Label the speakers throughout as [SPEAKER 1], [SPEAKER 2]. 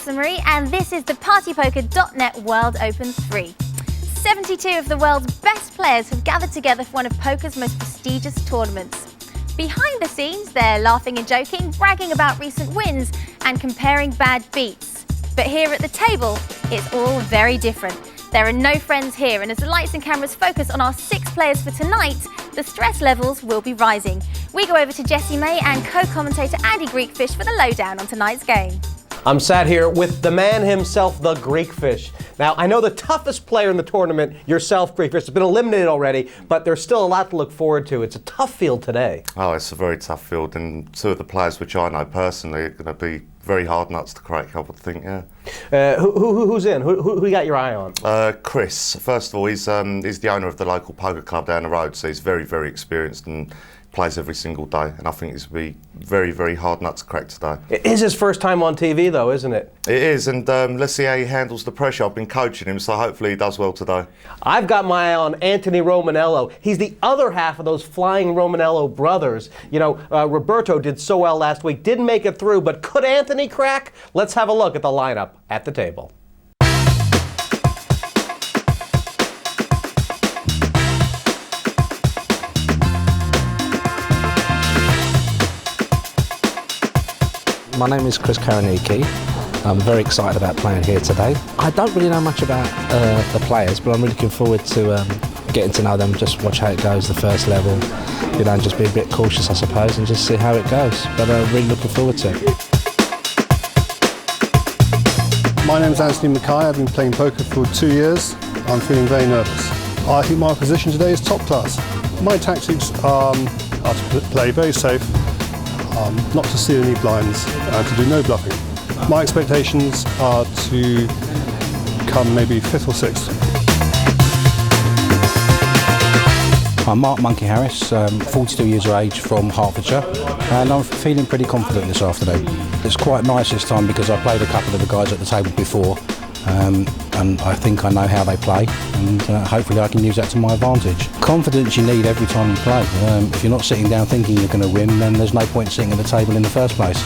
[SPEAKER 1] Melissa Marie, and this is the partypoker.net World Open 3. 72 of the world's best players have gathered together for one of poker's most prestigious tournaments. Behind the scenes, they're laughing and joking, bragging about recent wins, and comparing bad beats. But here at the table, it's all very different. There are no friends here, and as the lights and cameras focus on our 6 players for tonight, the stress levels will be rising. We go over to Jessie May and co-commentator Andy Greekfish for the lowdown on tonight's game.
[SPEAKER 2] I'm sat here with the man himself, the Greekfish. Now, I know the toughest player in the tournament, yourself, Greekfish, has been eliminated already, but there's still a lot to look forward to. It's a tough field today.
[SPEAKER 3] Oh, it's a very tough field, and 2 of the players which I know personally are going to be very hard nuts to crack, I would think, yeah.
[SPEAKER 2] Who's in? Who you got your eye on?
[SPEAKER 3] Chris. First of all, he's the owner of the local poker club down the road, so he's very, very experienced and plays every single day, and I think it's going to be very, very hard nut to crack today.
[SPEAKER 2] It is his first time on TV, though, isn't it?
[SPEAKER 3] It is, and let's see how he handles the pressure. I've been coaching him, so hopefully he does well today.
[SPEAKER 2] I've got my eye on Anthoni Romanello. He's the other half of those flying Romanello brothers. You know, Roberto did so well last week, didn't make it through, but could Anthony crack? Let's have a look at the lineup at the table.
[SPEAKER 4] My name is Karanikki. I'm very excited about playing here today. I don't really know much about the players, but I'm really looking forward to getting to know them, just watch how it goes the first level, you know, and just be a bit cautious, I suppose, and just see how it goes. But really looking forward to it.
[SPEAKER 5] My name is Anthoni Mackay. I've been playing poker for 2 years. I'm feeling very nervous. I think my position today is top class. My tactics are to play very safe, not to steal any blinds, and to do no bluffing. My expectations are to come maybe 5th or 6th.
[SPEAKER 4] I'm Mark Monkey Harris, 42 years of age from Hertfordshire, and I'm feeling pretty confident this afternoon. It's quite nice this time because I played a couple of the guys at the table before, and I think I know how they play, and hopefully I can use that to my advantage. Confidence you need every time you play. If you're not sitting down thinking you're going to win, then there's no point sitting at the table in the first place.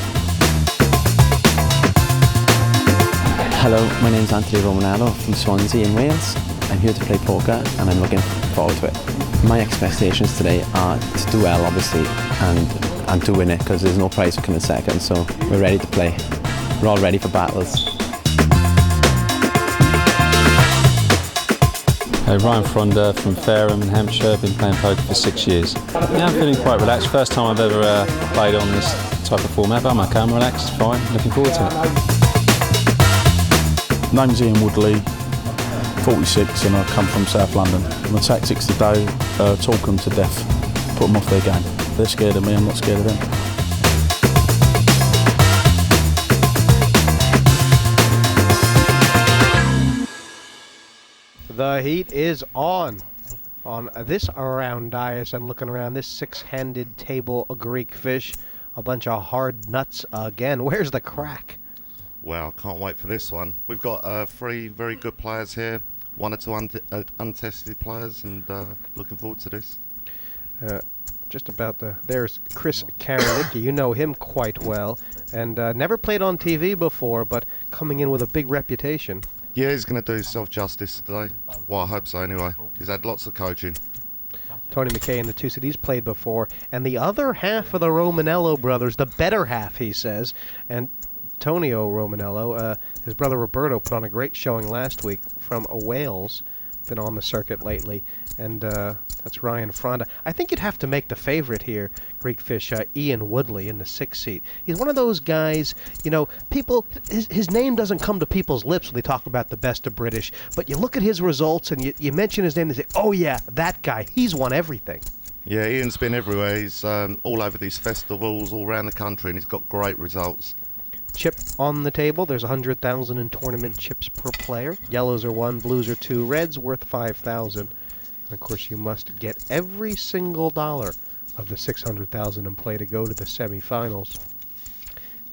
[SPEAKER 6] Hello, my name is Anthoni Romanello from Swansea in Wales. I'm here to play poker and I'm looking forward to it. My expectations today are to do well, obviously, and to win it, because there's no prize for coming second, so we're ready to play. We're all ready for battles.
[SPEAKER 7] Hey, Ryan Fronda from Fareham in Hampshire, been playing poker for 6 years. Yeah, I'm feeling quite relaxed. First time I've ever played on this type of format, but I'm okay, I'm relaxed, fine, looking forward to it.
[SPEAKER 8] Name's Woodley, 46, and I come from South London. My tactics today, talk them to death, put them off their game. They're scared of me, I'm not scared of them.
[SPEAKER 9] The heat is on this round dais, and looking around this 6-handed table of Greekfish, a bunch of hard nuts again. Where's the crack?
[SPEAKER 3] Well, can't wait for this one. We've got 3 very good players here, 1 or 2 untested players, and looking forward to this.
[SPEAKER 9] There's Chris Karanikki. You know him quite well, and never played on TV before, but coming in with a big reputation.
[SPEAKER 3] Yeah, he's going to do himself justice today. Well, I hope so anyway. He's had lots of coaching.
[SPEAKER 9] Tony Mackay and the 2 cities played before, and the other half of the Romanello brothers, the better half, he says, and Antonio Romanello, his brother Roberto put on a great showing last week from Wales, been on the circuit lately, and that's Ryan Fronda. I think you'd have to make the favorite here, Greekfish, Ian Woodley in the 6th seat. He's one of those guys, you know, his name doesn't come to people's lips when they talk about the best of British, but you look at his results and you mention his name and they say, oh yeah, that guy, he's won everything.
[SPEAKER 3] Yeah, Ian's been everywhere. He's all over these festivals all around the country, and he's got great results.
[SPEAKER 9] Chip on the table. There's 100,000 in tournament chips per player. Yellows are 1, blues are 2, reds worth 5,000. And of course, you must get every single dollar of the 600,000 in play to go to the semifinals.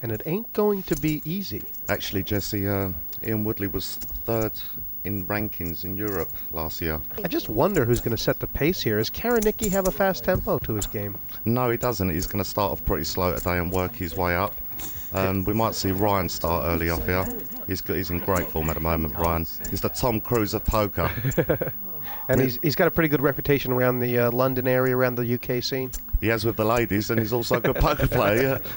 [SPEAKER 9] And it ain't going to be easy.
[SPEAKER 3] Actually, Jesse, Ian Woodley was 3rd in rankings in Europe last year.
[SPEAKER 9] I just wonder who's going to set the pace here. Does Karanikki have a fast tempo to his game?
[SPEAKER 3] No, he doesn't. He's going to start off pretty slow today and work his way up. We might see Ryan start early off here. He's in great form at the moment, Ryan. He's the Tom Cruise of poker.
[SPEAKER 9] And he's got a pretty good reputation around the London area, around the UK scene.
[SPEAKER 3] He has with the ladies, and he's also a good poker player, yeah.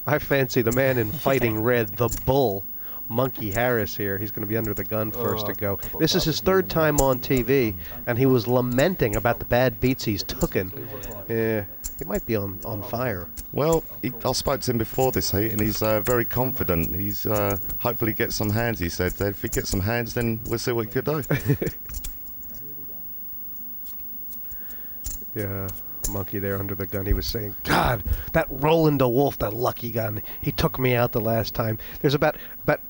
[SPEAKER 9] I fancy the man in fighting red, the bull, Monkey Harris here. He's going to be under the gun first to go. This is his third time on TV, and he was lamenting about the bad beats he's tooken. Yeah, he might be on fire.
[SPEAKER 3] Well, I spoke to him before this heat, and he's very confident. He's hopefully get some hands, he said. If he gets some hands, then we'll see what he could do.
[SPEAKER 9] Yeah, Monkey there under the gun. He was saying, God, that Roland the Wolf, that lucky gun, he took me out the last time. There's about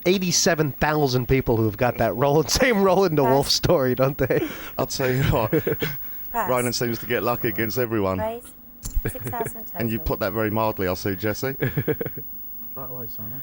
[SPEAKER 9] 87,000 people who've got that same Roland the Wolf story, don't they?
[SPEAKER 3] I'll tell you what, Ryan seems to get lucky against everyone.
[SPEAKER 10] Raise 6,000 total.
[SPEAKER 3] And you put that very mildly, I'll see, Jesse.
[SPEAKER 8] Right away, son.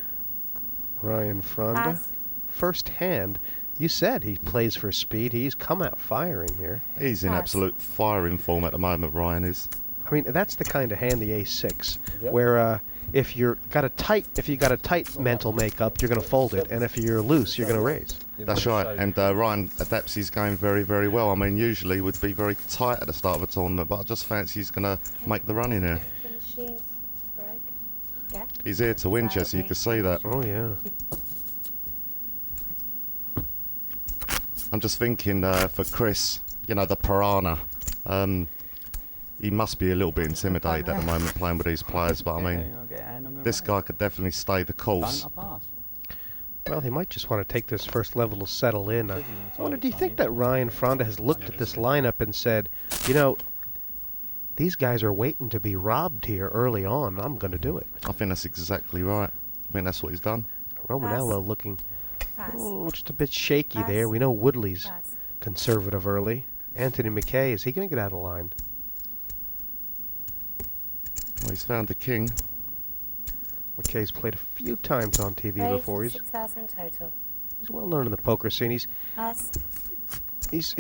[SPEAKER 9] Ryan Fronda. First hand. You said he plays for speed. He's come out firing here.
[SPEAKER 3] He's in absolute firing form at the moment, Ryan is.
[SPEAKER 9] I mean, that's the kind of hand, the ace-6, where if you got a tight mental makeup, you're going to fold it, and if you're loose, you're going to raise.
[SPEAKER 3] That's right, and Ryan adapts his game very, very well. I mean, usually would be very tight at the start of a tournament, but I just fancy he's going to make the run in here. He's here to win, Jesse, you can see that.
[SPEAKER 9] Oh, yeah.
[SPEAKER 3] I'm just thinking for Chris, you know, the piranha. He must be a little bit intimidated at the moment playing with these players, but I mean, this guy could definitely stay the course.
[SPEAKER 9] Well, he might just want to take this first level to settle in. I wonder, do you think that Ryan Fronda has looked at this lineup and said, you know, these guys are waiting to be robbed here early on. I'm going to do it.
[SPEAKER 3] I think that's exactly right. I think that's what he's done.
[SPEAKER 9] Romanello looking just a bit shaky there. We know Woodley's conservative early. Anthony Mackay, is he going to get out of line?
[SPEAKER 3] Well, he's found the king.
[SPEAKER 9] Mackay's played a few times on TV before.
[SPEAKER 10] 6,000 total.
[SPEAKER 9] He's well known in the poker scene. He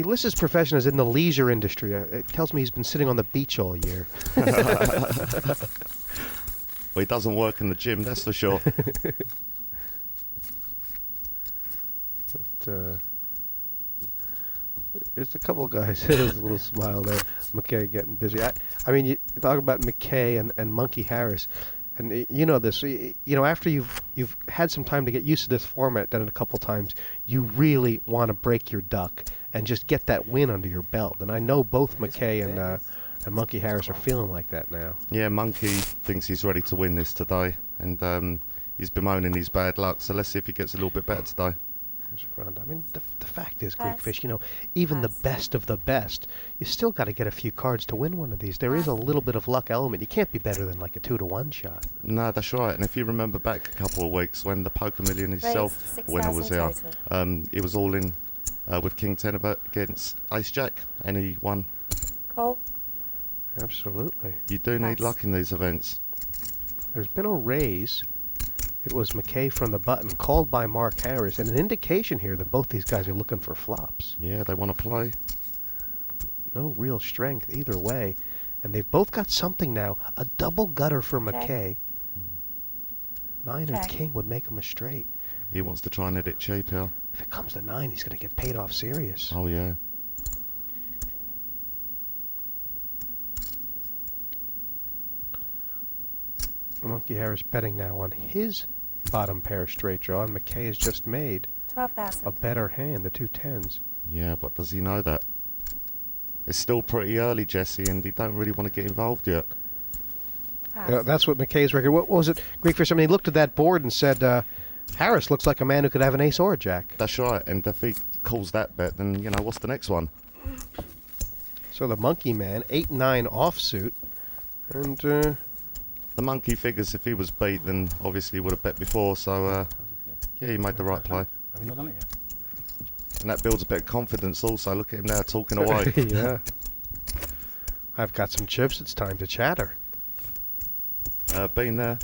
[SPEAKER 9] lists his profession as in the leisure industry. It tells me he's been sitting on the beach all year.
[SPEAKER 3] Well, he doesn't work in the gym, that's for sure.
[SPEAKER 9] There's a couple of guys. There's a little smile there. Mackay getting busy. I mean, you talk about Mackay and Monkey Harris, and you know this. You know, after you've had some time to get used to this format, done it a couple times, you really want to break your duck and just get that win under your belt. And I know both Mackay and Monkey Harris are feeling like that now.
[SPEAKER 3] Yeah, Monkey thinks he's ready to win this today, and he's bemoaning his bad luck. So let's see if he gets a little bit better today.
[SPEAKER 9] Front. I mean, the fact is, Greekfish, you know, even the best of the best, you still got to get a few cards to win one of these. There is a little bit of luck element. You can't be better than like a 2-to-1 shot.
[SPEAKER 3] No, that's right. And if you remember back a couple of weeks when the Poker Million himself winner was here, he was all in with King 10 against Ace Jack, and he won.
[SPEAKER 10] Cool.
[SPEAKER 9] Absolutely.
[SPEAKER 3] You do need luck in these events.
[SPEAKER 9] There's been a raise. It was Mackay from the button, called by Mark Harris, and an indication here that both these guys are looking for flops.
[SPEAKER 3] Yeah, they want to play.
[SPEAKER 9] No real strength either way. And they've both got something now. A double gutter for Mackay. 9 or king would make him a straight.
[SPEAKER 3] He wants to try and hit it cheap here.
[SPEAKER 9] If it comes to 9, he's going to get paid off serious.
[SPEAKER 3] Oh, yeah.
[SPEAKER 9] Monkey Harris betting now on his bottom pair straight draw, and Mackay has just made
[SPEAKER 10] 12,000.
[SPEAKER 9] a better hand, the 2 10s.
[SPEAKER 3] Yeah, but does he know that? It's still pretty early, Jesse, and he don't really want to get involved yet.
[SPEAKER 9] That's what Mackay's record. What was it, Greekfish? I mean, he looked at that board and said, Harris looks like a man who could have an ace or a jack.
[SPEAKER 3] That's right, and if he calls that bet, then, you know, what's the next one?
[SPEAKER 9] So the Monkey Man, 8-9 offsuit, and...
[SPEAKER 3] The Monkey figures if he was beat, then obviously he would have bet before, so yeah, he made the right play.
[SPEAKER 8] Have you not done it yet?
[SPEAKER 3] And that builds a bit of confidence also. Look at him now talking away.
[SPEAKER 9] Yeah. I've got some chips, it's time to chatter.
[SPEAKER 3] Been there.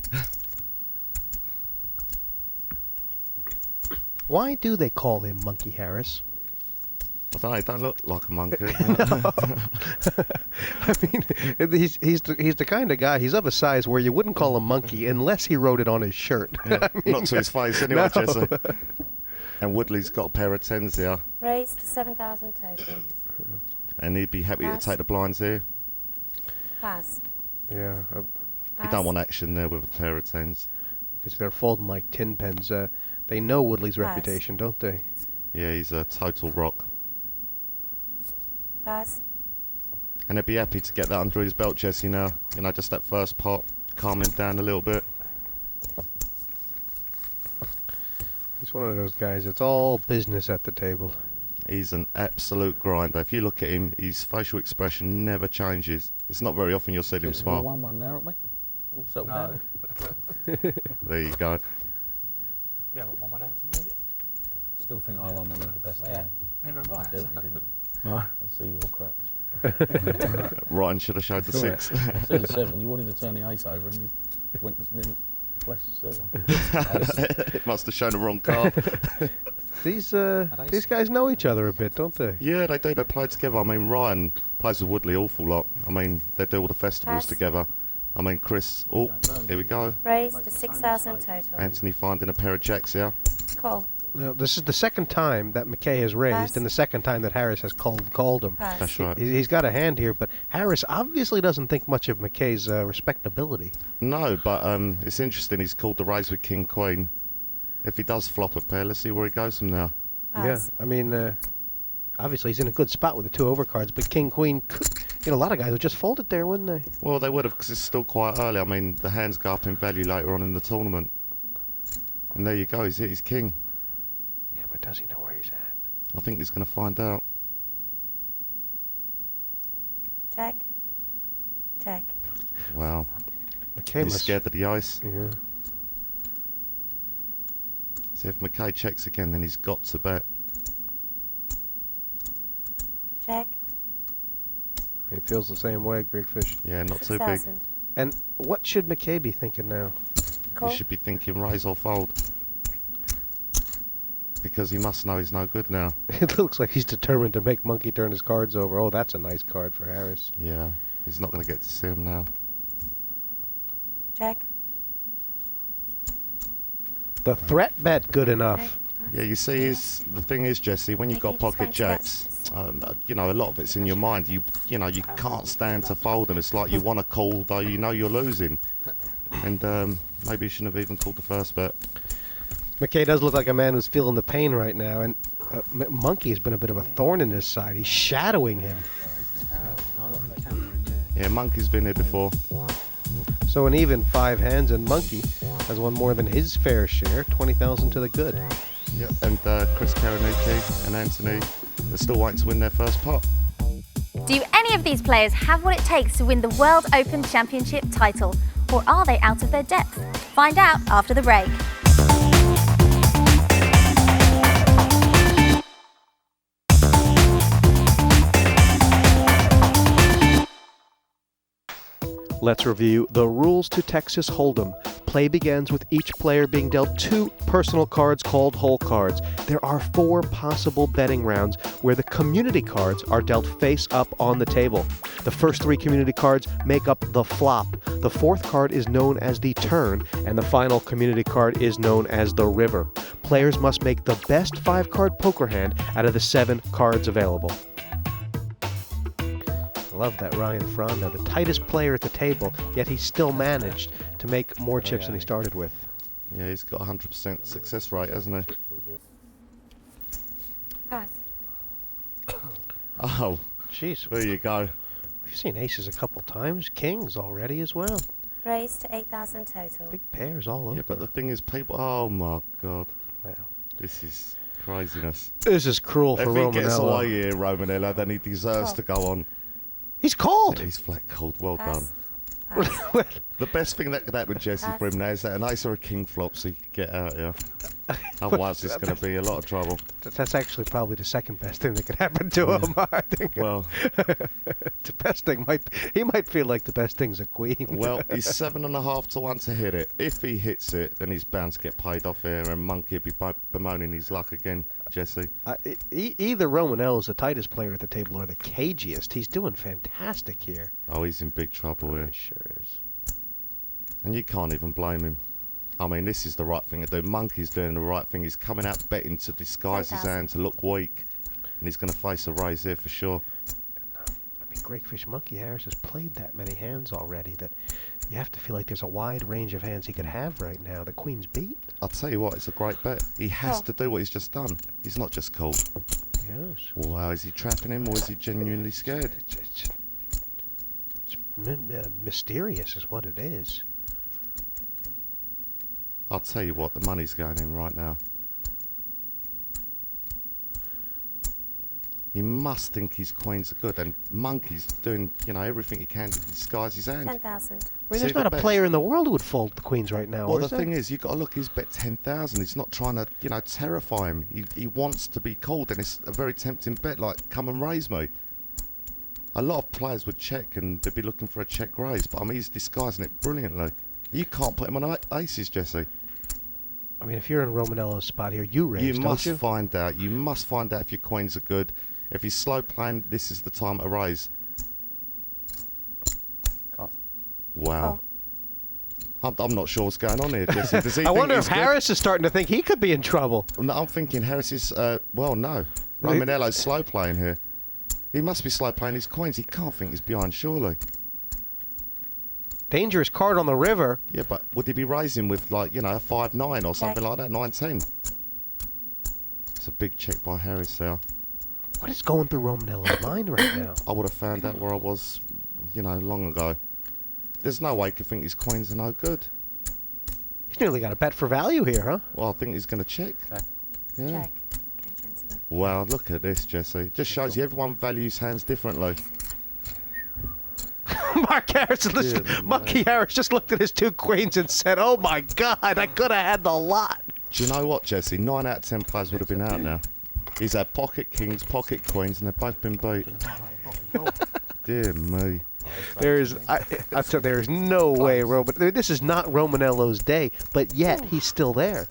[SPEAKER 9] Why do they call him Monkey Harris?
[SPEAKER 3] I don't know, he don't look like a monkey.
[SPEAKER 9] I mean, he's the kind of guy. He's of a size where you wouldn't call him monkey unless he wrote it on his shirt.
[SPEAKER 3] Yeah.
[SPEAKER 9] I mean,
[SPEAKER 3] Not to his face anyway,
[SPEAKER 9] no.
[SPEAKER 3] Jesse. And Woodley's got a pair of 10s here.
[SPEAKER 10] Raised to 7,000 total.
[SPEAKER 3] And he'd be happy
[SPEAKER 10] Pass.
[SPEAKER 3] to take the blinds here.
[SPEAKER 10] Pass.
[SPEAKER 9] Yeah,
[SPEAKER 3] You
[SPEAKER 10] Pass.
[SPEAKER 3] don't want action there with a pair of 10s.
[SPEAKER 9] because they're folding like tin pens. They know Woodley's
[SPEAKER 10] Pass.
[SPEAKER 9] reputation, don't they?
[SPEAKER 3] Yeah, he's a total rock.
[SPEAKER 10] Pass.
[SPEAKER 3] And he'd be happy to get that under his belt, Jesse, now. You know, just that first pot, calm him down a little bit.
[SPEAKER 9] He's one of those guys. It's all business at the table.
[SPEAKER 3] He's an absolute grinder. If you look at him, his facial expression never changes. It's not very often you'll see him smile.
[SPEAKER 8] 1-1 there, aren't we? All settled down.
[SPEAKER 3] There you go.
[SPEAKER 11] Yeah, 1-1 Anthony, maybe?
[SPEAKER 8] Still think I won one of the best.
[SPEAKER 11] Yeah, never
[SPEAKER 8] I
[SPEAKER 11] mind.
[SPEAKER 8] definitely didn't. No. I see your crap.
[SPEAKER 3] Ryan should have showed the 6.
[SPEAKER 8] I said the 7. You wanted to turn the ace over and you went and then flashed the 7.
[SPEAKER 3] It must have shown the wrong card.
[SPEAKER 9] These guys know each other a bit, don't they?
[SPEAKER 3] Yeah, they do. They play together. I mean, Ryan plays with Woodley awful lot. I mean, they do all the festivals
[SPEAKER 10] Pass.
[SPEAKER 3] together. I mean, Chris. Oh, here we go.
[SPEAKER 10] Raised to 6,000 total.
[SPEAKER 3] Anthony finding a pair of jacks here.
[SPEAKER 10] Call.
[SPEAKER 9] Now, this is the second time that Mackay has raised,
[SPEAKER 10] Pass.
[SPEAKER 9] and the second time that Harris has called him.
[SPEAKER 10] Pass.
[SPEAKER 3] That's right.
[SPEAKER 9] He's got a hand here, but Harris obviously doesn't think much of Mackay's respectability.
[SPEAKER 3] No, but it's interesting. He's called the raise with King Queen. If he does flop a pair, let's see where he goes from now.
[SPEAKER 10] Pass.
[SPEAKER 9] Yeah, I mean, obviously he's in a good spot with the 2 overcards, but King Queen, a lot of guys would just fold it there, wouldn't they?
[SPEAKER 3] Well, they would have, because it's still quite early. I mean, the hands go up in value later on in the tournament. And there you go. He's hit his king.
[SPEAKER 9] Yeah, but does he know where he's at?
[SPEAKER 3] I think he's going to find out.
[SPEAKER 10] Check. Check.
[SPEAKER 3] Wow.
[SPEAKER 9] Mackay
[SPEAKER 3] He's
[SPEAKER 9] must.
[SPEAKER 3] scared of the ice.
[SPEAKER 9] Yeah.
[SPEAKER 3] See, if Mackay checks again, then he's got to bet.
[SPEAKER 10] Check.
[SPEAKER 9] He feels the same way, Greekfish.
[SPEAKER 3] Yeah, not too big.
[SPEAKER 10] 6,000.
[SPEAKER 9] And what should Mackay be thinking now?
[SPEAKER 10] Call.
[SPEAKER 3] You should be thinking raise or fold. Because he must know he's no good now.
[SPEAKER 9] It looks like he's determined to make Monkey turn his cards over. Oh, that's a nice card for Harris.
[SPEAKER 3] Yeah, he's not going to get to see him now.
[SPEAKER 10] Check.
[SPEAKER 9] The threat bet good enough.
[SPEAKER 3] Yeah, you see, the thing is, Jesse, when you've got
[SPEAKER 10] Okay, just
[SPEAKER 3] pocket
[SPEAKER 10] going to
[SPEAKER 3] jacks, you know, a lot of it's in your mind. You know, you can't stand to fold them. It's like you want to call, though you know you're losing. And maybe you shouldn't have even called the first bet.
[SPEAKER 9] Mackay does look like a man who's feeling the pain right now, and Monkey has been a bit of a thorn in his side. He's shadowing him.
[SPEAKER 3] Yeah, Monkey's been here before.
[SPEAKER 9] So an even 5 hands, and Monkey has won more than his fair share, 20,000 to the good.
[SPEAKER 3] Yep. And Chris Karanikki and Anthony are still waiting to win their first pot.
[SPEAKER 1] Do any of these players have what it takes to win the World Open Championship title? Or are they out of their depth? Find out after the break.
[SPEAKER 9] Let's review the rules to Texas Hold'em. Play begins with each player being dealt 2 personal cards called hole cards. There are 4 possible betting rounds where the community cards are dealt face up on the table. The first 3 community cards make up the flop. The 4th card is known as the turn, and the final community card is known as the river. Players must make the best 5-card poker hand out of the 7 cards available. Love that Ryan Fronda, the tightest player at the table, yet he still managed to make more chips than he started with.
[SPEAKER 3] Yeah, he's got 100% success rate, hasn't he?
[SPEAKER 10] Pass.
[SPEAKER 3] Oh,
[SPEAKER 9] Jeez,
[SPEAKER 3] there you go.
[SPEAKER 9] we've seen aces a couple times, kings already as well.
[SPEAKER 10] Raised to 8,000 total.
[SPEAKER 9] Big pairs all over.
[SPEAKER 3] Yeah, but the thing is, people... Oh, my God.
[SPEAKER 9] Wow.
[SPEAKER 3] This is craziness.
[SPEAKER 9] This is cruel for
[SPEAKER 3] If he gets
[SPEAKER 9] Romanello.
[SPEAKER 3] away here, Romanello, then he deserves to go on.
[SPEAKER 9] He's called!
[SPEAKER 3] Yeah, he's flat cold. Well
[SPEAKER 10] Pass.
[SPEAKER 3] done.
[SPEAKER 10] Pass.
[SPEAKER 3] The best thing that could happen, Jesse, for him now is that an ace or a king flop, so he can get out here. Otherwise, it's going to be a lot of trouble.
[SPEAKER 9] That's actually probably the second best thing that could happen to him. I think.
[SPEAKER 3] Well,
[SPEAKER 9] the best thing he might feel like the best thing's a queen.
[SPEAKER 3] Well, he's 7.5 to 1 to hit it. If he hits it, then he's bound to get paid off here, and Monkey will be bemoaning his luck again, Jesse.
[SPEAKER 9] Either Romanello's the tightest player at the table or the cagiest. He's doing fantastic here.
[SPEAKER 3] Oh, he's in big trouble here.
[SPEAKER 9] He sure is.
[SPEAKER 3] And you can't even blame him. I mean, this is the right thing to do. Monkey's doing the right thing. He's coming out betting to disguise his hand to look weak. And he's going to face a raise here for sure.
[SPEAKER 9] I mean, Greekfish Monkey Harris has played that many hands already that you have to feel like there's a wide range of hands he could have right now. The queen's beat.
[SPEAKER 3] I'll tell you what, it's a great bet. He has to do what he's just done. He's not just called.
[SPEAKER 9] Yes.
[SPEAKER 3] Wow, is he trapping him or is he genuinely scared?
[SPEAKER 9] It's mysterious is what it is.
[SPEAKER 3] I'll tell you what, the money's going in right now. He must think his queens are good, and Monkey's doing, everything he can to disguise his hand.
[SPEAKER 10] 10,000.
[SPEAKER 9] I mean, there's not a player in the world who would fold the queens right now.
[SPEAKER 3] Well, the thing is, you've got to look, he's bet 10,000. He's not trying to, terrify him. He wants to be called, and it's a very tempting bet, like, come and raise me. A lot of players would check, and they'd be looking for a check raise, but I mean, he's disguising it brilliantly. You can't put him on aces, Jesse.
[SPEAKER 9] I mean, if you're in Romanello's spot here, you raise, don't you?
[SPEAKER 3] Find out. You must find out if your queens are good. If he's slow playing, this is the time to raise. Wow. I'm not sure what's going on here, Jesse. Does he
[SPEAKER 9] I wonder if
[SPEAKER 3] good?
[SPEAKER 9] Harris is starting to think he could be in trouble.
[SPEAKER 3] No, I'm thinking Harris is, well, no. Romanello's slow playing here. He must be slow playing his queens. He can't think he's behind, surely.
[SPEAKER 9] Dangerous card on the river.
[SPEAKER 3] Yeah, but would he be raising with, like, a 5-9 or something like that, 9-10? It's a big check by Harris there.
[SPEAKER 9] What is going through Romanello's mind right now?
[SPEAKER 3] I would have found out where I was, long ago. There's no way he could think his queens are no good.
[SPEAKER 9] He's nearly got a bet for value here, huh?
[SPEAKER 3] Well, I think he's going to check.
[SPEAKER 10] Check.
[SPEAKER 3] Yeah.
[SPEAKER 10] Check. Okay, gentlemen.
[SPEAKER 3] Wow, look at this, Jesse. Just shows you everyone values hands differently.
[SPEAKER 9] Monkey Harris just looked at his two queens and said, "Oh my God, I could have had the lot."
[SPEAKER 3] Do you know what, Jesse? 9 out of 10 players would have been out now. He's had pocket kings, pocket queens, and they've both been beat. Dear me.
[SPEAKER 9] There's no way this is not Romanello's day, but yet he's still there.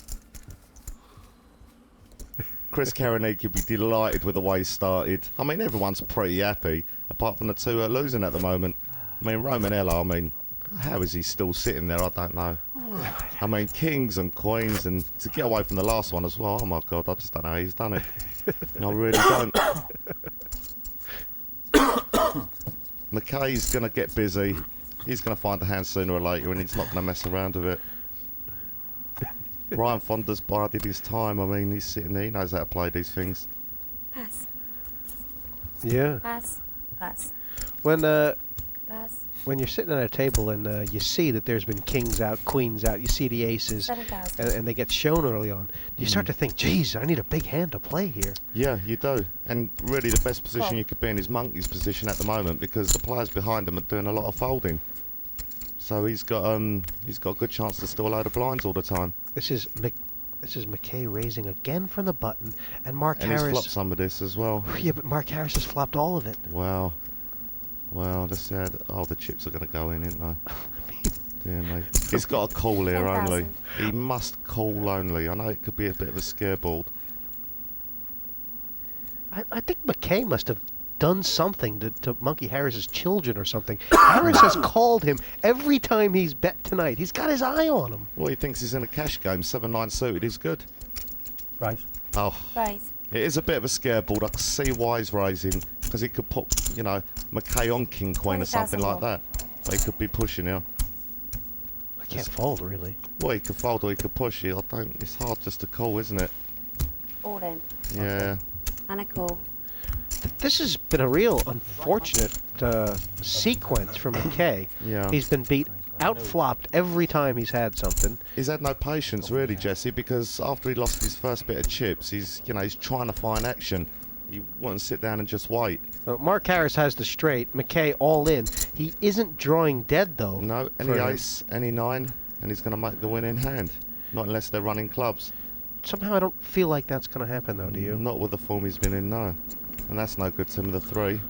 [SPEAKER 3] Chris Karanikki would be delighted with the way he started. I mean, everyone's pretty happy, apart from the two who are losing at the moment. I mean, Romanello, how is he still sitting there? I don't know. I mean, kings and queens, and to get away from the last one as well. Oh my God, I just don't know how he's done it. I really don't. Mackay's going to get busy. He's going to find the hand sooner or later, and he's not going to mess around with it. Ryan Fronda's bided his time. I mean, he's sitting there. He knows how to play these things.
[SPEAKER 10] Pass.
[SPEAKER 9] Yeah.
[SPEAKER 10] Pass. Pass.
[SPEAKER 9] Pass. When you're sitting at a table and you see that there's been kings out, queens out, you see the aces, and they get shown early on, you start to think, geez, I need a big hand to play here.
[SPEAKER 3] Yeah, you do. And really the best position you could be in is Monkey's position at the moment, because the players behind him are doing a lot of folding. So he's got a good chance to steal a load of blinds all the time.
[SPEAKER 9] This is Mackay raising again from the button, and Mark
[SPEAKER 3] and
[SPEAKER 9] Harris...
[SPEAKER 3] he's flopped some of this as well.
[SPEAKER 9] Yeah, but Mark Harris has flopped all of it.
[SPEAKER 3] Wow. Well, let's see how the chips are going to go in, ain't they? Dear me. He's got a call here only. He must call only. I know it could be a bit of a scareboard.
[SPEAKER 9] I think Mackay must have done something to Monkey Harris's children or something. Harris has called him every time he's bet tonight. He's got his eye on him.
[SPEAKER 3] Well, he thinks he's in a cash game. 7-9 suited. He's good.
[SPEAKER 2] Right.
[SPEAKER 3] Oh.
[SPEAKER 10] Right.
[SPEAKER 3] It is a bit of a scareboard. I can see why he's raising, because he could put, Mackay on king queen or something like that. But he could be pushing here.
[SPEAKER 9] I can't fold, really.
[SPEAKER 3] Well, he could fold or he could push it. It's hard just to call, isn't it?
[SPEAKER 10] All in.
[SPEAKER 3] Yeah.
[SPEAKER 10] And a call.
[SPEAKER 9] This has been a real unfortunate sequence for Mackay.
[SPEAKER 3] Yeah.
[SPEAKER 9] He's been beat, outflopped every time he's had something.
[SPEAKER 3] He's had no patience, really, Jesse, because after he lost his first bit of chips, he's trying to find action. He wouldn't sit down and just wait.
[SPEAKER 9] Mark Harris has the straight. Mackay all in. He isn't drawing dead, though.
[SPEAKER 3] No, any ace, any 9, and he's going to make the winning hand. Not unless they're running clubs.
[SPEAKER 9] Somehow I don't feel like that's going to happen, though, do you?
[SPEAKER 3] Not with the form he's been in, no. And that's no good to him, the 3.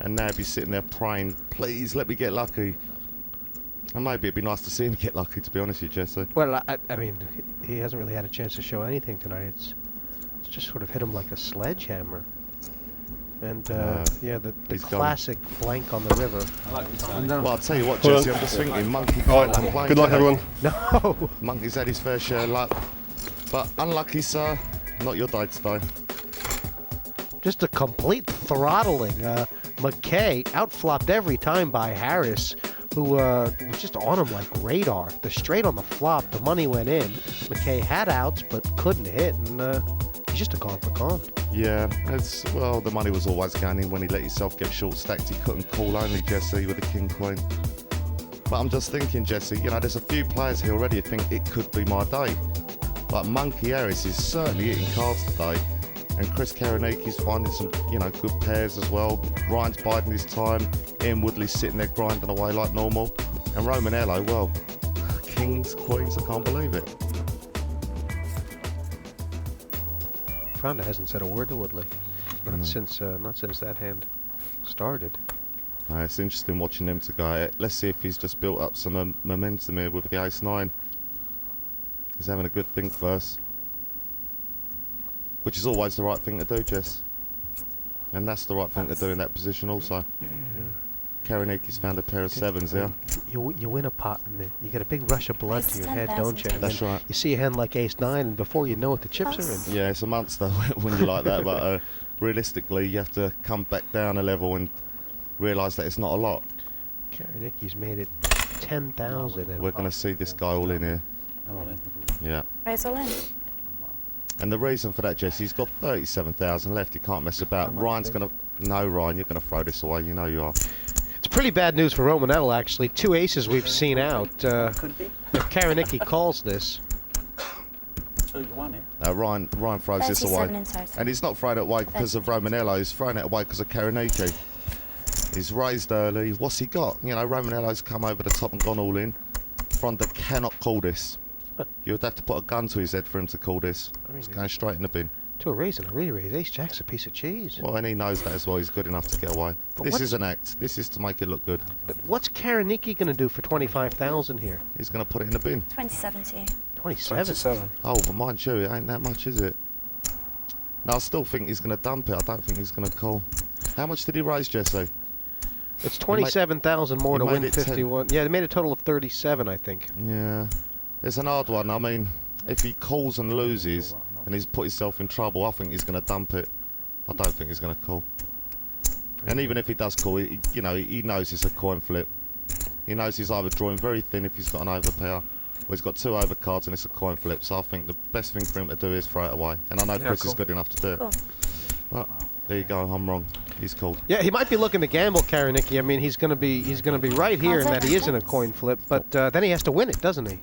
[SPEAKER 3] And now he's sitting there praying, please let me get lucky. And maybe it'd be nice to see him get lucky, to be honest with you, Jesse.
[SPEAKER 9] Well, I mean, he hasn't really had a chance to show anything tonight. It's just sort of hit him like a sledgehammer. And, yeah, the classic flank on the river.
[SPEAKER 3] Well, I'll tell you what, Jesse, I'm just thinking, Monkey can't complain.
[SPEAKER 5] Good luck, everyone.
[SPEAKER 9] No!
[SPEAKER 3] Monkey's had his fair share of luck. But unlucky, sir. Not your day today.
[SPEAKER 9] Just a complete throttling. Mackay outflopped every time by Harris, who was just on him like radar. The straight on the flop, the money went in. Mackay had outs, but couldn't hit, and he's just a gone for gone.
[SPEAKER 3] Yeah, well, the money was always gaining when he let himself get short stacked. He couldn't call only Jesse with the king queen. But I'm just thinking, Jesse, you know, there's a few players here already who think it could be my day. But Monkey Harris is certainly hitting cards today. And Chris Karanikki's finding some, you know, good pairs as well. Ryan's biding his time. Ian Woodley's sitting there grinding away like normal. And Romanello, well, kings, queens, I can't believe it.
[SPEAKER 9] Fronda hasn't said a word to Woodley. Not since that hand started.
[SPEAKER 3] It's interesting watching them to go at it. Let's see if he's just built up some momentum here with the ace-9. He's having a good think first. Which is always the right thing to do, Jess. And that's the right thing to do in that position also. Karanikki's found a pair of 7s here.
[SPEAKER 9] You win a pot and you get a big rush of blood to your head, don't you? And
[SPEAKER 3] that's right.
[SPEAKER 9] You see a hand like ace-9 and before you know it, the chips are in.
[SPEAKER 3] Yeah, it's a monster when you like that, but realistically you have to come back down a level and realise that it's not a lot.
[SPEAKER 9] Karanikki's made it 10,000.
[SPEAKER 3] We're going to see this guy all in here. Yeah.
[SPEAKER 10] Raise all in.
[SPEAKER 3] And the reason for that, Jesse, he's got 37,000 left. He can't mess about. Ryan's going to... No, Ryan, you're going to throw this away. You know you are.
[SPEAKER 9] It's pretty bad news for Romanello, actually. 2 aces we've seen out. If Karanikki calls this...
[SPEAKER 3] Ryan throws this away. And he's not throwing it away because of Romanello. He's throwing it away because of Karanikki. He's raised early. What's he got? You know, Romanello's come over the top and gone all in. Fronda cannot call this. You would have to put a gun to his head for him to call this. He's going straight in the bin.
[SPEAKER 9] To a raise and a re-raise. Ace-Jack's a piece of cheese.
[SPEAKER 3] Well, and he knows that as well. He's good enough to get away. This is an act. This is to make it look good.
[SPEAKER 9] But what's Karanikki going to do for 25,000 here?
[SPEAKER 3] He's going to put it in the bin.
[SPEAKER 10] 27 to you.
[SPEAKER 9] 27?
[SPEAKER 3] Oh, but mind you, it ain't that much, is it? No, I still think he's going to dump it. I don't think he's going to call. How much did he raise, Jesse?
[SPEAKER 9] It's 27,000 more to win 51. Yeah, they made a total of 37, I think.
[SPEAKER 3] Yeah. It's an hard one. I mean, if he calls and loses and he's put himself in trouble, I think he's going to dump it. I don't think he's going to call. And even if he does call, you know, he knows it's a coin flip. He knows he's either drawing very thin if he's got an overpair, or he's got 2 overcards and it's a coin flip. So I think the best thing for him to do is throw it away. And I know Chris is good enough to do it. But there you go. I'm wrong. He's called.
[SPEAKER 9] Yeah, he might be looking to gamble, Karanikki. I mean, he's going to be right here in that he is in a coin flip. But then he has to win it, doesn't he?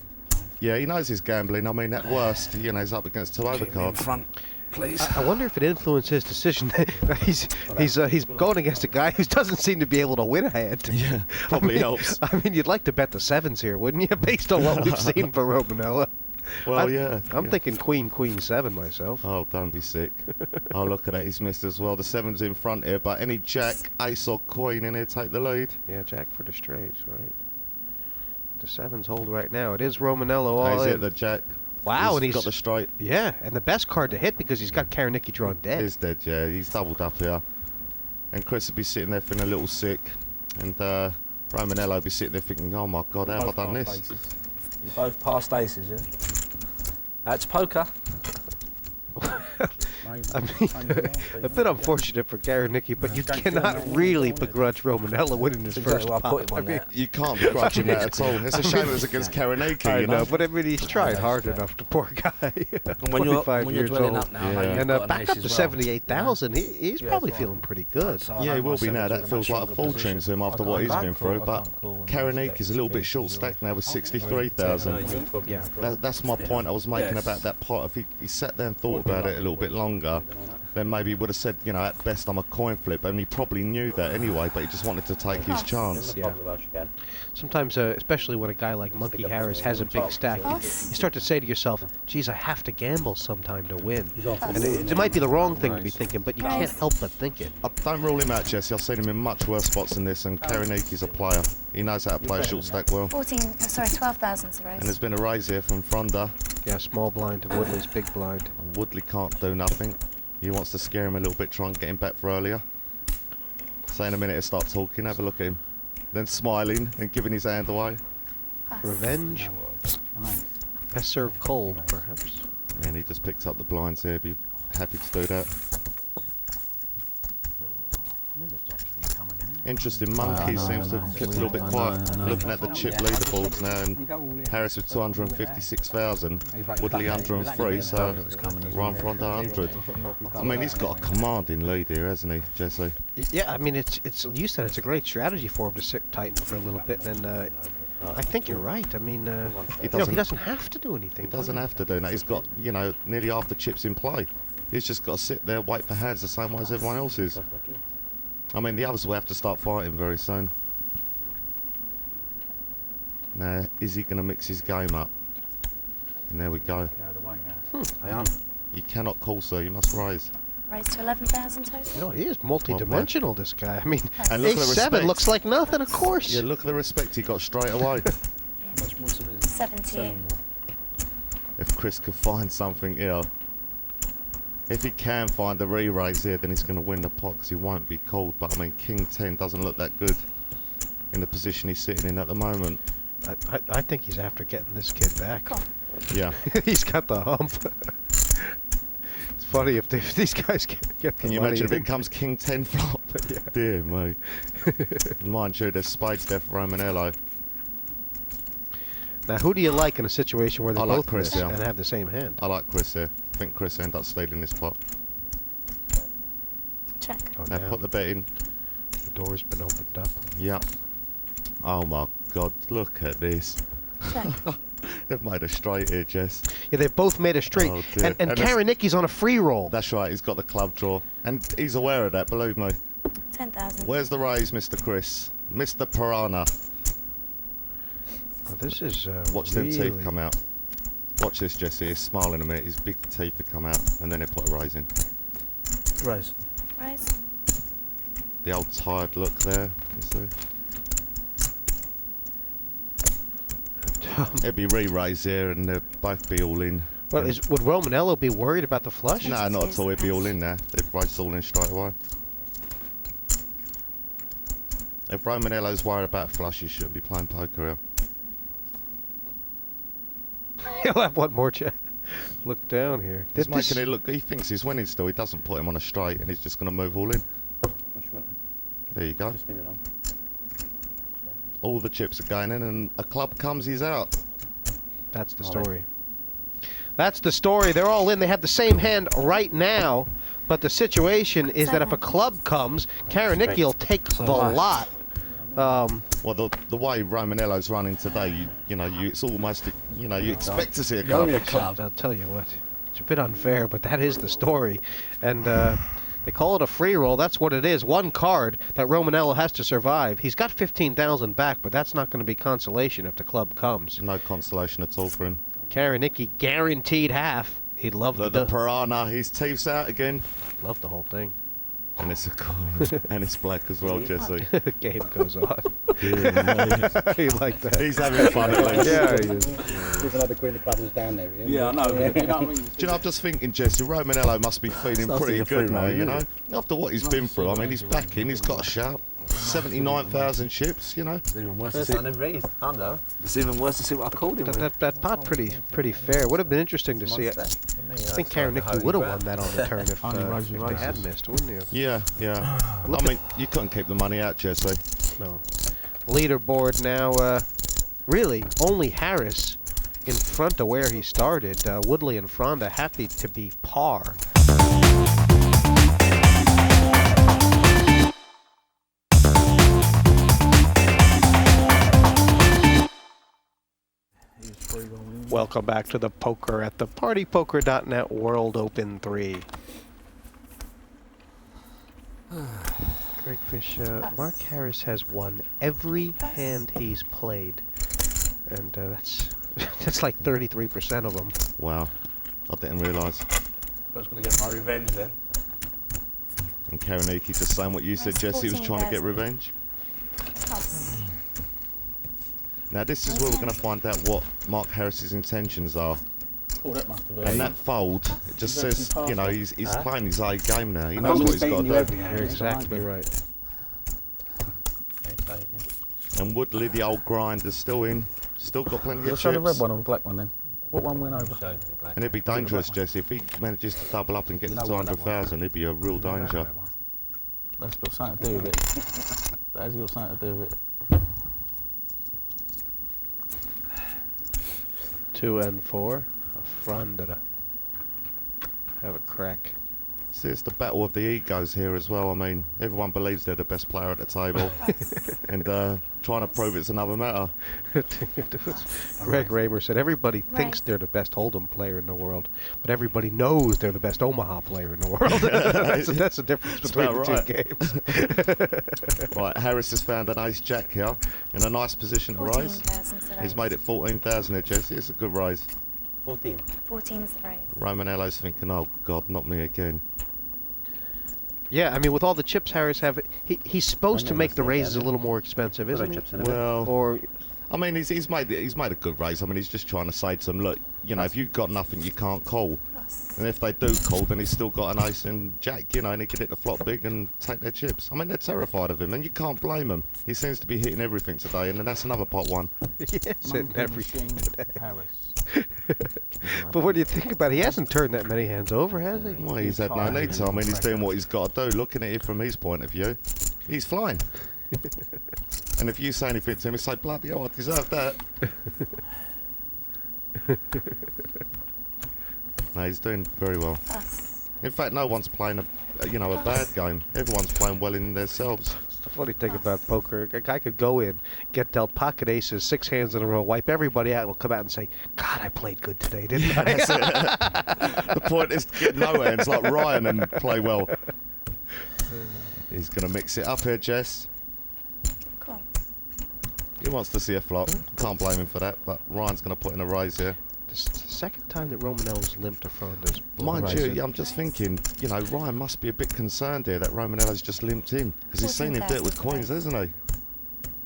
[SPEAKER 3] Yeah, he knows he's gambling. I mean, at worst, you know, he's up against 2 overcards.
[SPEAKER 11] Front, please.
[SPEAKER 9] I wonder if it influenced his decision. He's going against a guy who doesn't seem to be able to win a hand.
[SPEAKER 3] Yeah, probably helps.
[SPEAKER 9] I mean, you'd like to bet the 7s here, wouldn't you, based on what we've seen for Romanello?
[SPEAKER 3] Well, yeah.
[SPEAKER 9] I'm thinking queen 7 myself.
[SPEAKER 3] Oh, don't be sick. Oh, look at that. He's missed as well. The 7's in front here, but any jack, ace or queen in here take the lead.
[SPEAKER 9] Yeah, jack for the straights, right. The 7's hold right now. It is Romanello all
[SPEAKER 3] He's
[SPEAKER 9] in.
[SPEAKER 3] hit the jack.
[SPEAKER 9] Wow, and he's
[SPEAKER 3] got the straight.
[SPEAKER 9] Yeah, and the best card to hit because he's got Karanikki drawn dead.
[SPEAKER 3] He's dead, yeah. He's doubled up here. And Chris would be sitting there feeling a little sick. And Romanello would be sitting there thinking, oh my God, how have I done this?
[SPEAKER 11] Aces. You both passed aces, yeah? That's poker.
[SPEAKER 9] I mean, a bit unfortunate for Karanikki, but you cannot really begrudge Romanello winning his first pot. I mean,
[SPEAKER 3] you can't begrudge him that at all. It's a shame it was against Karanikki, you know.
[SPEAKER 9] But I mean, he's tried hard enough, the poor guy.
[SPEAKER 11] And when you're dwelling up now,
[SPEAKER 9] and back up to 78,000, he's probably feeling pretty good.
[SPEAKER 3] Yeah, he will be now. That feels like a fortune to him after what he's been through. But Karanikki's a little bit short stacked now with 63,000.
[SPEAKER 9] Yeah,
[SPEAKER 3] that's my point I was making about that pot. If he sat there and thought about it a little bit longer, then maybe he would have said, you know, at best I'm a coin flip, and he probably knew that anyway, but he just wanted to take his chance.
[SPEAKER 9] Yeah. Sometimes, especially when a guy like Monkey Harris has a big stack, you start to say to yourself, geez, I have to gamble sometime to win. And it might be the wrong thing to be thinking, but you can't help but think it.
[SPEAKER 3] I don't rule him out, Jesse. I've seen him in much worse spots than this, and Karanikki's a player. He knows how to play a short stack well.
[SPEAKER 10] 12,000's the raise.
[SPEAKER 3] And there's been a raise here from Fronda.
[SPEAKER 9] Yeah, small blind to Woodley's big blind.
[SPEAKER 3] And Woodley can't do nothing. He wants to scare him a little bit, try and get him back for earlier. So in a minute he'll start talking, have a look at him. Then smiling and giving his hand away.
[SPEAKER 9] Revenge. Best served cold, perhaps.
[SPEAKER 3] Yeah, and he just picks up the blinds here, be happy to do that. Interesting, Monkey seems to have kept a little bit quiet. Looking at the chip leaderboards now, and Harris with 256,000, Woodley 103, so Ryan Fronda 100. I mean, he's got a commanding lead here, hasn't he, Jesse?
[SPEAKER 9] Yeah, I mean, it's you said it's a great strategy for him to sit tight for a little bit, and I think you're right. I mean, he doesn't have to do anything.
[SPEAKER 3] He doesn't have to do that. He's got, you know, nearly half the chips in play. He's just got to sit there, wait for hands the same way as everyone else is. I mean, the others will have to start fighting very soon. Now, is he going to mix his game up? And there we go. You cannot call, sir. You must raise.
[SPEAKER 10] Raise to 11,000 total?
[SPEAKER 9] You know, he is multi-dimensional, this guy. I mean,
[SPEAKER 3] and look at the
[SPEAKER 9] A7 looks like nothing, of course.
[SPEAKER 3] Yeah, look at the respect he got straight away.
[SPEAKER 10] 78.
[SPEAKER 3] If Chris could find something here. If he can find the re-raise here, then he's going to win the pot, because he won't be called. But, I mean, King 10 doesn't look that good in the position he's sitting in at the moment.
[SPEAKER 9] I think he's after getting this kid back.
[SPEAKER 3] Yeah.
[SPEAKER 9] He's got the hump. It's funny if these guys get the
[SPEAKER 3] Can you
[SPEAKER 9] money
[SPEAKER 3] imagine if
[SPEAKER 9] in.
[SPEAKER 3] it comes King 10 flop?
[SPEAKER 9] Yeah.
[SPEAKER 3] Dear me. Mind you, there's spades there for Romanello.
[SPEAKER 9] Now, who do you like in a situation where they
[SPEAKER 3] I like
[SPEAKER 9] both
[SPEAKER 3] Chris,
[SPEAKER 9] miss
[SPEAKER 3] yeah.
[SPEAKER 9] and have the same hand?
[SPEAKER 3] I like Chris here. I think Chris will end up stealing this pot.
[SPEAKER 10] Check.
[SPEAKER 9] Oh,
[SPEAKER 3] Now
[SPEAKER 9] now
[SPEAKER 3] put the bet in.
[SPEAKER 9] the door's been opened up.
[SPEAKER 3] Yep. Oh my God, look at this.
[SPEAKER 10] Check.
[SPEAKER 3] They've made a straight here, Jess.
[SPEAKER 9] Yeah, they've both made a straight.
[SPEAKER 3] Oh, dear.
[SPEAKER 9] and Karanikki's on a free roll.
[SPEAKER 3] That's right, he's got the club draw. And he's aware of that, believe me.
[SPEAKER 10] 10,000.
[SPEAKER 3] Where's the raise, Mr. Chris? Mr. Piranha.
[SPEAKER 9] Oh, this is
[SPEAKER 3] Watch them
[SPEAKER 9] really...
[SPEAKER 3] teeth come out. Watch this, Jesse. He's smiling a minute. His big teeth will come out, and then he'll put a raise in.
[SPEAKER 11] Raise.
[SPEAKER 10] Raise.
[SPEAKER 3] The old tired look there, you see. It'd be re-raise here, and they'll both be all in.
[SPEAKER 9] Well, would Romanello be worried about the flush?
[SPEAKER 3] No, not at all. It'd be all in there. They've raised all in straight away. If Romanello's worried about flush, he shouldn't be playing poker here.
[SPEAKER 9] He'll have one more check. Look down here.
[SPEAKER 3] He's making it look. He thinks he's winning still. He doesn't put him on a straight, and he's just going to move all in. There you go. All the chips are going in, and a club comes, he's out.
[SPEAKER 9] That's the story. That's the story. They're all in. They have the same hand right now, but the situation is that if a club comes, Karanikki will take the lot.
[SPEAKER 3] Well, the way Romanello's running today, it's almost, you expect to see a club.
[SPEAKER 9] I'll tell you what, it's a bit unfair, but that is the story, and they call it a free roll. That's what it is. One card that Romanello has to survive. He's got 15,000 back, but that's not going to be consolation if the club comes.
[SPEAKER 3] No consolation at all for him.
[SPEAKER 9] Karanikki guaranteed half. He'd love
[SPEAKER 3] the Piranha. His teeth's out again.
[SPEAKER 9] Love the whole thing.
[SPEAKER 3] And it's a and it's black as well, Jesse.
[SPEAKER 9] Game goes on. He like that.
[SPEAKER 3] He's having fun at least.
[SPEAKER 9] Yeah, he is.
[SPEAKER 12] Even though the Queen of Clubs down there.
[SPEAKER 11] Yeah, I know. You know what I mean?
[SPEAKER 3] Do you know, I'm just thinking, Jesse, Romanello must be feeling pretty good now, you know? After what he's been through, I mean, he's back in, he's got a shout. 79,000 chips, you know?
[SPEAKER 11] It's even worse to see. It's even worse to see what I called him.
[SPEAKER 9] That pot pretty fair. Would have been interesting to see it. I think Karanikki would have won that on the turn if they had missed, wouldn't you?
[SPEAKER 3] Yeah. I mean, you couldn't keep the money out, Jesse.
[SPEAKER 9] No. Leaderboard now, really, only Harris in front of where he started. Woodley and Fronda happy to be par. Welcome back to the poker at the partypoker.net World Open 3. Greekfish, Mark Harris has won every hand he's played, and that's like 33% of them.
[SPEAKER 3] Wow, I didn't realise.
[SPEAKER 11] I was going to get my revenge then.
[SPEAKER 3] And Karanikki just saying what you said, Jesse, was trying to get
[SPEAKER 10] 14,000.
[SPEAKER 3] revenge.
[SPEAKER 10] Plus.
[SPEAKER 3] Now this is where we're going to find out what Mark Harris's intentions are.
[SPEAKER 8] Oh, that must have been.
[SPEAKER 3] And that fold, it just says, you know, he's playing his A game now. He
[SPEAKER 12] And
[SPEAKER 3] knows
[SPEAKER 12] I'm
[SPEAKER 3] what he's got
[SPEAKER 12] beating you
[SPEAKER 3] to
[SPEAKER 12] every
[SPEAKER 3] do.
[SPEAKER 12] hand.
[SPEAKER 9] You're exactly right.
[SPEAKER 3] And Woodley, the old grind, is still in. Still got plenty of
[SPEAKER 8] Let's show the red
[SPEAKER 3] chips.
[SPEAKER 8] one or the black one then. What one went over?
[SPEAKER 3] And it'd be dangerous, Jesse. If he manages to double up and get to 200,000, it'd be a real danger.
[SPEAKER 8] That's got something to do with it. That has got something to do with it.
[SPEAKER 9] 2 and 4. A Fronda. Have a crack.
[SPEAKER 3] See, it's the battle of the egos here as well. I mean, everyone believes they're the best player at the table. And trying to prove it's another matter.
[SPEAKER 9] Greg Raymer said everybody thinks they're the best Hold'em player in the world, but everybody knows they're the best Omaha player in the world. that's the difference between the two games.
[SPEAKER 3] Right, Harris has found an ace-jack here in a nice position to rise.
[SPEAKER 10] 14,000 to raise.
[SPEAKER 3] He's made it 14,000 here, Jesse. It's a good raise.
[SPEAKER 12] 14.
[SPEAKER 10] 14's the raise.
[SPEAKER 3] Romanello's thinking, oh, God, not me again.
[SPEAKER 9] Yeah, I mean, with all the chips Harris have, he's supposed to make the raises a little more expensive, isn't he?
[SPEAKER 3] Well,
[SPEAKER 9] Or
[SPEAKER 3] I mean, he's made a good raise. I mean, he's just trying to say to them, look, you know, if you've got nothing, you can't call. And if they do call, then he's still got an ace and jack, you know, and he could hit the flop big and take their chips. I mean, they're terrified of him, and you can't blame him. He seems to be hitting everything today, and then that's another pot one.
[SPEAKER 9] yes, hitting everything today.
[SPEAKER 8] Harris.
[SPEAKER 9] But what do you think about it? He hasn't turned that many hands over, has he?
[SPEAKER 3] Well, he's had no need to. I mean, he's doing what he's got to do. Looking at it from his point of view, he's flying. And if you say anything to him, he'll say, bloody hell, I deserve that. No, he's doing very well. In fact, no one's playing a bad game. Everyone's playing well in themselves.
[SPEAKER 9] The funny thing about poker, a guy could go in, get dealt pocket aces, 6 hands in a row, wipe everybody out, and will come out and say, God, I played good today, didn't I?
[SPEAKER 3] That's it. The point is to get no hands like Ryan and play well. He's going to mix it up here, Jess.
[SPEAKER 10] Cool.
[SPEAKER 3] He wants to see a flop. Can't blame him for that, but Ryan's going to put in a raise here.
[SPEAKER 9] This is the second time that Romanello's limped to Fronda's.
[SPEAKER 3] Mind you, I'm just thinking, you know, Ryan must be a bit concerned here that Romanello's just limped in. Because he's seen him do it with queens, hasn't he?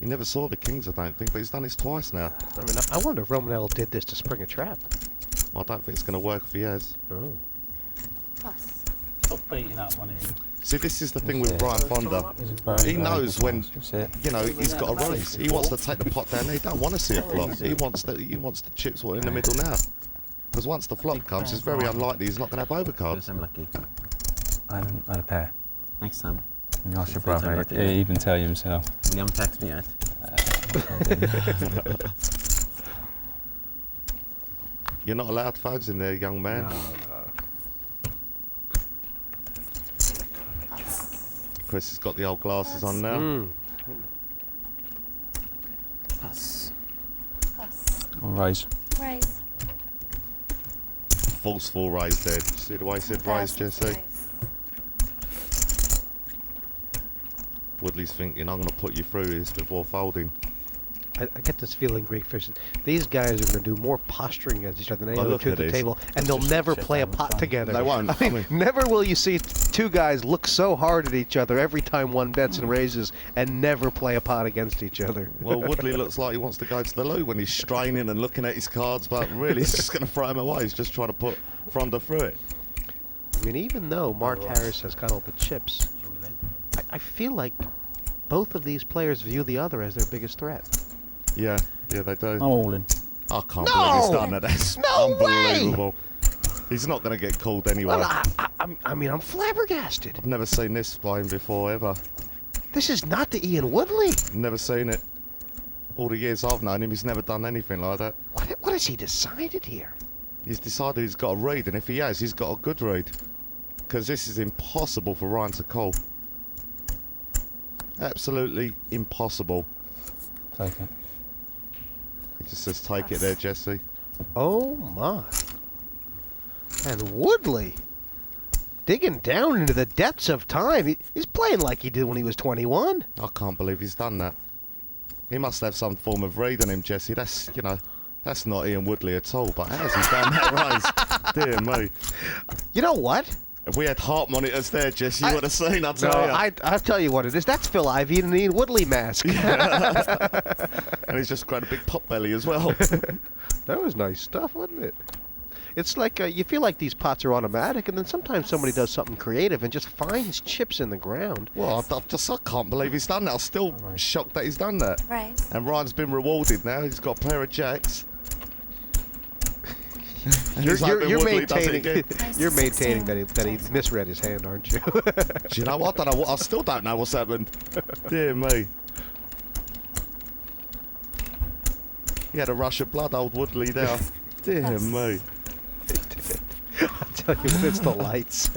[SPEAKER 3] He never saw the kings, I don't think, but he's done this twice now.
[SPEAKER 9] I mean, I wonder if Romanello did this to spring a trap.
[SPEAKER 3] Well, I don't think it's going to work if he has.
[SPEAKER 9] No.
[SPEAKER 10] Plus.
[SPEAKER 8] Stop beating up one here.
[SPEAKER 3] See, this is the thing with Ryan Fonda. He knows when, you know, he's got a raise. He wants to take the pot down there. He don't want to see a flop. He wants the chips in the middle now. Because once the flop comes, it's very unlikely he's not going to have overcards.
[SPEAKER 6] I'm lucky.
[SPEAKER 7] I had a pair.
[SPEAKER 6] Next time.
[SPEAKER 7] You ask your brother, he even tell you himself.
[SPEAKER 6] You haven't texted me yet.
[SPEAKER 3] You're not allowed phones in there, young man.
[SPEAKER 9] No.
[SPEAKER 3] Chris has got the old glasses on now.
[SPEAKER 6] Plus.
[SPEAKER 10] Plus.
[SPEAKER 7] Or raise.
[SPEAKER 10] Raise.
[SPEAKER 3] Forceful raise there. Did you see the way he said raise,
[SPEAKER 10] 1,000 to
[SPEAKER 3] Jesse?
[SPEAKER 10] raise.
[SPEAKER 3] Woodley's thinking, I'm going to put you through this before folding.
[SPEAKER 9] I get this feeling, Greekfish, these guys are going to do more posturing against each other than any other
[SPEAKER 3] look
[SPEAKER 9] two
[SPEAKER 3] at
[SPEAKER 9] at the
[SPEAKER 3] this.
[SPEAKER 9] table, and they'll never play a pot together.
[SPEAKER 3] They won't.
[SPEAKER 9] I mean, never will you see two guys look so hard at each other every time one bets and raises and never play a pot against each other.
[SPEAKER 3] Well, Woodley looks like he wants to go to the loo when he's straining and looking at his cards, but really he's just going to throw him away. He's just trying to put Fronda through it.
[SPEAKER 9] I mean, even though Mark Harris has got all the chips, I feel like both of these players view the other as their biggest threat.
[SPEAKER 3] Yeah, they do.
[SPEAKER 8] I'm all in.
[SPEAKER 3] I can't believe he's done that. That's
[SPEAKER 9] No
[SPEAKER 3] unbelievable. He's not going to get called anyway.
[SPEAKER 9] Well, I mean, I'm flabbergasted.
[SPEAKER 3] I've never seen this by him before, ever.
[SPEAKER 9] This is not the Ian Woodley.
[SPEAKER 3] Never seen it. All the years I've known him, he's never done anything like that.
[SPEAKER 9] What has he decided here?
[SPEAKER 3] He's decided he's got a read, and if he has, he's got a good read. Because this is impossible for Ryan to call. Absolutely impossible.
[SPEAKER 7] Take it.
[SPEAKER 3] He just says, take it there, Jesse.
[SPEAKER 9] Oh, my. And Woodley. Digging down into the depths of time. He's playing like he did when he was 21.
[SPEAKER 3] I can't believe he's done that. He must have some form of read on him, Jesse. That's, you know, that's not Ian Woodley at all. But how's he done that, Rose? Dear me.
[SPEAKER 9] You know what?
[SPEAKER 3] If we had heart monitors there, Jesse, you would have seen, I'll tell you.
[SPEAKER 9] I'll tell you what it is. That's Phil Ivey in an Ian Woodley mask.
[SPEAKER 3] And he's just got a big pot belly as well.
[SPEAKER 9] That was nice stuff, wasn't it? It's like you feel like these pots are automatic, and then sometimes somebody does something creative and just finds chips in the ground.
[SPEAKER 3] Well, I can't believe he's done that. I'm still shocked that he's done that.
[SPEAKER 10] Right.
[SPEAKER 3] And Ryan's been rewarded now. He's got a pair of jacks.
[SPEAKER 9] You're maintaining
[SPEAKER 10] Nice
[SPEAKER 9] that he misread his hand, aren't you?
[SPEAKER 3] Do you know what? I still don't know what's happened. Dear me. He had a rush of blood, old Woodley there. Dear me.
[SPEAKER 9] I'll tell you what, it's the lights.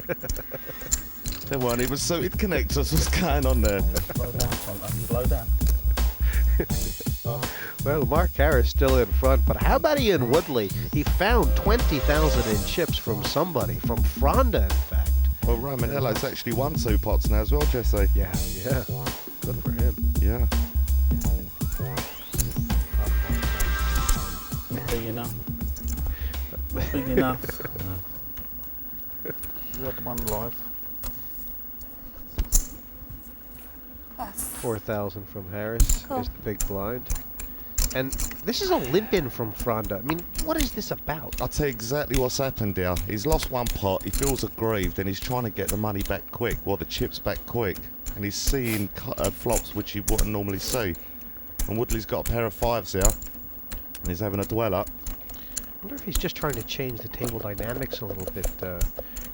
[SPEAKER 3] There weren't even suited connectors. What's going on there?
[SPEAKER 11] Slow down, Fronda. Slow down.
[SPEAKER 9] Well, Mark Harris still in front, but how about Ian Woodley? He found 20,000 in chips from somebody, from Fronda, in fact.
[SPEAKER 3] Well, Romanello's actually won 2 pots now as well, Jesse.
[SPEAKER 9] Yeah. Good for him.
[SPEAKER 3] Yeah.
[SPEAKER 8] Big enough. Big enough. You had one live.
[SPEAKER 10] Plus.
[SPEAKER 9] 4,000 from Harris
[SPEAKER 10] Cool.
[SPEAKER 9] is the big blind. And this is a limp-in from Fronda. I mean, what is this about?
[SPEAKER 3] I'll tell you exactly what's happened here. He's lost 1 pot, he feels aggrieved, and he's trying to get the money back quick, or the chips back quick. And he's seeing flops which he wouldn't normally see. And Woodley's got a pair of 5s here, and he's having a dweller.
[SPEAKER 9] I wonder if he's just trying to change the table dynamics a little bit,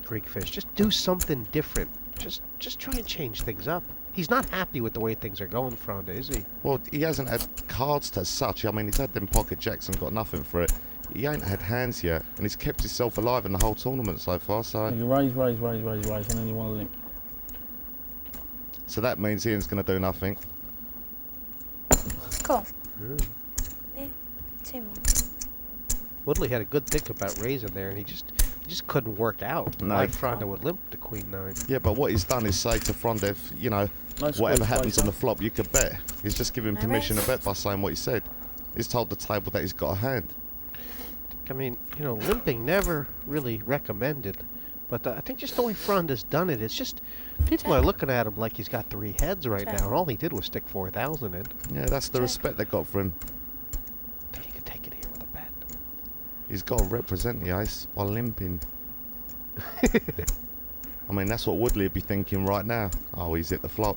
[SPEAKER 9] Greekfish. Just do something different. Just try and change things up. He's not happy with the way things are going, Fronda, is he?
[SPEAKER 3] Well, he hasn't had cards as such. I mean, he's had them pocket jacks and got nothing for it. He ain't had hands yet, and he's kept himself alive in the whole tournament so far, so...
[SPEAKER 8] You raise, and then you want to limp.
[SPEAKER 3] So that means Ian's going to do nothing.
[SPEAKER 10] Cool.
[SPEAKER 9] Yeah.
[SPEAKER 10] There. 2 more.
[SPEAKER 9] Woodley had a good think about raising there, and he just couldn't work out
[SPEAKER 3] No.
[SPEAKER 9] why Fronda would limp to Queen 9.
[SPEAKER 3] Yeah, but what he's done is say to Fronda, if, you know,
[SPEAKER 8] Nice
[SPEAKER 3] whatever
[SPEAKER 8] squeeze,
[SPEAKER 3] happens
[SPEAKER 8] Fraser.
[SPEAKER 3] on the flop, you could bet. He's just giving
[SPEAKER 10] No
[SPEAKER 3] permission to
[SPEAKER 10] raise.
[SPEAKER 3] bet by saying what he said. He's told the table that he's got a hand.
[SPEAKER 9] I mean, you know, limping never really recommended, but I think just the way Fronda's done it, it's just people are looking at him like he's got 3 heads right now, and all he did was stick 4,000 in.
[SPEAKER 3] Yeah, that's the respect they got for him.
[SPEAKER 9] I think he could take it here with a bet.
[SPEAKER 3] He's got to represent the ace by limping. I mean, that's what Woodley would be thinking right now. Oh, he's hit the flop.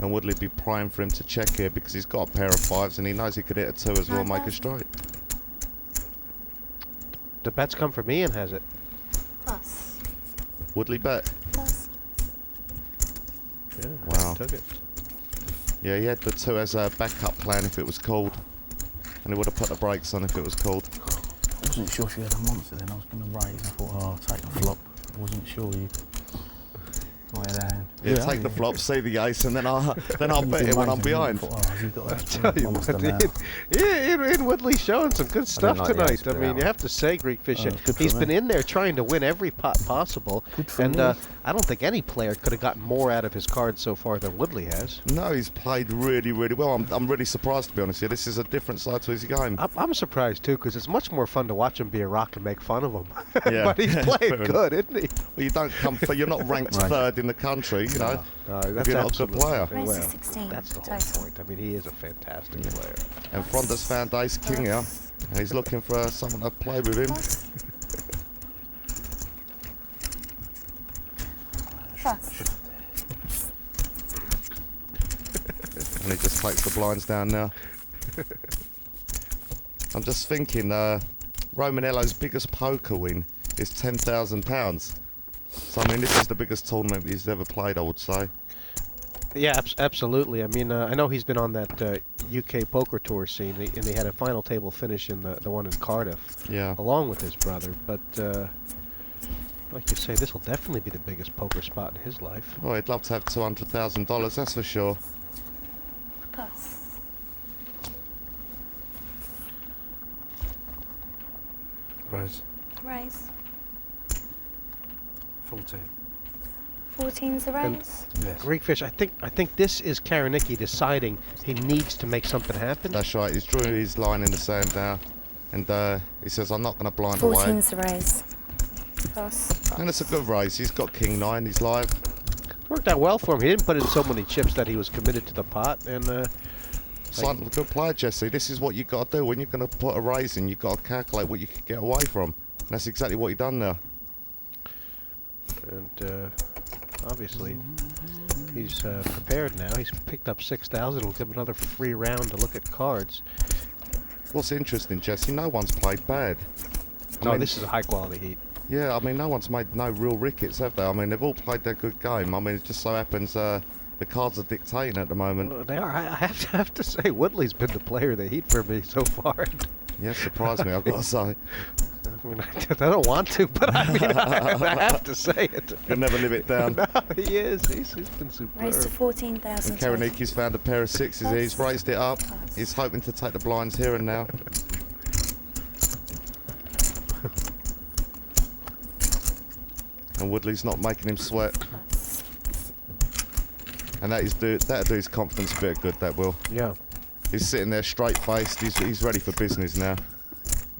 [SPEAKER 3] And Woodley would be prying for him to check here because he's got a pair of 5s and he knows he could hit a 2 as well and make a straight.
[SPEAKER 9] The bet's come from Ian, has it?
[SPEAKER 10] Plus.
[SPEAKER 3] Woodley bet.
[SPEAKER 10] Plus.
[SPEAKER 9] Yeah,
[SPEAKER 3] Wow.
[SPEAKER 9] took it.
[SPEAKER 3] Yeah, he had the 2 as a backup plan if it was called. And he would have put the brakes on if it was called.
[SPEAKER 8] I wasn't sure she had a monster then. I was going to raise. I thought, oh, I'll take a flop. I wasn't sure you might have a hand.
[SPEAKER 3] Yeah, take the flop, see the ace, and then I'll bet it when I'm behind.
[SPEAKER 9] I tell you what, Ian Woodley's showing some good stuff
[SPEAKER 11] like the
[SPEAKER 9] tonight.
[SPEAKER 11] ace
[SPEAKER 9] I
[SPEAKER 11] bit
[SPEAKER 9] mean,
[SPEAKER 11] out.
[SPEAKER 9] you have to say, Greekfish,
[SPEAKER 8] good for
[SPEAKER 9] he's
[SPEAKER 8] me.
[SPEAKER 9] been in there trying to win every pot possible,
[SPEAKER 8] Good for
[SPEAKER 9] and
[SPEAKER 8] me.
[SPEAKER 9] I don't think any player could have gotten more out of his cards so far than Woodley has.
[SPEAKER 3] No, he's played really, really well. I'm really surprised, to be honest with you. This is a different side to his game.
[SPEAKER 9] I'm surprised too, because it's much more fun to watch him be a rock and make fun of him.
[SPEAKER 3] Yeah.
[SPEAKER 9] But he's
[SPEAKER 3] Yeah,
[SPEAKER 9] playing
[SPEAKER 3] fair
[SPEAKER 9] good, isn't he?
[SPEAKER 3] Well, you don't come for, you're not ranked 3rd in the country, you know.
[SPEAKER 9] That's
[SPEAKER 3] you're not a good
[SPEAKER 9] absolutely
[SPEAKER 3] player.
[SPEAKER 10] Raise
[SPEAKER 9] well,
[SPEAKER 10] to 16
[SPEAKER 9] that's the whole
[SPEAKER 10] total.
[SPEAKER 9] point. I mean, he is a fantastic player.
[SPEAKER 3] And Fronda's found ace king here, and he's looking for someone to play with him.
[SPEAKER 10] Plus. Plus.
[SPEAKER 3] And he just takes the blinds down now. I'm just thinking, Romanello's biggest poker win is £10,000. So, I mean, this is the biggest tournament he's ever played, I would say.
[SPEAKER 9] Yeah, absolutely. I mean, I know he's been on that UK poker tour scene, and he had a final table finish in the one in Cardiff,
[SPEAKER 3] Yeah.
[SPEAKER 9] along with his brother. But like you say, this will definitely be the biggest poker spot in his life.
[SPEAKER 3] Oh, he'd love to have $200,000, that's for sure.
[SPEAKER 10] Plus.
[SPEAKER 11] Raise.
[SPEAKER 10] Raise.
[SPEAKER 4] 14.
[SPEAKER 10] 14's the raise.
[SPEAKER 4] Yes.
[SPEAKER 9] Greekfish, I think this is Karanikki deciding he needs to make something happen.
[SPEAKER 3] That's right. He's drew his line in the sand now, and he says, "I'm not going to blind away."
[SPEAKER 10] 14's the raise. Pass.
[SPEAKER 3] And it's a good raise. He's got King 9. He's live.
[SPEAKER 9] Worked out well for him. He didn't put in so many chips that he was committed to the pot, and
[SPEAKER 3] Sign of a good player, Jesse. This is what you got to do when you're going to put a raise in. You got to calculate what you could get away from. And that's exactly what he done there.
[SPEAKER 9] and obviously he's prepared now. He's picked up 6,000. We'll give him another free round to look at cards.
[SPEAKER 3] What's interesting, Jesse? No one's played bad.
[SPEAKER 9] No, this is a high quality heat.
[SPEAKER 3] Yeah, I mean, no one's made no real rickets, have they? I mean, they've all played their good game. I mean, it just so happens the cards are dictating at the moment.
[SPEAKER 9] They are. I have to say, Woodley's been the player of the heat for me so far.
[SPEAKER 3] Yeah, surprised me, I've got to say.
[SPEAKER 9] I mean, I don't want to, but I mean, I have to say it.
[SPEAKER 3] You'll never live it down.
[SPEAKER 9] No, he is. He's been superb.
[SPEAKER 10] Raise to 14,000.
[SPEAKER 3] And Karanikki's found a pair of sixes here. He's raised it up. He's hoping to take the blinds here and now. And Woodley's not making him sweat. And that'll do his confidence a bit of good, that will.
[SPEAKER 9] Yeah.
[SPEAKER 3] He's sitting there straight-faced. He's ready for business now.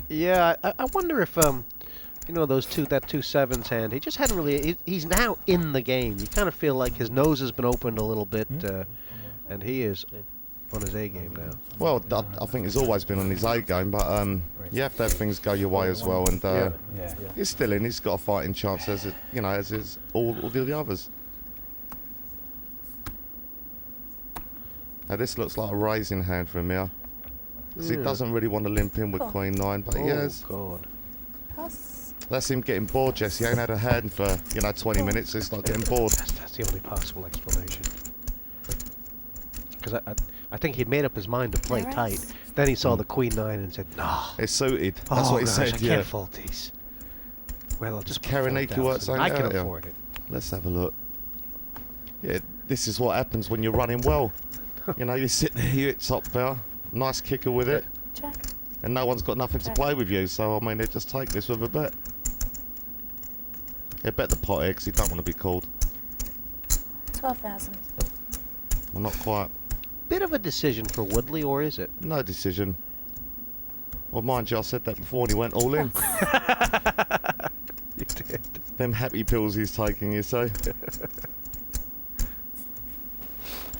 [SPEAKER 9] Yeah, I wonder if you know, that 2-7s hand. He just hadn't really. He's now in the game. You kind of feel like his nose has been opened a little bit, and he is on his A game now.
[SPEAKER 3] Well, I think he's always been on his A game, but you have to have things go your way as well. And he's still in. He's got a fighting chance, as is all the others. Now this looks like a raising hand for him here. Because he doesn't really want to limp in with Queen 9, but he has.
[SPEAKER 9] God.
[SPEAKER 3] That's him getting bored, Jesse. He ain't had a hand for 20 minutes, so he's not getting bored.
[SPEAKER 9] That's the only possible explanation. Because I think he'd made up his mind to play tight. Then he saw the Queen 9 and said, "No,
[SPEAKER 3] it's suited." That's what he said.
[SPEAKER 9] I can't fault these. Well, I'll just
[SPEAKER 3] Karanikki works on
[SPEAKER 9] I can afford it.
[SPEAKER 3] Let's have a look. Yeah, this is what happens when you're running well. You sit there, you hit top pair, nice kicker with it,
[SPEAKER 10] Check.
[SPEAKER 3] and no one's got nothing to play with you. So I mean, they just take this with a bet. Yeah, bet the pot eggs. You don't want to be called.
[SPEAKER 10] 12,000.
[SPEAKER 3] Well, not quite.
[SPEAKER 9] Bit of a decision for Woodley, or is it?
[SPEAKER 3] No decision. Well, mind you, I said that before, and he went all in.
[SPEAKER 9] You did.
[SPEAKER 3] Them happy pills he's taking, you say.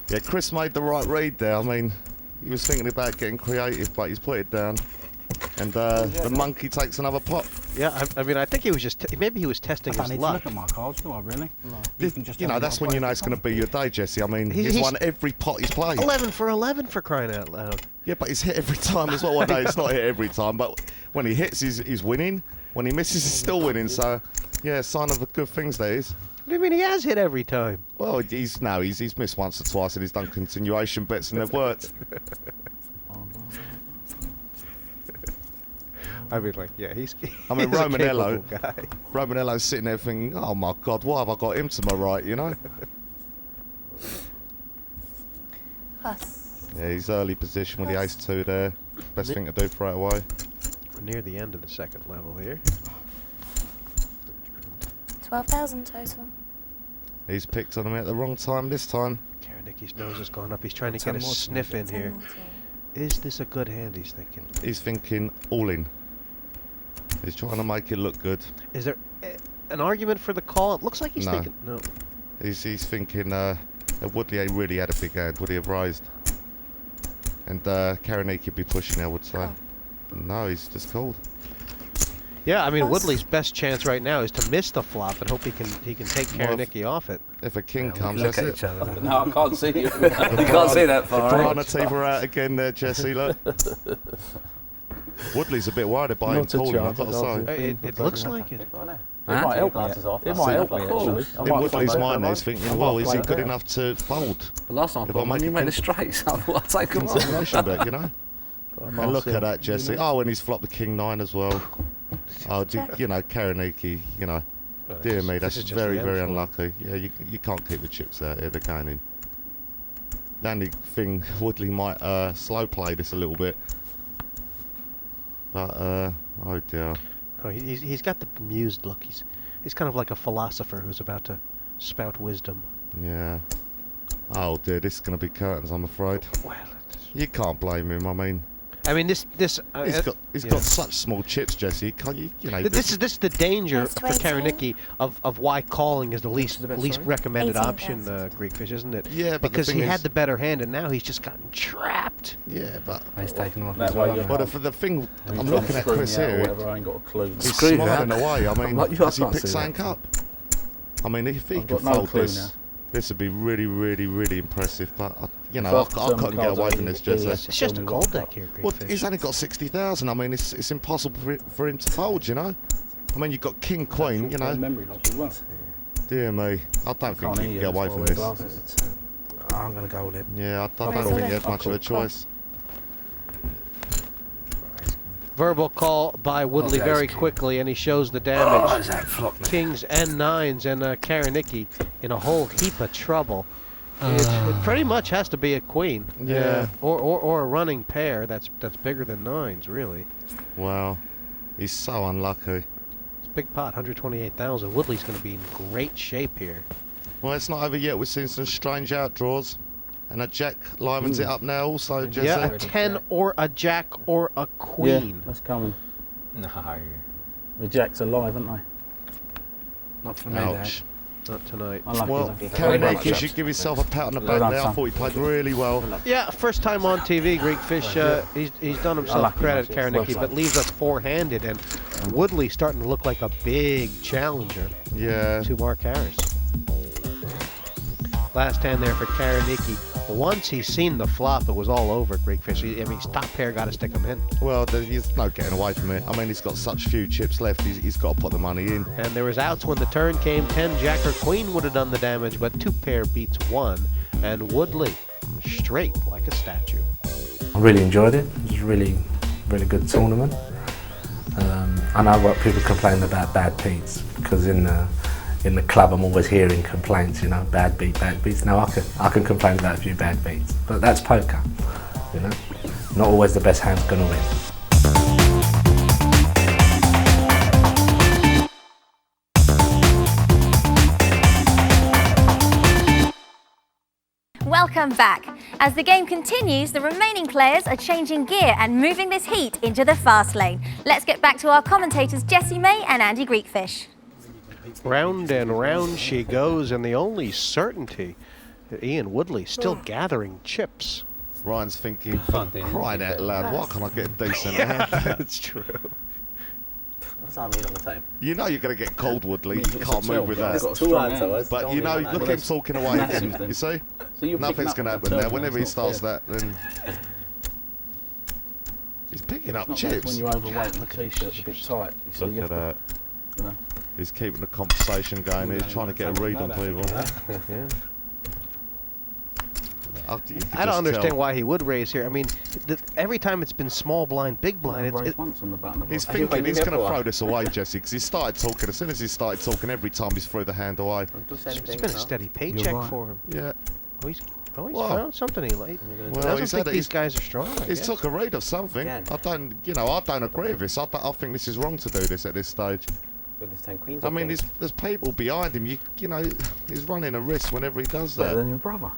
[SPEAKER 3] Yeah, Chris made the right read there. I mean, he was thinking about getting creative, but he's put it down. And the monkey takes another pot.
[SPEAKER 9] Yeah, I mean, I think he was just maybe he was testing his luck.
[SPEAKER 4] Look at my cards, do I really? No.
[SPEAKER 3] That's when you know it's going to be your day, Jesse. I mean, he's won every pot he's played.
[SPEAKER 9] 11 for 11 for crying out loud.
[SPEAKER 3] Yeah, but he's hit every time as well. Well, no, it's not hit every time, but when he hits, he's winning. When he misses, he's still winning. So, yeah, sign of the good things there is.
[SPEAKER 9] What do you mean he has hit every time?
[SPEAKER 3] Well, he's missed once or twice, and he's done continuation bets, and they've worked.
[SPEAKER 9] I mean, like, yeah, he's.
[SPEAKER 3] I mean,
[SPEAKER 9] he's a
[SPEAKER 3] Romanello.
[SPEAKER 9] capable guy.
[SPEAKER 3] Romanello's sitting there thinking, "Oh my God, why have I got him to my right?"
[SPEAKER 10] Plus.
[SPEAKER 3] Yeah, he's early position with the ace-2 there. Best thing to do straight away.
[SPEAKER 9] We're near the end of the second level here.
[SPEAKER 10] 12,000 total.
[SPEAKER 3] He's picked on him at the wrong time this time.
[SPEAKER 9] Karanikki's nose has gone up. He's trying to get a sniff in here.
[SPEAKER 10] 10 more to.
[SPEAKER 9] Is this a good hand, he's thinking?
[SPEAKER 3] He's thinking all in. He's trying to make it look good.
[SPEAKER 9] Is there an argument for the call? It looks like he's
[SPEAKER 3] No.
[SPEAKER 9] thinking... No.
[SPEAKER 3] He's thinking if Woodley really had a big hand, would he have raised? And Karanikki would be pushing, I would say. No, he's just called.
[SPEAKER 9] Yeah, I mean, Woodley's best chance right now is to miss the flop and hope he can take Karanikki off it.
[SPEAKER 3] If a king comes, that's it.
[SPEAKER 11] No, I can't see you. You can't see that far.
[SPEAKER 3] Piranha teeth are out again there, Jesse, look. Woodley's a bit worried about him calling, I've got to say.
[SPEAKER 9] It looks like it.
[SPEAKER 11] It might help me. It might help me, actually.
[SPEAKER 3] In Woodley's mind, he's thinking, well, is he good enough to fold?
[SPEAKER 11] The last time I
[SPEAKER 3] If
[SPEAKER 11] put
[SPEAKER 3] I
[SPEAKER 11] him,
[SPEAKER 3] make
[SPEAKER 11] you
[SPEAKER 3] a
[SPEAKER 11] made a straight, so I'll take him off.
[SPEAKER 3] Continuation bet, And look at that, Jesse. Oh, and he's flopped the king 9 as well. Oh, Karanikki, dear me, that's very, very unlucky. Yeah, you can't keep the chips out here, they're going in. The only thing, Woodley might slow play this a little bit. But, oh dear.
[SPEAKER 9] Oh, he's got the bemused look. He's kind of like a philosopher who's about to spout wisdom.
[SPEAKER 3] Yeah. Oh dear, this is going to be curtains, I'm afraid.
[SPEAKER 9] Well,
[SPEAKER 3] you can't blame him. I mean,
[SPEAKER 9] this.
[SPEAKER 3] He's got such small chips, Jesse. Can't you? You know.
[SPEAKER 9] This is the danger for Karanikki of why calling is the least recommended option, Greekfish, isn't it?
[SPEAKER 3] Yeah, but
[SPEAKER 9] because he had the better hand and now he's just gotten trapped.
[SPEAKER 3] Yeah, but
[SPEAKER 11] he's taken off.
[SPEAKER 3] But for the thing, I'm looking at Chris here.
[SPEAKER 11] I ain't got a clue.
[SPEAKER 3] He's smiling away. I mean, has he picked something up? I mean, if he could fold this. This would be really, really, really impressive, but you know, I couldn't get away from this, Jesse.
[SPEAKER 9] It's just a gold deck here, Greekfish.
[SPEAKER 3] Well, he's only got 60,000. I mean, it's impossible for him to fold, you know. I mean, you've got King Queen, you know.
[SPEAKER 12] Memory loss as well.
[SPEAKER 3] Dear me, I don't think he can get away from this.
[SPEAKER 11] I'm gonna go with it.
[SPEAKER 3] Yeah, I don't think he has much of a choice.
[SPEAKER 9] Verbal call by Woodley very quickly, and he shows the damage. Kings and nines, and Karanikki in a whole heap of trouble. It pretty much has to be a queen, or a running pair that's bigger than nines, really.
[SPEAKER 3] Wow, he's so unlucky.
[SPEAKER 9] It's a big pot, 128,000. Woodley's going to be in great shape here.
[SPEAKER 3] Well, it's not over yet. We've seen some strange outdraws. And a jack livens it up now also, Jesse.
[SPEAKER 9] Yeah, a 10 or a jack or a queen.
[SPEAKER 11] Yeah, that's coming. No. The jacks are live, aren't they? Not for me,
[SPEAKER 3] Ouch.
[SPEAKER 9] Not tonight.
[SPEAKER 3] Well, Karanikki, you should give yourself a pat on the back there. I thought he played really well.
[SPEAKER 9] Yeah, first time on TV, Greekfish. He's done himself credit, Karanikki, but leaves us four-handed. And Woodley starting to look like a big challenger to Mark Harris. Last hand there for Karanikki. Once he's seen the flop, it was all over, Greekfish. I mean, his top pair got to stick him in.
[SPEAKER 3] Well, there's no getting away from it. I mean, he's got such few chips left, he's got to put the money in.
[SPEAKER 9] And there was outs when the turn came. 10 jack or queen would have done the damage, but two pair beats one. And Woodley, straight like a statue.
[SPEAKER 13] I really enjoyed it. It was a really, really good tournament. I know what people complain about bad beats, because in the club I'm always hearing complaints, you know, bad beats. Now I can complain about a few bad beats, but that's poker, you know. Not always the best hand's gonna win.
[SPEAKER 1] Welcome back. As the game continues, the remaining players are changing gear and moving this heat into the fast lane. Let's get back to our commentators Jessie May and Andy Greekfish.
[SPEAKER 9] Round and round she goes, and the only certainty, Ian Woodley still gathering chips.
[SPEAKER 3] Ryan's thinking, crying out loud, why can't I get a decent hand?
[SPEAKER 9] That's true.
[SPEAKER 12] What's that mean on the time?
[SPEAKER 3] You know you're going to get cold, Woodley. You can't move with that. But you know, look at him talking away again. You see? Nothing's going to happen there. Whenever he starts that, then he's picking up chips.
[SPEAKER 11] When you're overweight and the t-shirt's a bit tight.
[SPEAKER 3] Look at that. He's keeping the conversation going. He's trying to get a read on people.
[SPEAKER 9] Yeah. I don't understand why he would raise here. I mean, every time it's been small blind, big blind,
[SPEAKER 3] he's thinking he's going to throw this away, Jesse, because he started talking. As soon as he started talking, every time he's threw the hand away.
[SPEAKER 9] It's been a steady paycheck for him.
[SPEAKER 3] Yeah.
[SPEAKER 9] Oh, he's found something he liked.
[SPEAKER 3] Well,
[SPEAKER 9] I don't think these guys are strong.
[SPEAKER 3] He's took a read of something. I don't agree with this. I think this is wrong to do this at this stage. I mean, there's people behind him. You know, he's running a risk whenever he does that.
[SPEAKER 11] Better than your brother.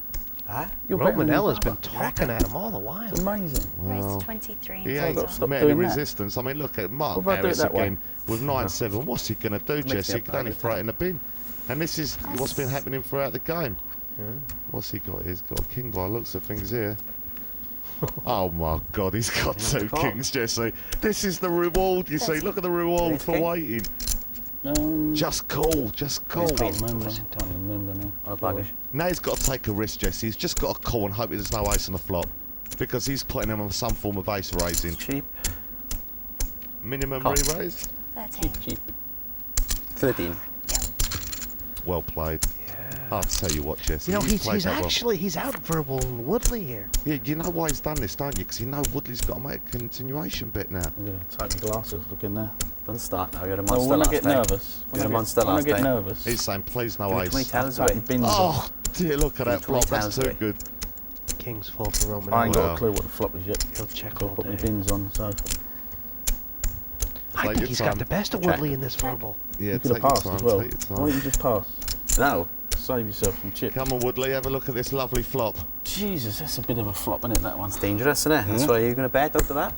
[SPEAKER 10] Huh?
[SPEAKER 9] Romanella's been talking at him all the while.
[SPEAKER 11] It's amazing.
[SPEAKER 3] Well,
[SPEAKER 10] Race 23.
[SPEAKER 3] he ain't met any resistance. I mean, look at Mark Harris again with 9-7. What's he going to do, Jesse? He can only throw it in the bin. And this is what's been happening throughout the game. What's he got? He's got a king by looks of things here. Oh my God, he's got two kings, Jesse. This is the reward, you see. Look at the reward for waiting. Just call, just call.
[SPEAKER 11] I don't remember now.
[SPEAKER 3] Now he's got to take a risk, Jesse. He's just got to call and hope there's no ace on the flop, because he's putting him on some form of ace raising.
[SPEAKER 11] Cheap.
[SPEAKER 3] Minimum re-raise?
[SPEAKER 10] 13.
[SPEAKER 11] Cheap.
[SPEAKER 12] 13.
[SPEAKER 3] Well played. I'll tell you what, Jesse.
[SPEAKER 9] You know, he's
[SPEAKER 3] well.
[SPEAKER 9] out verbal Woodley here.
[SPEAKER 3] Yeah, you know why he's done this, don't you? Because you know Woodley's got to make a continuation bet now.
[SPEAKER 11] I'm going to take my glasses, look in there.
[SPEAKER 12] Don't start now, you're a monster
[SPEAKER 11] when
[SPEAKER 12] last
[SPEAKER 11] I get nervous.
[SPEAKER 12] You're a monster last
[SPEAKER 11] When I get nervous.
[SPEAKER 3] He's saying, please no ace.
[SPEAKER 12] 20 tails away.
[SPEAKER 3] Oh, dear, look at that flop. That's too good.
[SPEAKER 9] King's full for Roman.
[SPEAKER 11] I ain't got a clue what the flop is yet.
[SPEAKER 9] He'll check
[SPEAKER 11] I'll
[SPEAKER 9] all
[SPEAKER 11] put my
[SPEAKER 9] day.
[SPEAKER 11] bins on, so...
[SPEAKER 9] I think he's got the best of Woodley in this verbal.
[SPEAKER 3] Yeah,
[SPEAKER 11] You could
[SPEAKER 3] take
[SPEAKER 11] have
[SPEAKER 3] your
[SPEAKER 11] passed
[SPEAKER 3] time,
[SPEAKER 11] as well.
[SPEAKER 3] take your time.
[SPEAKER 11] Why don't you just pass?
[SPEAKER 12] No.
[SPEAKER 11] Save yourself some chips.
[SPEAKER 3] Come on, Woodley, have a look at this lovely flop.
[SPEAKER 11] Jesus, that's a bit of a flop, isn't it, that one?
[SPEAKER 12] It's dangerous, isn't it? That's why you're going to bet after that?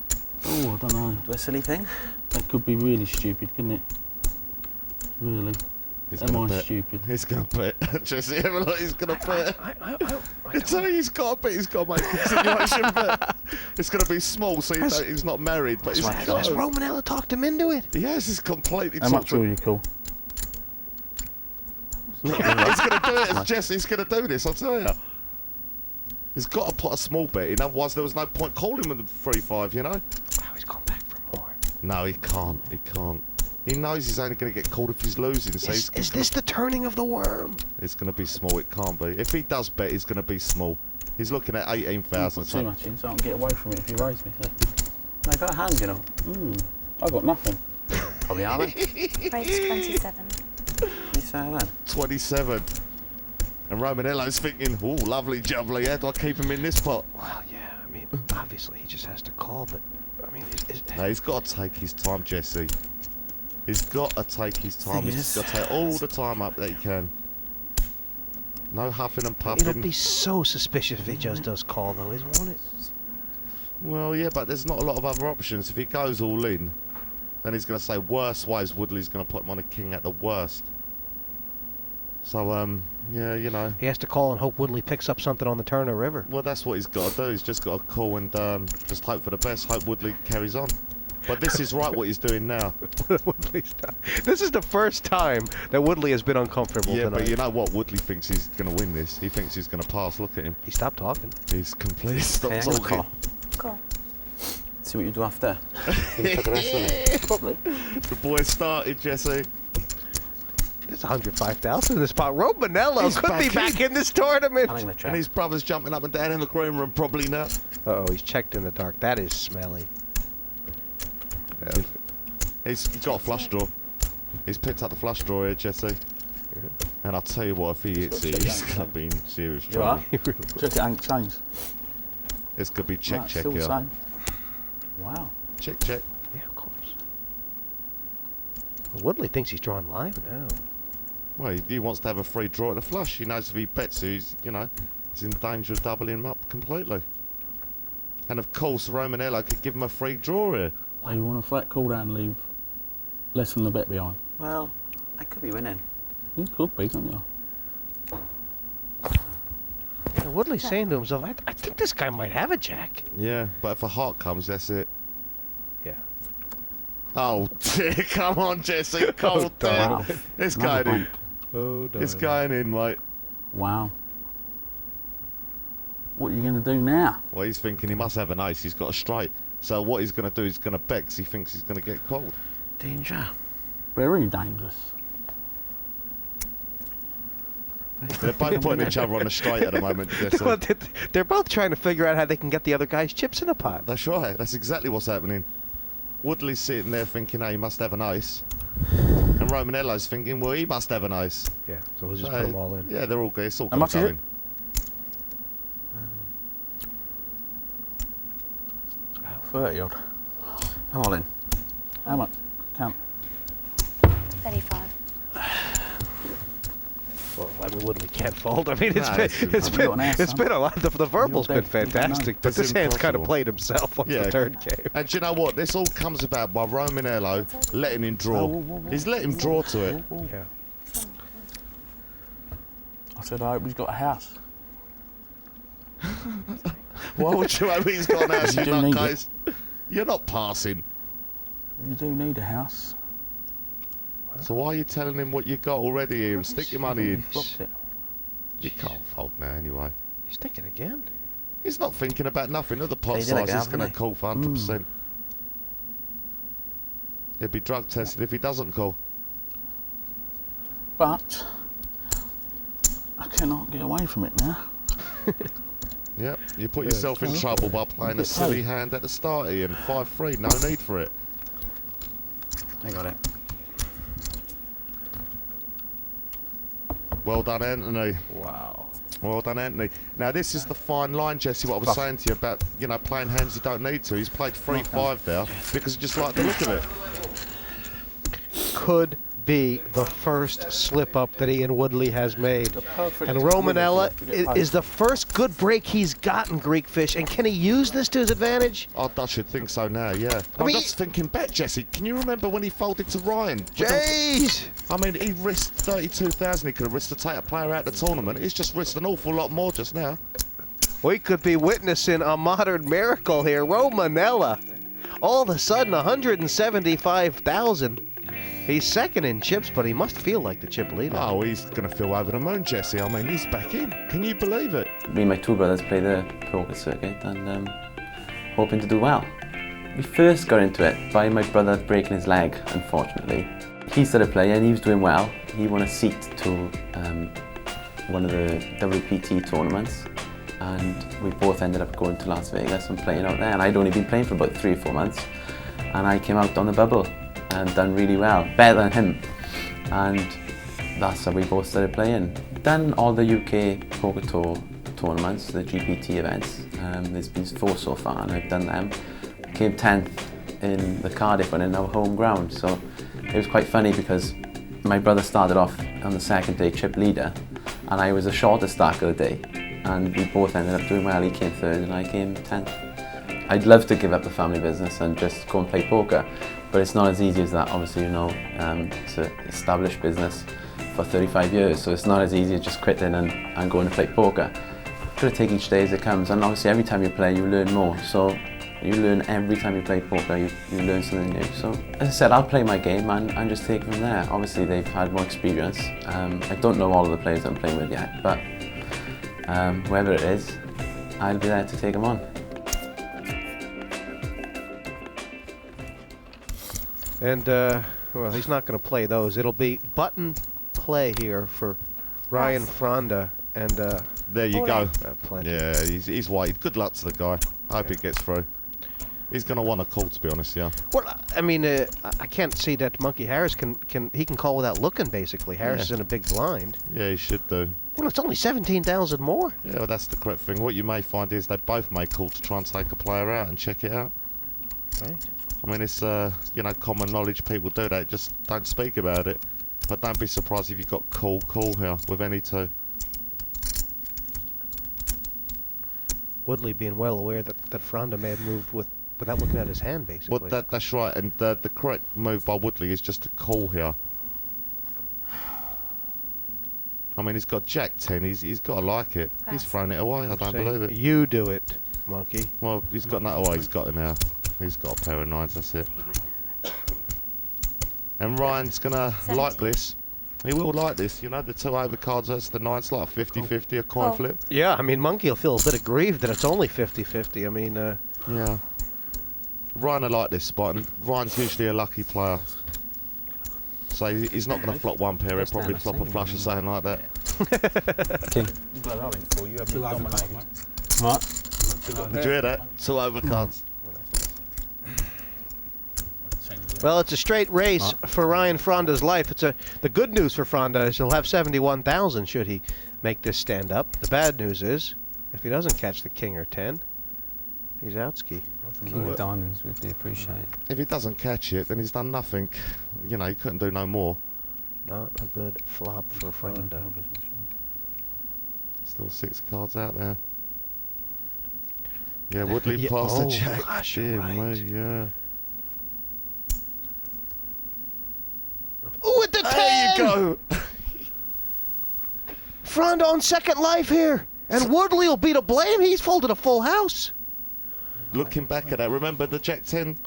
[SPEAKER 11] Oh, I don't know.
[SPEAKER 12] Do a silly thing?
[SPEAKER 11] That could be really stupid, couldn't it? Really? Am I stupid?
[SPEAKER 3] He's going to bet. Jesse, have a look, he's going to bet. I tell you, he's got to bet. He's got to make a continuation bet. It's going to be small, so he's not married, but he's
[SPEAKER 9] Has Romanello talked him into it?
[SPEAKER 3] Yes, he's completely
[SPEAKER 11] How much will you call?
[SPEAKER 3] He's going to do it, Jesse's going to do this, I'll tell you. He's got to put a small bet in, otherwise there was no point calling him with the 3-5, you know?
[SPEAKER 9] Oh, he's gone back for more.
[SPEAKER 3] No, he can't. He can't. He knows he's only going to get called if he's losing. So
[SPEAKER 9] Is this the turning of the worm?
[SPEAKER 3] It's going to be small. It can't be. If he does bet, it's going to be small. He's looking at 18,000.
[SPEAKER 11] Too much in, so I can get away from it if you raise me. So.
[SPEAKER 12] I got a hand, you know.
[SPEAKER 11] I got nothing.
[SPEAKER 12] Probably are they?
[SPEAKER 10] Rate's 27.
[SPEAKER 12] 27.
[SPEAKER 3] 27. And Romanello's thinking, oh, lovely jubbly. How do I keep him in this pot?
[SPEAKER 9] Well, yeah. I mean, obviously he just has to call, but I mean,
[SPEAKER 3] No, he's got to take his time, Jesse. He's got to take his time.
[SPEAKER 12] Thing
[SPEAKER 3] He's
[SPEAKER 12] is-
[SPEAKER 3] got to take all the time up that he can. No huffing and puffing.
[SPEAKER 9] it'll be so suspicious if he just does call, though, won't it?
[SPEAKER 3] Well, yeah, but there's not a lot of other options. If he goes all in, then he's going to say worst ways. Woodley's going to put him on a king at the worst. So, yeah, you know.
[SPEAKER 9] He has to call and hope Woodley picks up something on the turn or river.
[SPEAKER 3] Well, that's what he's got to do. He's just got to call and just hope for the best. Hope Woodley carries on. But this is right what he's doing now.
[SPEAKER 9] This is the first time that Woodley has been uncomfortable
[SPEAKER 3] Yeah,
[SPEAKER 9] tonight.
[SPEAKER 3] but you know what? Woodley thinks he's going to win this. He thinks he's going to pass. Look at him.
[SPEAKER 9] He stopped talking.
[SPEAKER 3] He's completely stopped
[SPEAKER 12] Hey, I'm gonna
[SPEAKER 3] talking.
[SPEAKER 12] call.
[SPEAKER 10] Cool.
[SPEAKER 12] See what you do after.
[SPEAKER 11] Probably.
[SPEAKER 3] The boy started, Jesse.
[SPEAKER 9] There's 105,000 in this pot. Romanello
[SPEAKER 3] He's
[SPEAKER 9] could be back in this tournament.
[SPEAKER 12] I'm gonna check.
[SPEAKER 3] And his brother's jumping up and down in the green room probably now.
[SPEAKER 9] Uh-oh, he's checked in the dark. That is smelly.
[SPEAKER 3] He's got a flush draw. He's picked up the flush draw here, Jesse. And I'll tell you what, if he hits it, he's going to be in serious
[SPEAKER 11] You are?
[SPEAKER 3] trouble.
[SPEAKER 11] Check it ain't changed.
[SPEAKER 3] It's going to be check,
[SPEAKER 11] Right,
[SPEAKER 3] check
[SPEAKER 11] still the
[SPEAKER 3] here.
[SPEAKER 11] same. Wow.
[SPEAKER 3] Check, check.
[SPEAKER 9] Yeah, of course. Well, Woodley thinks he's drawing live now.
[SPEAKER 3] Well, he wants to have a free draw at the flush. He knows if he bets, he's, you know, he's in danger of doubling him up completely. And of course, Romanello could give him a free draw here.
[SPEAKER 11] So you want a flat call down and leave less than the bet behind?
[SPEAKER 12] Well, I could be winning.
[SPEAKER 11] You could be, couldn't you?
[SPEAKER 9] Yeah, Woodley's saying to himself, I think this guy might have a jack.
[SPEAKER 3] Yeah, but if a heart comes, that's it.
[SPEAKER 9] Yeah.
[SPEAKER 3] Oh, dear, come on, Jesse, cold
[SPEAKER 9] darn.
[SPEAKER 3] down. It's
[SPEAKER 11] Another
[SPEAKER 3] going in.
[SPEAKER 11] bank.
[SPEAKER 9] Oh,
[SPEAKER 3] It's going in, mate.
[SPEAKER 11] Wow. What are you going to do now?
[SPEAKER 3] Well, he's thinking he must have an ace. He's got a straight. So what he's going to do is going to bet 'cause he thinks he's going to get called.
[SPEAKER 12] Danger.
[SPEAKER 11] Very dangerous.
[SPEAKER 3] They're both putting each other on the straight at the moment, Jesse.
[SPEAKER 9] Well, they're both trying to figure out how they can get the other guy's chips in a pot.
[SPEAKER 3] That's right. That's exactly what's happening. Woodley's sitting there thinking, hey, he must have an ace. And Romanello's thinking, well, he must have an ace.
[SPEAKER 9] Yeah, so we'll just put them all in.
[SPEAKER 3] Yeah, they're all good. It's all
[SPEAKER 11] How
[SPEAKER 3] going
[SPEAKER 11] much
[SPEAKER 3] to
[SPEAKER 11] is
[SPEAKER 3] go
[SPEAKER 11] it?
[SPEAKER 3] in.
[SPEAKER 11] About 30 odd.
[SPEAKER 12] I'm all in.
[SPEAKER 11] How much? Count.
[SPEAKER 10] 35.
[SPEAKER 9] Well, I mean, Woodley can't fold. I mean,
[SPEAKER 3] Nah,
[SPEAKER 9] it's been a lot. The verbal's been
[SPEAKER 11] You're dead.
[SPEAKER 9] fantastic, but
[SPEAKER 3] That's
[SPEAKER 9] this hand's kind of
[SPEAKER 3] impossible.
[SPEAKER 9] played himself on the third game.
[SPEAKER 3] And do you know what? This all comes about by Romanello letting him draw. He's let him draw to it.
[SPEAKER 9] Yeah.
[SPEAKER 11] I said, I hope he's got a house.
[SPEAKER 3] Why would you hope he's got an house,
[SPEAKER 11] You
[SPEAKER 3] you
[SPEAKER 11] do need
[SPEAKER 3] nutcase? You're not passing.
[SPEAKER 11] You do need a house.
[SPEAKER 3] So why are you telling him what you got already here and stick your money in?
[SPEAKER 11] Flopped it.
[SPEAKER 3] You can't fold now anyway.
[SPEAKER 9] He's thinking again.
[SPEAKER 3] He's not thinking about nothing. Of the pot
[SPEAKER 12] He did
[SPEAKER 3] size,
[SPEAKER 12] again,
[SPEAKER 3] he's going to
[SPEAKER 12] haven't he?
[SPEAKER 3] call for 100%. He'll be drug tested if he doesn't call.
[SPEAKER 11] But I cannot get away from it now.
[SPEAKER 3] Yep, you put yourself in trouble by playing a silly hand at the start here and 5-3, no need for it.
[SPEAKER 12] I got it.
[SPEAKER 3] Well done, Anthony.
[SPEAKER 9] Wow.
[SPEAKER 3] Well done, Anthony. Now, this is the fine line, Jesse, what I was saying to you about, you know, playing hands you don't need to. He's played 3-5 there because he just liked the look of it.
[SPEAKER 9] could be the first slip-up that Ian Woodley has made. And Romanello is the first good break he's gotten, Greekfish. And can he use this to his advantage?
[SPEAKER 3] I should think so now, yeah. I'm just thinking back, Jesse. Can you remember when he folded to Ryan?
[SPEAKER 9] Jeez!
[SPEAKER 3] I mean, he risked 32,000. He could have risked to take a player out of the tournament. He's just risked an awful lot more just now.
[SPEAKER 9] We could be witnessing a modern miracle here. Romanello, all of a sudden, 175,000. He's second in chips, but he must feel like the chip leader.
[SPEAKER 3] Oh, he's going to feel over the moon, Jesse. I mean, he's back in. Can you believe it?
[SPEAKER 6] Me and my two brothers play the poker circuit and hoping to do well. We first got into it by my brother breaking his leg, unfortunately. He started playing, he was doing well. He won a seat to one of the WPT tournaments, and we both ended up going to Las Vegas and playing out there. And I'd only been playing for about 3 or 4 months, and I came out on the bubble and done really well, better than him. And that's how we both started playing. Done all the UK Poker Tour tournaments, the GPT events. There's been 4 so far, and I've done them. Came 10th in the Cardiff one in our home ground. So it was quite funny because my brother started off on the second day chip leader, and I was the shortest stacker of the day. And we both ended up doing well. He came 3rd and I came 10th. I'd love to give up the family business and just go and play poker, but it's not as easy as that, obviously, you know. It's an established business for 35 years, so it's not as easy as just quitting and going to play poker. You've got to take each day as it comes, and obviously every time you play you learn more, so you learn every time you play poker, you learn something new. So as I said, I'll play my game and just take it from there. Obviously they've had more experience. I don't know all of the players I'm playing with yet, but whoever it is, I'll be there to take them on.
[SPEAKER 9] And, well, he's not going to play those. It'll be button play here for Ryan Fronda. And
[SPEAKER 3] there you go.
[SPEAKER 9] Plenty.
[SPEAKER 3] Yeah, he's waited. Good luck to the guy. I hope it gets through. He's going to want a call, to be honest, yeah.
[SPEAKER 9] Well, I mean, I can't see that Monkey Harris can call without looking, basically. Harris is in a big blind.
[SPEAKER 3] Yeah, he should do.
[SPEAKER 9] Well, it's only 17,000 more.
[SPEAKER 3] Yeah, well, that's the correct thing. What you may find is they both may call to try and take a player out and check it out.
[SPEAKER 9] Right.
[SPEAKER 3] I mean, it's, you know, common knowledge. People do that. Just don't speak about it. But don't be surprised if you've got call here with any two.
[SPEAKER 9] Woodley being well aware that Fronda may have moved without looking at his hand, basically.
[SPEAKER 3] Well, that's right. And the correct move by Woodley is just to call here. I mean, he's got Jack 10. He's got to like it. He's thrown it away. I don't believe it.
[SPEAKER 9] You do it, Monkey.
[SPEAKER 3] Well, he's got that away. He's got it now. He's got a pair of 9s. That's it. And Ryan's gonna like this. He will like this. You know, the 2 overcards versus the 9s, like 50-50, a coin flip.
[SPEAKER 9] Yeah, I mean, Monkey will feel a bit aggrieved that it's only 50-50. I mean,
[SPEAKER 3] yeah. Ryan will like this spot, and Ryan's usually a lucky player. So he's not going to flop one pair, he'll probably flop a flush or something like that.
[SPEAKER 7] King.
[SPEAKER 11] What?
[SPEAKER 3] Did you hear that? 2 overcards.
[SPEAKER 9] well, it's a straight race for Ryan Fronda's life. The good news for Fronda is he'll have 71,000 should he make this stand up. The bad news is, if he doesn't catch the king or 10, he's out ski.
[SPEAKER 7] King of diamonds would be appreciated.
[SPEAKER 3] If he doesn't catch it, then he's done nothing. You know, he couldn't do no more.
[SPEAKER 9] Not a good flop for Fronda.
[SPEAKER 3] Still 6 cards out there. Yeah, Woodley passed the jack.
[SPEAKER 9] Gosh,
[SPEAKER 3] Dear
[SPEAKER 9] right.
[SPEAKER 3] me, yeah.
[SPEAKER 9] Ooh, at the 10!
[SPEAKER 3] There you go.
[SPEAKER 9] Fronda on second life here. And Woodley will be to blame. He's folded a full house.
[SPEAKER 3] Looking back at that, remember the jack 10?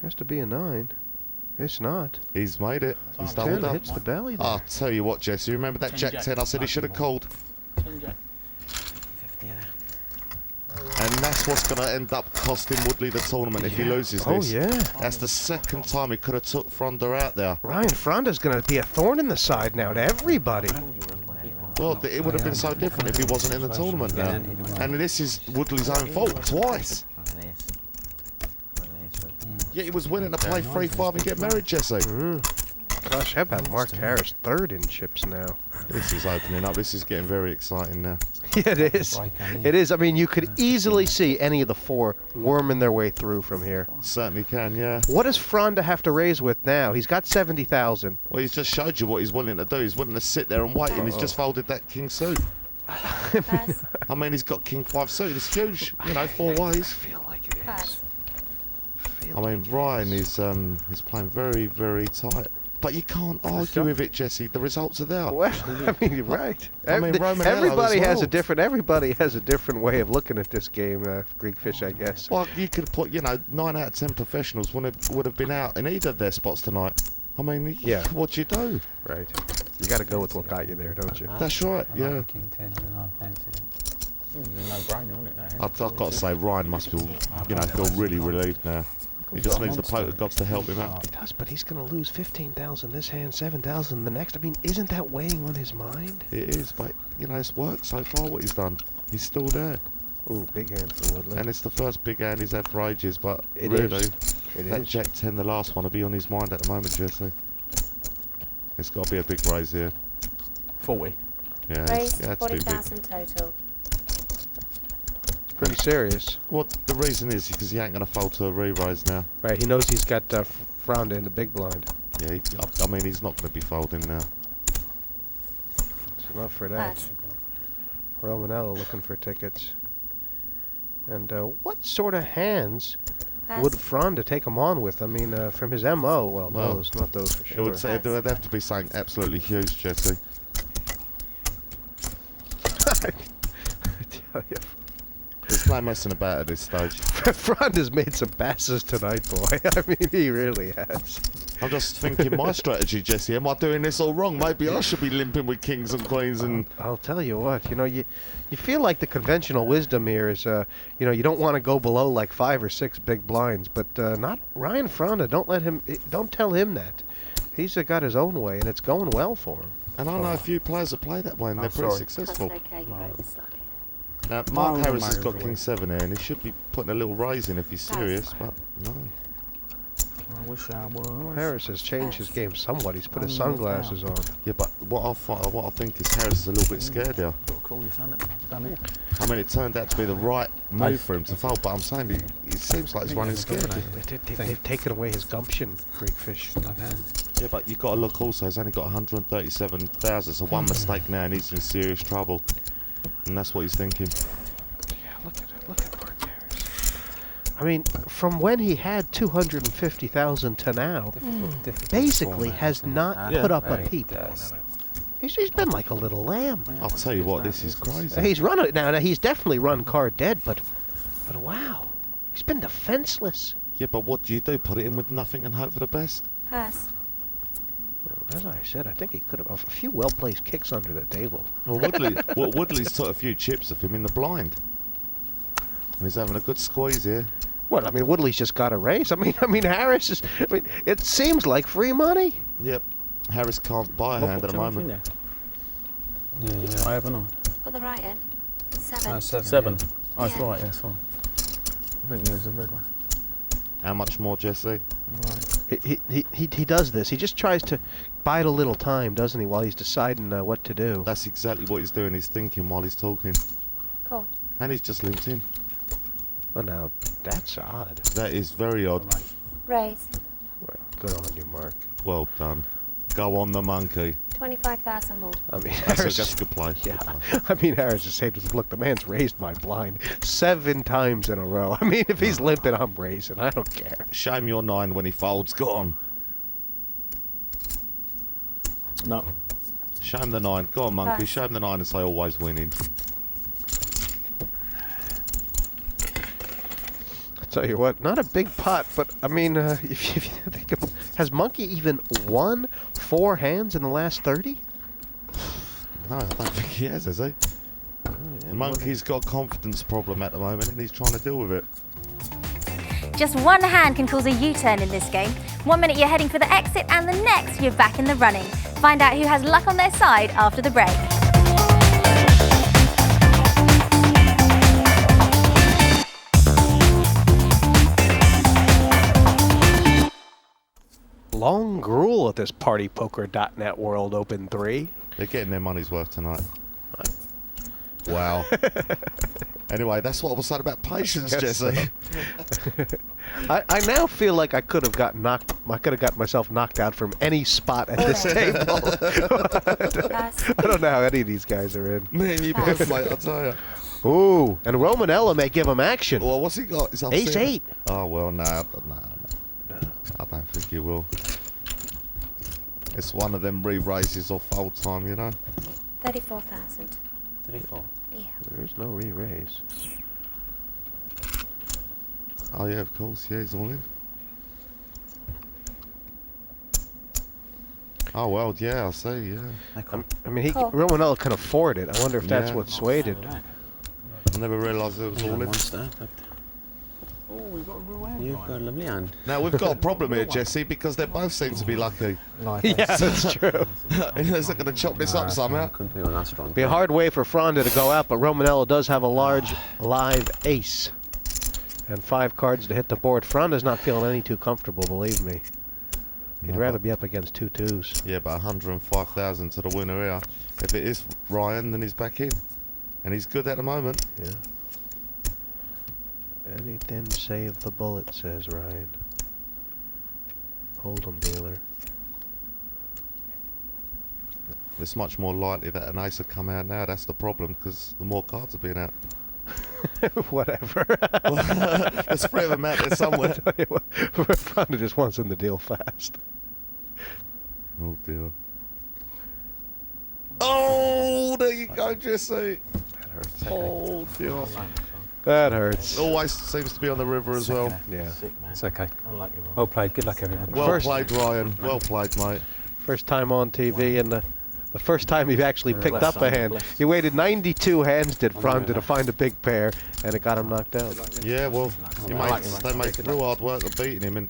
[SPEAKER 9] Has to be a 9. It's not.
[SPEAKER 3] He's made it. He's doubled
[SPEAKER 9] 10
[SPEAKER 3] up.
[SPEAKER 9] hits the belly there.
[SPEAKER 3] I'll tell you what, Jesse, remember that jack 10 I said he should have called? And that's what's going to end up costing Woodley the tournament if he loses this.
[SPEAKER 9] Oh, yeah.
[SPEAKER 3] That's the second time he could have took Fronda out there.
[SPEAKER 9] Ryan Fronda's going to be a thorn in the side now to everybody.
[SPEAKER 3] Well, it would have been so different if he wasn't in the tournament now. And this is Woodley's own fault, twice. Yeah, he was winning to play 3-5 and get married, Jesse.
[SPEAKER 9] Gosh, how about Mark Harris, third in chips now?
[SPEAKER 3] This is opening up. This is getting very exciting now.
[SPEAKER 9] Yeah, it is. It is. I mean, you could easily see any of the four worming their way through from here.
[SPEAKER 3] Certainly can, yeah.
[SPEAKER 9] What does Fronda have to raise with now? He's got 70,000.
[SPEAKER 3] Well, he's just showed you what he's willing to do. He's willing to sit there and wait, and he's just folded that king suit. I mean, he's got king 5 suit. It's huge. You know, 4 ways.
[SPEAKER 9] I feel like it is.
[SPEAKER 3] I mean, Ryan is he's playing very, very tight. But you can't argue with it, Jesse. The results are there.
[SPEAKER 9] Well, I mean, you're right.
[SPEAKER 3] I mean, Romanello
[SPEAKER 9] everybody
[SPEAKER 3] as
[SPEAKER 9] has
[SPEAKER 3] well.
[SPEAKER 9] Everybody has a different way of looking at this game, Greekfish, I guess.
[SPEAKER 3] Well, you could put, 9 out of 10 professionals would have been out in either of their spots tonight. I mean,
[SPEAKER 9] yeah.
[SPEAKER 3] What do you do?
[SPEAKER 9] Right. You got to go with what got you there, don't you?
[SPEAKER 3] That's right. Yeah.
[SPEAKER 7] King 10, and I fancy that. No brainer, isn't it?
[SPEAKER 3] I've got to say, Ryan must feel, feel really relieved now. He just needs the poker gods to help him out.
[SPEAKER 9] He does, but he's going to lose 15,000 this hand, 7,000 the next. I mean, isn't that weighing on his mind?
[SPEAKER 3] It is, but, it's worked so far what he's done. He's still there.
[SPEAKER 9] Ooh, big hand for Woodley.
[SPEAKER 3] And it's the first big hand he's had for ages, but
[SPEAKER 9] It
[SPEAKER 3] really,
[SPEAKER 9] is.
[SPEAKER 3] that Jack 10, the last one, will be on his mind at the moment, Jesse. It's got to be a big raise here.
[SPEAKER 11] 40.
[SPEAKER 3] Yeah,
[SPEAKER 10] Raise
[SPEAKER 3] it had to be big.
[SPEAKER 10] 40,000 total.
[SPEAKER 9] Pretty serious.
[SPEAKER 3] Well, the reason is because he ain't going to fold to a re-raise now.
[SPEAKER 9] Right, he knows he's got Fronda in the big blind.
[SPEAKER 3] Yeah, I mean, he's not going to be folding now.
[SPEAKER 9] It's enough for that.
[SPEAKER 10] Pass.
[SPEAKER 9] Romanello looking for tickets. And what sort of hands
[SPEAKER 10] Pass.
[SPEAKER 9] would Fronda take him on with? I mean, from his MO, well, those, not those for sure.
[SPEAKER 3] It would have to be something absolutely huge, Jesse.
[SPEAKER 9] I tell you.
[SPEAKER 3] There's no messing about at this stage.
[SPEAKER 9] Fronda's made some passes tonight, boy. I mean, he really has.
[SPEAKER 3] I'm just thinking my strategy, Jesse. Am I doing this all wrong? Maybe I should be limping with kings and queens and...
[SPEAKER 9] I'll tell you what, you feel like the conventional wisdom here is, you don't want to go below like 5 or 6 big blinds, but not Ryan Fronda. Don't tell him that. He's got his own way, and it's going well for him.
[SPEAKER 3] And I know a few players that play that way, and they're pretty successful.
[SPEAKER 10] That's okay, you wrote this slightly.
[SPEAKER 3] Now, Mark Harris has got king 7 here, and he should be putting a little raise in if he's serious, but no.
[SPEAKER 11] I wish I was.
[SPEAKER 9] Harris has changed his game somewhat. He's put his sunglasses on.
[SPEAKER 3] Yeah, but what I think is Harris is a little bit scared here.
[SPEAKER 11] Call your son, done it.
[SPEAKER 3] I mean, it turned out to be the right move for him to fold, but I'm saying it seems like he's running scared.
[SPEAKER 9] They've taken away his gumption, Greekfish.
[SPEAKER 3] Yeah, but you've got to look also, he's only got 137,000, so one mistake now and he's in serious trouble. And that's what he's thinking.
[SPEAKER 9] Yeah, look at Mark Harris. I mean, from when he had 250,000 to now, basically has not put up a peep. He's been like a little lamb.
[SPEAKER 3] I'll tell you what, this is crazy.
[SPEAKER 9] He's run it now. He's definitely run card dead, but wow, he's been defenseless.
[SPEAKER 3] Yeah, but what do you do? Put it in with nothing and hope for the best?
[SPEAKER 10] Pass.
[SPEAKER 9] As I said, I think he could have a few well-placed kicks under the table.
[SPEAKER 3] Well, Woodley's took a few chips of him in the blind, and he's having a good squeeze here.
[SPEAKER 9] Well, I mean, Woodley's just got a raise. I mean, Harris is. I mean, it seems like free money.
[SPEAKER 3] Yep, Harris can't buy a hand at the moment.
[SPEAKER 11] Yeah, I haven't.
[SPEAKER 10] Put the right in. 7.
[SPEAKER 11] 7.
[SPEAKER 10] Yeah.
[SPEAKER 11] Oh, that's right. Yeah, fine. I think there's a red one.
[SPEAKER 3] How much more, Jesse?
[SPEAKER 9] Right. He does this. He just tries to bide a little time, doesn't he, while he's deciding what to do.
[SPEAKER 3] That's exactly what he's doing. He's thinking while he's talking.
[SPEAKER 10] Cool.
[SPEAKER 3] And he's just limped in.
[SPEAKER 9] Well, now, that's odd.
[SPEAKER 3] That is very odd.
[SPEAKER 10] Raise.
[SPEAKER 9] Well, good on you, Mark.
[SPEAKER 3] Well done. Go on the monkey.
[SPEAKER 10] 25,000 more.
[SPEAKER 9] I mean,
[SPEAKER 3] that's a good play.
[SPEAKER 9] Yeah.
[SPEAKER 3] Good play.
[SPEAKER 9] I mean, Harris just said, look, the man's raised my blind 7 times in a row. I mean, if he's limping, I'm raising. I don't care.
[SPEAKER 3] Shame your 9 when he folds. Go on.
[SPEAKER 11] No.
[SPEAKER 3] Shame the 9. Go on, monkey. Shame the 9 and say always winning.
[SPEAKER 9] Tell you what, not a big pot, but I mean, if you think of, has Monkey even won 4 hands in the last 30?
[SPEAKER 3] No, I don't think he has he? Monkey's got a confidence problem at the moment and he's trying to deal with it.
[SPEAKER 1] Just one hand can cause a U-turn in this game. 1 minute you're heading for the exit and the next you're back in the running. Find out who has luck on their side after the break.
[SPEAKER 9] long gruel at this partypoker.net World Open 3.
[SPEAKER 3] They're getting their money's worth tonight. Wow. Anyway, that's what I was saying about patience, Jesse.
[SPEAKER 9] I now feel like I could have got myself knocked out from any spot at this table. I don't know how any of these guys are in.
[SPEAKER 3] Me and you both, mate, I'll tell you.
[SPEAKER 9] Ooh, and Romanello may give him action.
[SPEAKER 3] Well, what's he got? He's
[SPEAKER 9] Ace 8.
[SPEAKER 3] Oh, well, no. I don't think he will. It's one of them re-raises or fold time, you know?
[SPEAKER 10] 34,000.
[SPEAKER 12] 34.
[SPEAKER 10] Yeah.
[SPEAKER 9] There is no re-raise.
[SPEAKER 3] Oh, yeah, of course. Yeah, he's all in. Oh, well, yeah, I see, yeah.
[SPEAKER 9] I mean, Romanello can afford it. I wonder if that's what swayed it.
[SPEAKER 3] I never realised it was all in.
[SPEAKER 12] Oh, we've got a Rouen. You've got a lovely hand.
[SPEAKER 3] Now, we've got a problem here, Jesse, because they both seem to be lucky.
[SPEAKER 9] Yeah, that's true.
[SPEAKER 3] Is it going to chop this up somehow?
[SPEAKER 12] Couldn't be on that strong.
[SPEAKER 9] Be a hard way for Fronda to go out, but Romanello does have a large live ace. And 5 cards to hit the board. Fronda's not feeling any too comfortable, believe me. He'd rather be up against 2 2s.
[SPEAKER 3] Yeah, but 105,000 to the winner here. If it is Ryan, then he's back in. And he's good at the moment.
[SPEAKER 9] Yeah. Anything save the bullet, says Ryan. Hold 'em, dealer.
[SPEAKER 3] It's much more likely that an ace will come out now. That's the problem, because the more cards are being out.
[SPEAKER 9] Whatever.
[SPEAKER 3] There's 3 of them out there somewhere.
[SPEAKER 9] Fronda just wants him to deal fast.
[SPEAKER 3] Oh, dear. Oh, there you go, Jesse.
[SPEAKER 9] That hurts.
[SPEAKER 3] Oh, dear.
[SPEAKER 9] That hurts.
[SPEAKER 3] Always seems to be on the river as well.
[SPEAKER 9] Yeah.
[SPEAKER 7] It's okay. Well played. Good luck, everyone.
[SPEAKER 3] Well played, Ryan. Well played, mate.
[SPEAKER 9] First time on TV, and the first time he actually picked up a hand. He waited 92 hands, did Fronda, to find a big pair, and it got him knocked out.
[SPEAKER 3] Yeah, well, they make real hard work of beating him, and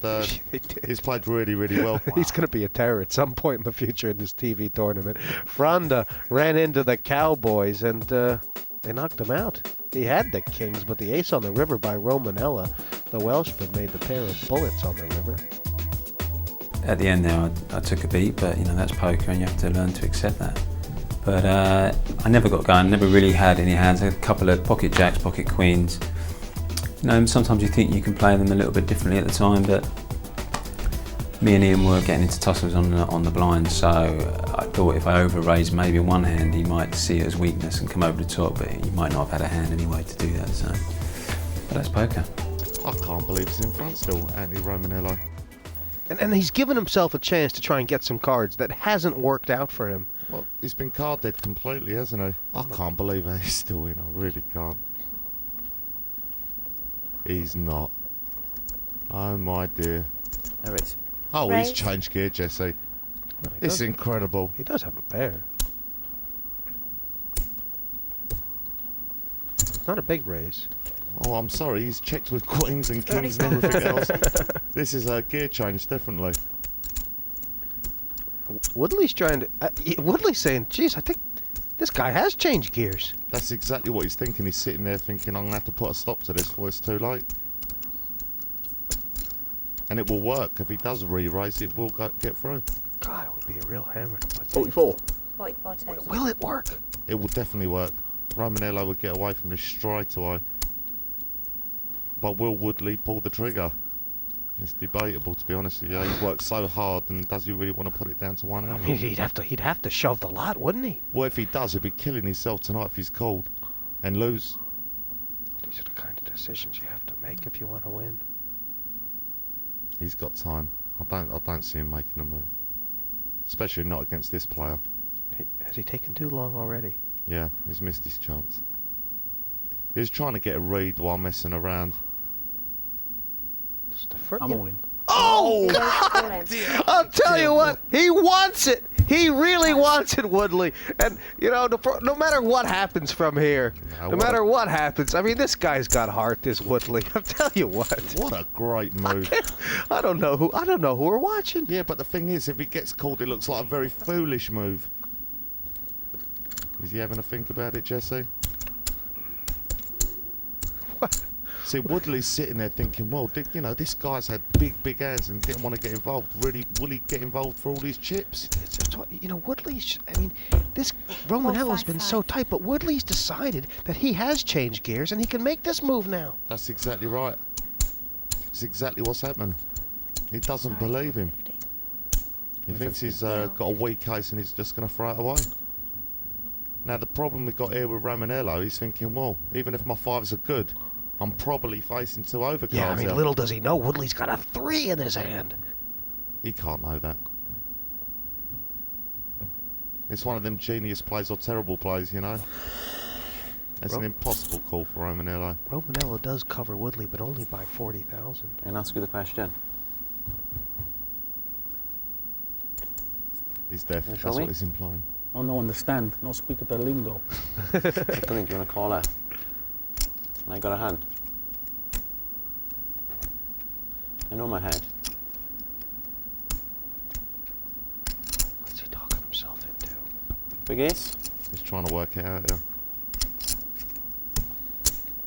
[SPEAKER 3] he's played really, really well.
[SPEAKER 9] He's going to be a terror at some point in the future in this TV tournament. Fronda ran into the Cowboys, and they knocked him out. He had the kings, but the ace on the river by Romanello, the Welshman, made the pair of bullets on the river.
[SPEAKER 7] At the end there, I took a beat, but that's poker, and you have to learn to accept that. But I never got going. Never really had any hands. I had a couple of pocket jacks, pocket queens. Sometimes you think you can play them a little bit differently at the time, but me and Ian were getting into tussles on the blind, so I thought if I over-raised maybe one hand, he might see it as weakness and come over the top, but he might not have had a hand anyway to do that. So, but that's poker.
[SPEAKER 3] I can't believe he's in front still, Anthoni Romanello.
[SPEAKER 9] And he's given himself a chance to try and get some cards that hasn't worked out for him.
[SPEAKER 3] Well, he's been card dead completely, hasn't he? I can't believe he's still in. I really can't. He's not. Oh my dear.
[SPEAKER 12] There is.
[SPEAKER 3] Oh,
[SPEAKER 10] Right.
[SPEAKER 3] he's changed gear, Jesse. It's incredible.
[SPEAKER 9] He does have a pair. It's not a big raise.
[SPEAKER 3] Oh, I'm sorry. He's checked with queens and kings and everything else. This is a gear change, definitely.
[SPEAKER 9] Woodley's trying to... Woodley's saying, geez, I think this guy has changed gears.
[SPEAKER 3] That's exactly what he's thinking. He's sitting there thinking, I'm going to have to put a stop to this before it's too late. And it will work. If he does re-raise, it will get through.
[SPEAKER 9] God, it would be a real hammer to put
[SPEAKER 12] 44.
[SPEAKER 10] 44 total.
[SPEAKER 9] Will it work?
[SPEAKER 3] It will definitely work. Romanello would get away from this straight away. But will Woodley pull the trigger? It's debatable, to be honest with you. He's worked so hard, and does he really want to put it down to one hand?
[SPEAKER 9] I mean, he'd have to shove the lot, wouldn't he?
[SPEAKER 3] Well, if he does, he'll be killing himself tonight if he's called and lose.
[SPEAKER 9] These are the kind of decisions you have to make if you want to win.
[SPEAKER 3] He's got time. I don't see him making a move, especially not against this player.
[SPEAKER 9] Has he taken too long already?
[SPEAKER 3] Yeah, he's missed his chance. He was trying to get a read while messing around.
[SPEAKER 11] I'm all in.
[SPEAKER 9] Oh, God! I'll tell you what, he wants it. He really wants it, Woodley. And, no matter what happens from here, no matter what happens, I mean, this guy's got heart, this Woodley. I'll tell you what.
[SPEAKER 3] What a great move.
[SPEAKER 9] I don't know who we're watching.
[SPEAKER 3] Yeah, but the thing is, if he gets called, it looks like a very foolish move. Is he having a think about it, Jesse? See, Woodley's sitting there thinking, well, you know, this guy's had big hands and didn't want to get involved. Really, will he get involved for all these chips?
[SPEAKER 9] You know, Woodley's, I mean, this Romanello's been so tight, but Woodley's decided that he has changed gears and he can make this move now.
[SPEAKER 3] That's exactly right. It's exactly what's happened. He doesn't believe him. He thinks he's got a weak case and he's just going to throw it away. Now, the problem we've got here with Romanello, he's thinking, well, even if my fives are good, I'm probably facing 2 overcards.
[SPEAKER 9] Yeah, I mean, little does he know, Woodley's got a 3 in his hand.
[SPEAKER 3] He can't know that. It's one of them genius plays or terrible plays, you know. It's an impossible call for Romanello.
[SPEAKER 9] Romanello does cover Woodley, but only by 40,000.
[SPEAKER 6] I'll ask you the question.
[SPEAKER 3] He's deaf. That's what he's implying.
[SPEAKER 11] I don't understand. No speak the lingo.
[SPEAKER 6] I think you want to call her. I got a hand. I know my head.
[SPEAKER 9] What's he talking himself into?
[SPEAKER 6] Big ace?
[SPEAKER 3] He's trying to work it out, yeah.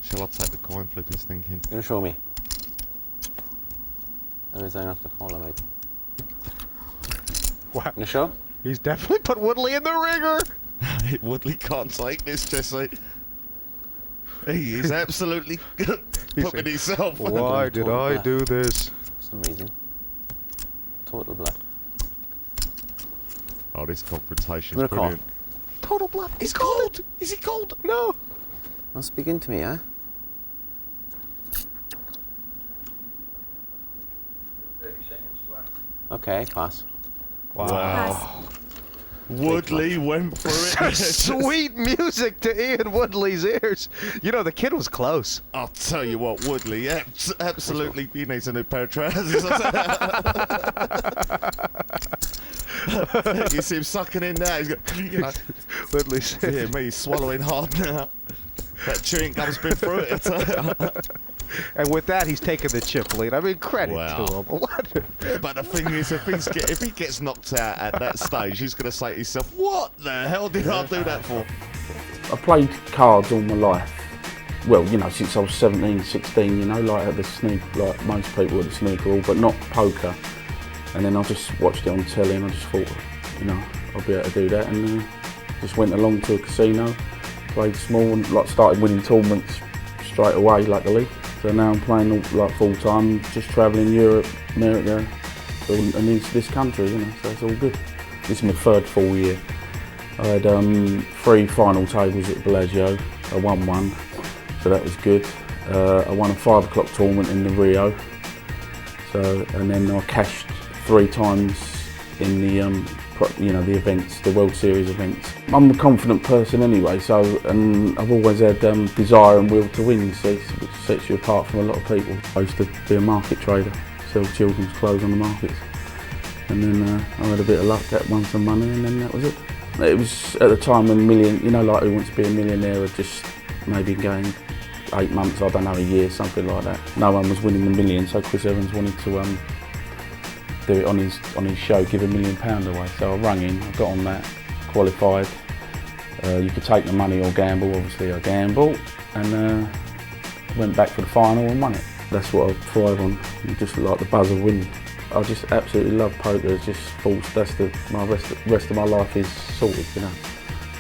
[SPEAKER 3] Shall I take the coin flip, he's thinking.
[SPEAKER 6] You're going to show me? There is enough to call her, mate.
[SPEAKER 9] Wow.
[SPEAKER 6] You show?
[SPEAKER 9] He's definitely put Woodley in the ringer.
[SPEAKER 3] Woodley can't take this, Jesse. He is absolutely putting himself.
[SPEAKER 9] Why did I do this?
[SPEAKER 6] For some reason. Total bluff.
[SPEAKER 3] Oh, this confrontation is brilliant.
[SPEAKER 9] Total bluff.
[SPEAKER 3] He's cold. Is he cold?
[SPEAKER 9] No.
[SPEAKER 6] Don't speak into me, huh? Okay, pass.
[SPEAKER 3] Wow. Woodley went for it.
[SPEAKER 9] Sweet music to Ian Woodley's ears. You know, the kid was close.
[SPEAKER 3] I'll tell you what, Woodley, absolutely, he needs a new pair of trousers. You see him sucking in now. He's got, you know,
[SPEAKER 9] Woodley
[SPEAKER 3] yeah, me, he's swallowing hard now. That chewing gum's been through it.
[SPEAKER 9] And with that, he's taken the chip lead. I mean, credit to him. What?
[SPEAKER 3] Yeah, but the thing is, if he gets knocked out at that stage, he's going to say to himself, what the hell did I do that for?
[SPEAKER 8] I played cards all my life. Well, you know, since I was 17, 16, you know, like at the snooker, like most people at the snooker hall, but not poker. And then I just watched it on telly and I just thought, you know, I'll be able to do that. And just went along to a casino, played small and like started winning tournaments straight away, luckily. So now I'm playing like full time, just travelling Europe, America, and into this country, you know, so it's all good. This is my 3rd full year. I had 3 final tables at Bellagio. I won 1, so that was good. I won a 5 o'clock tournament in the Rio. So, and then I cashed 3 times in the you know, the events, the World Series events. I'm a confident person anyway, so, and I've always had desire and will to win, so which sets you apart from a lot of people. I used to be a market trader, sell children's clothes on the markets, and then I had a bit of luck, won some money, and then that was it. It was at the time when you know, like Who Wants to Be a Millionaire had just maybe going 8 months, I don't know, a year, something like that. No one was winning the million, so Chris Evans wanted to do it on his show, give £1 million away. So I rang in, I got on that, qualified. You could take the money or gamble. Obviously I gambled, and went back for the final and won it. That's what I thrive on. Just like the buzz of winning. I just absolutely love poker. It's just false. That's my rest of my life is sorted. You know,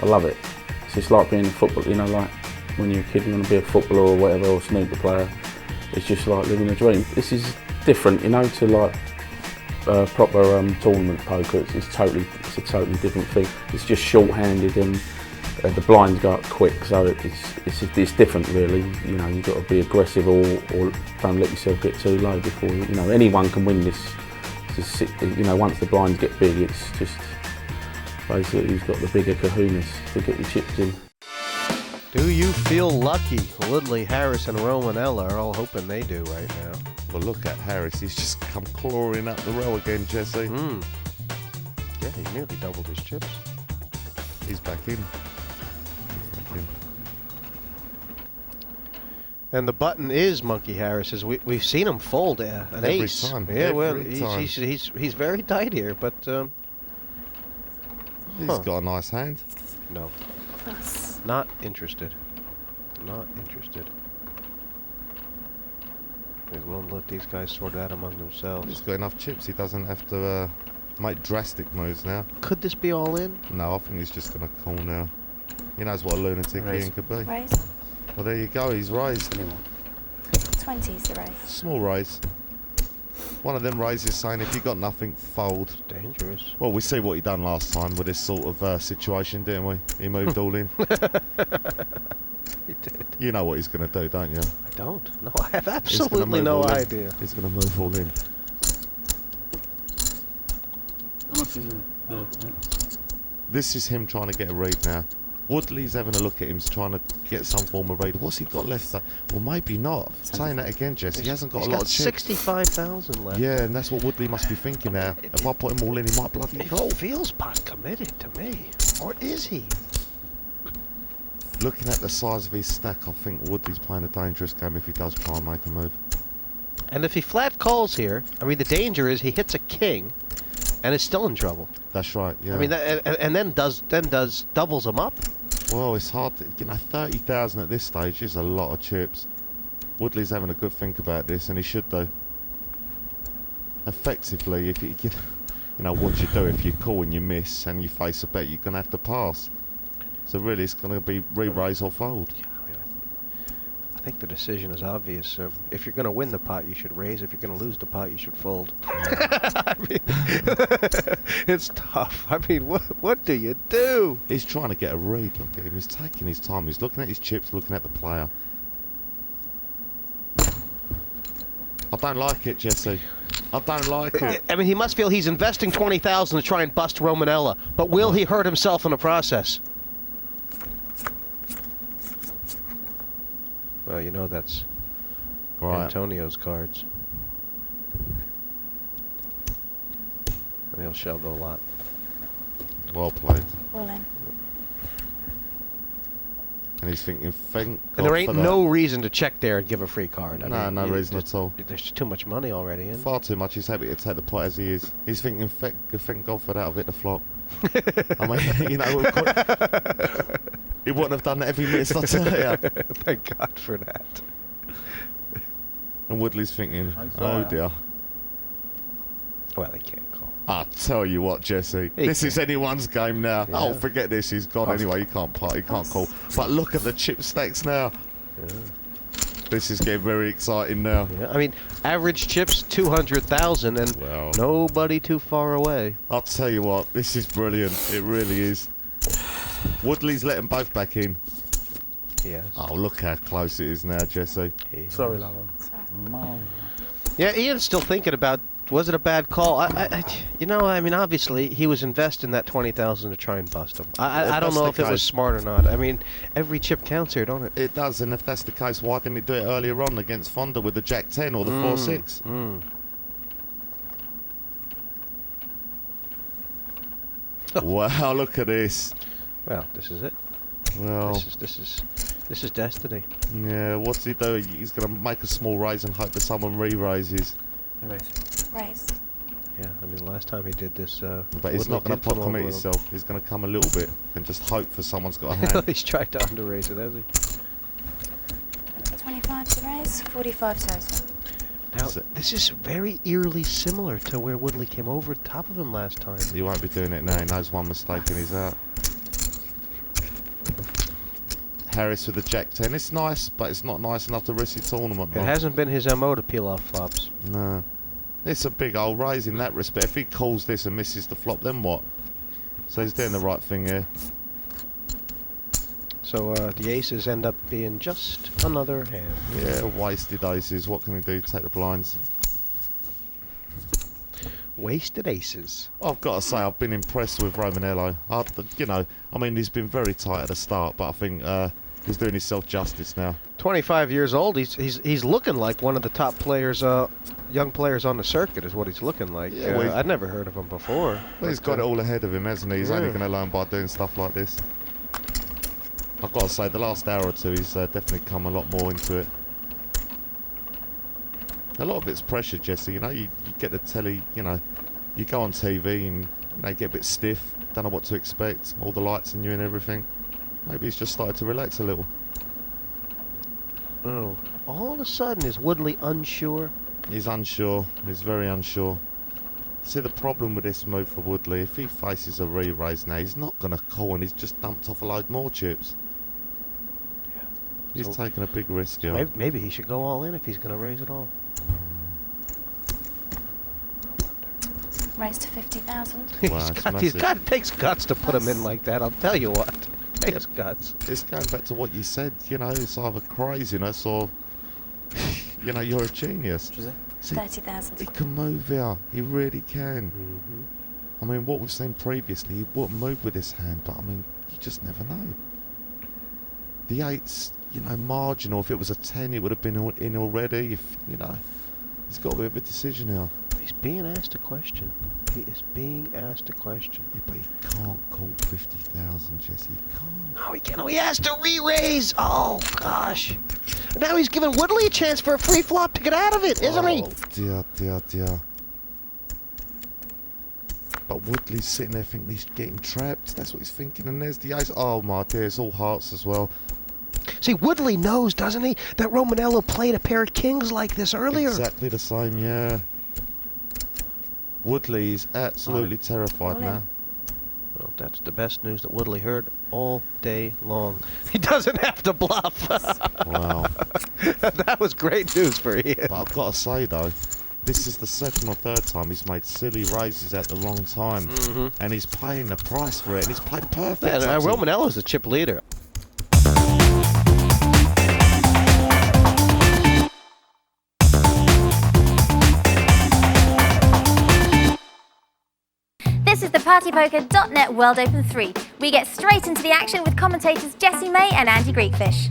[SPEAKER 8] I love it. It's just like being a footballer. You know, like when you're a kid, you want to be a footballer or whatever, or snooker player. It's just like living a dream. This is different, you know, to like proper tournament poker. It's a totally different thing. It's just short-handed and the blinds go up quick, so it's different really. You know, you've got to be aggressive or don't let yourself get too low before you know, anyone can win this. It's just, you know, once the blinds get big, it's just basically who's got the bigger kahunas to get your chips in.
[SPEAKER 9] Do you feel lucky? Woodley, Harris, and Romanello are all hoping they do right now.
[SPEAKER 3] Well, look at Harris. He's just come clawing up the row again, Jesse.
[SPEAKER 9] Yeah, he nearly doubled his chips.
[SPEAKER 3] He's back in.
[SPEAKER 9] And the button is Monkey Harris's. We've seen him fold an
[SPEAKER 3] Every
[SPEAKER 9] ace.
[SPEAKER 3] time.
[SPEAKER 9] Yeah, well,
[SPEAKER 3] Every time.
[SPEAKER 9] he's very tight here, but
[SPEAKER 3] he's got a nice hand.
[SPEAKER 9] No, not interested. Not interested. He's willing to let these guys sort it out among themselves.
[SPEAKER 3] He's got enough chips. He doesn't have to make drastic moves now.
[SPEAKER 9] Could this be all in?
[SPEAKER 3] No, I think he's just going to call now. He knows what a lunatic Ian could be.
[SPEAKER 10] Raise.
[SPEAKER 3] Well, there you go. He's raised.
[SPEAKER 10] 20 is the raise.
[SPEAKER 3] Small raise. One of them raises saying if you got nothing, fold.
[SPEAKER 9] Dangerous.
[SPEAKER 3] Well, we see what he done last time with this sort of situation, didn't we? He moved all in.
[SPEAKER 9] He did.
[SPEAKER 3] You know what he's going to do, don't you?
[SPEAKER 9] I don't. No, I have absolutely no idea.
[SPEAKER 3] He's going to move all in.
[SPEAKER 11] How much is the
[SPEAKER 3] This is him trying to get a read now. Woodley's having a look at him, he's trying to get some form of read. What's he got left? Well, maybe not. Saying that again, Jesse. He hasn't got a lot of chips.
[SPEAKER 9] 65,000 left.
[SPEAKER 3] Yeah, and that's what Woodley must be thinking now. If I put him all in, he might bloody call.
[SPEAKER 9] It feels pot committed to me. Or is he?
[SPEAKER 3] Looking at the size of his stack, I think Woodley's playing a dangerous game if he does try and make a move.
[SPEAKER 9] And if he flat calls here, I mean, the danger is he hits a king and is still in trouble.
[SPEAKER 3] That's right, yeah.
[SPEAKER 9] I mean, and then does doubles him up.
[SPEAKER 3] Well, it's hard to, 30,000 at this stage is a lot of chips. Woodley's having a good think about this, and he should do. Effectively, if you what you do if you call and you miss and you face a bet, you're going to have to pass. So really, it's going to be re-raise or fold.
[SPEAKER 9] Yeah, I mean, I think the decision is obvious. If you're going to win the pot, you should raise. If you're going to lose the pot, you should fold. I mean, it's tough. I mean, what do you do?
[SPEAKER 3] He's trying to get a read. Look at him. He's taking his time. He's looking at his chips, looking at the player. I don't like it, Jesse. I don't like it.
[SPEAKER 9] I mean, he must feel he's investing 20,000 to try and bust Romanello, but will he hurt himself in the process? Well, you know that's
[SPEAKER 3] right.
[SPEAKER 9] Antonio's cards. And he'll shove a lot.
[SPEAKER 3] Well played.
[SPEAKER 10] All in.
[SPEAKER 3] And he's thinking, thank God
[SPEAKER 9] And there ain't
[SPEAKER 3] for that.
[SPEAKER 9] no reason to check there and give a free card. I mean,
[SPEAKER 3] No reason at all.
[SPEAKER 9] There's too much money already in.
[SPEAKER 3] Far too much. He's happy to take the pot as he is. He's thinking, thank God for that. I've hit the flop. I mean, he wouldn't have done that if he missed, I tell you.
[SPEAKER 9] Thank God for that.
[SPEAKER 3] And Woodley's thinking, oh dear.
[SPEAKER 9] Well, he can't call.
[SPEAKER 3] I tell you what, Jesse, this is anyone's game now. Yeah. Oh, forget this. He's gone anyway. He can't pot. He can't call. But look at the chip stacks now.
[SPEAKER 9] Yeah.
[SPEAKER 3] This is getting very exciting now.
[SPEAKER 9] Yeah, I mean, average chips 200,000, and nobody too far away.
[SPEAKER 3] I'll tell you what, this is brilliant. It really is. Woodley's letting both back in.
[SPEAKER 9] Yes.
[SPEAKER 3] Oh, look how close it is now, Jesse.
[SPEAKER 11] Sorry, love.
[SPEAKER 9] Yeah, Ian's still thinking about, was it a bad call? I mean, obviously, he was investing that 20,000 to try and bust him. I don't know if it was smart or not. I mean, every chip counts here, don't it?
[SPEAKER 3] It does, and if that's the case, why didn't he do it earlier on against Fronda with the Jack 10 or the 4-6? Wow, look at this.
[SPEAKER 9] Well, this is it.
[SPEAKER 3] Well,
[SPEAKER 9] this is destiny.
[SPEAKER 3] Yeah, what's he do? He's going to make a small raise and hope that someone re-raises.
[SPEAKER 10] Raise.
[SPEAKER 9] Yeah, I mean, the last time he did this,
[SPEAKER 3] but he's not going to pot commit himself. He's going to come a little bit and just hope for someone's got a hand.
[SPEAKER 9] He's tried to under-raise it, has he?
[SPEAKER 10] 25 to raise, 45 total.
[SPEAKER 9] Now, this is very eerily similar to where Woodley came over the top of him last time.
[SPEAKER 3] He won't be doing it now. He knows one mistake and he's out. Harris with the Jack 10. It's nice, but it's not nice enough to risk the tournament.
[SPEAKER 9] It hasn't been his MO to peel off flops.
[SPEAKER 3] No. It's a big old raise in that respect. If he calls this and misses the flop, then what? So he's doing the right thing here.
[SPEAKER 9] So the aces end up being just another hand.
[SPEAKER 3] Yeah, wasted aces. What can he do? Take the blinds.
[SPEAKER 9] Wasted aces.
[SPEAKER 3] I've got to say, I've been impressed with Romanello. I mean, he's been very tight at the start, but I think he's doing himself justice now.
[SPEAKER 9] 25 years old. He's looking like one of the top players, young players on the circuit is what he's looking like. Yeah, I'd never heard of him before.
[SPEAKER 3] Well, he's got it all ahead of him, hasn't he? He's only going to learn by doing stuff like this. I've got to say, the last hour or two, he's definitely come a lot more into it. A lot of it's pressure, Jesse. You know, you get the telly, you go on TV and you get a bit stiff, don't know what to expect, all the lights on you and everything. Maybe he's just started to relax a little.
[SPEAKER 9] Oh, all of a sudden is Woodley unsure?
[SPEAKER 3] He's unsure. He's very unsure. See, the problem with this move for Woodley, if he faces a re-raise now, he's not going to call, and he's just dumped off a load more chips.
[SPEAKER 9] Yeah.
[SPEAKER 3] He's taking a big risk here.
[SPEAKER 9] Maybe he should go all in if he's going to raise it all.
[SPEAKER 10] Raise to 50,000.
[SPEAKER 9] It takes guts to put him in like that, I'll tell you what. It takes guts.
[SPEAKER 3] It's going back to what you said, you know, it's either craziness or, you know, you're a genius.
[SPEAKER 10] 30,000.
[SPEAKER 3] He can move here. He really can. I mean, what we've seen previously, he wouldn't move with his hand, but I mean, you just never know. The 8's, you know, marginal. If it was a 10, it would have been in already. If, you know, he's got a bit of a decision here.
[SPEAKER 9] He's being asked a question. He is being asked a question.
[SPEAKER 3] Yeah, but he can't call 50,000, Jesse. He can't.
[SPEAKER 9] No, he can't. He has to re-raise. Oh, gosh. Now he's giving Woodley a chance for a free flop to get out of it, isn't he?
[SPEAKER 3] Oh, dear, dear, dear. But Woodley's sitting there thinking he's getting trapped. That's what he's thinking. And there's the ace. Oh, my dear. It's all hearts as well.
[SPEAKER 9] See, Woodley knows, doesn't he, that Romanello played a pair of kings like this earlier.
[SPEAKER 3] Exactly the same, yeah. Woodley is absolutely terrified now.
[SPEAKER 9] Well, that's the best news that Woodley heard all day long. He doesn't have to bluff.
[SPEAKER 3] Wow.
[SPEAKER 9] That was great news for Ian.
[SPEAKER 3] But I've got to say, though, this is the second or third time he's made silly raises at the wrong time. And he's paying the price for it, and he's played perfect.
[SPEAKER 9] Yeah, Romanello's a chip leader.
[SPEAKER 1] This is the partypoker.net World Open 3. We get straight into the action with commentators Jessie May and Andy Greekfish.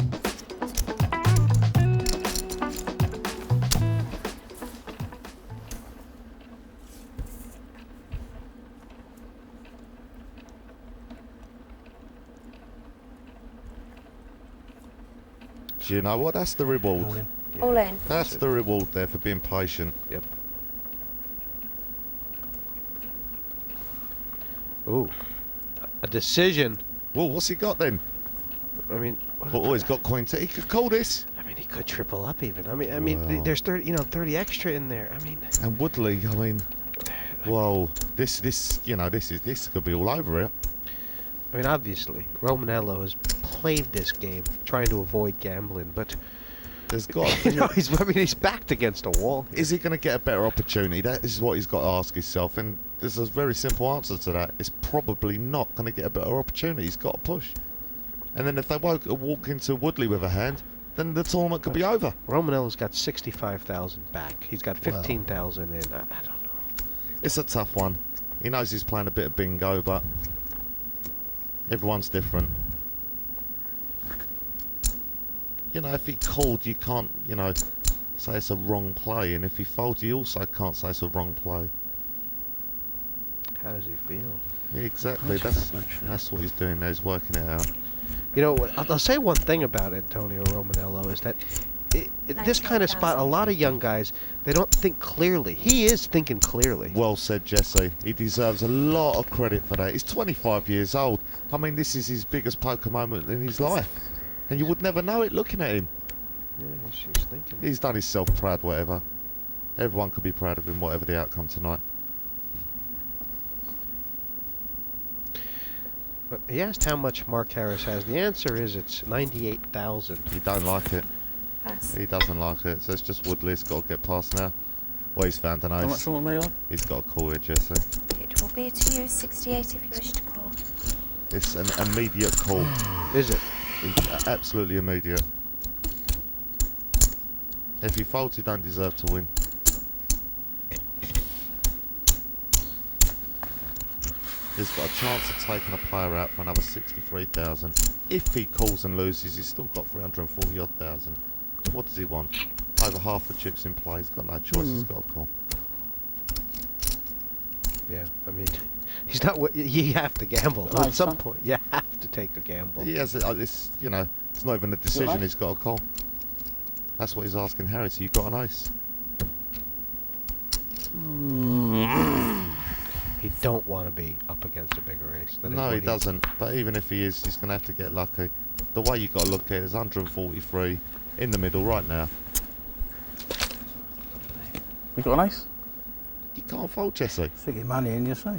[SPEAKER 3] Do you know what? That's the reward.
[SPEAKER 10] All in.
[SPEAKER 3] That's the reward there for being patient.
[SPEAKER 9] Yep. Ooh, a decision.
[SPEAKER 3] Well, what's he got then?
[SPEAKER 9] I mean,
[SPEAKER 3] oh, he's got queen 10. He could call this.
[SPEAKER 9] I mean, he could triple up even. I mean, there's 30 extra in there. I mean,
[SPEAKER 3] and Woodley. I mean, whoa, this could be all over here.
[SPEAKER 9] I mean, obviously, Romanello has played this game trying to avoid gambling, but
[SPEAKER 3] there's got.
[SPEAKER 9] he's backed against a wall.
[SPEAKER 3] Is he going to get a better opportunity? That is what he's got to ask himself, and there's a very simple answer to that. It's probably not going to get a better opportunity. He's got to push. And then if they walk into Woodley with a hand, then the tournament could be over.
[SPEAKER 9] Romanello's got 65,000 back. He's got 15,000 in. I don't know.
[SPEAKER 3] It's a tough one. He knows he's playing a bit of bingo, but everyone's different. You know, if he called, you can't, you know, say it's a wrong play. And if he folds, you also can't say it's a wrong play.
[SPEAKER 9] How does he feel?
[SPEAKER 3] Yeah, exactly. That's what he's doing there. He's working it out.
[SPEAKER 9] You know, I'll say one thing about Anthoni Romanello is that this kind of spot, a lot of young guys, they don't think clearly. He is thinking clearly.
[SPEAKER 3] Well said, Jesse. He deserves a lot of credit for that. He's 25 years old. I mean, this is his biggest poker moment in his life. And you would never know it looking at him.
[SPEAKER 9] Yeah, he's thinking.
[SPEAKER 3] He's done himself proud, whatever. Everyone could be proud of him, whatever the outcome tonight.
[SPEAKER 9] But he asked how much Mark Harris has. The answer is it's 98,000.
[SPEAKER 3] He don't like it.
[SPEAKER 10] Pass.
[SPEAKER 3] He doesn't like it, so it's just Woodley. He's got to get past now. Well, he's found an ace.
[SPEAKER 11] How much do you want me on?
[SPEAKER 3] He's got a call here, Jesse.
[SPEAKER 10] It will be to you 68 if you wish to call.
[SPEAKER 3] It's an immediate call.
[SPEAKER 9] Is it?
[SPEAKER 3] It's absolutely immediate. If he folds, he don't deserve to win. He's got a chance of taking a player out for another 63,000. If he calls and loses, he's still got 340 odd thousand. What does he want? Over half the chips in play. He's got no choice. He's got to call.
[SPEAKER 9] Yeah, I mean, he's not. You have to gamble at some point. You have to take a gamble.
[SPEAKER 3] He has this. You know, it's not even a decision. He's got to call. That's what he's asking Harris. You got an ace?
[SPEAKER 9] He don't want to be up against a bigger ace.
[SPEAKER 3] No, he doesn't. But even if he is, he's going to have to get lucky. The way you got to look at it is 143. in the middle right now.
[SPEAKER 11] We got an ace?
[SPEAKER 3] You can't fold, Jesse.
[SPEAKER 13] Stick your money in, you see.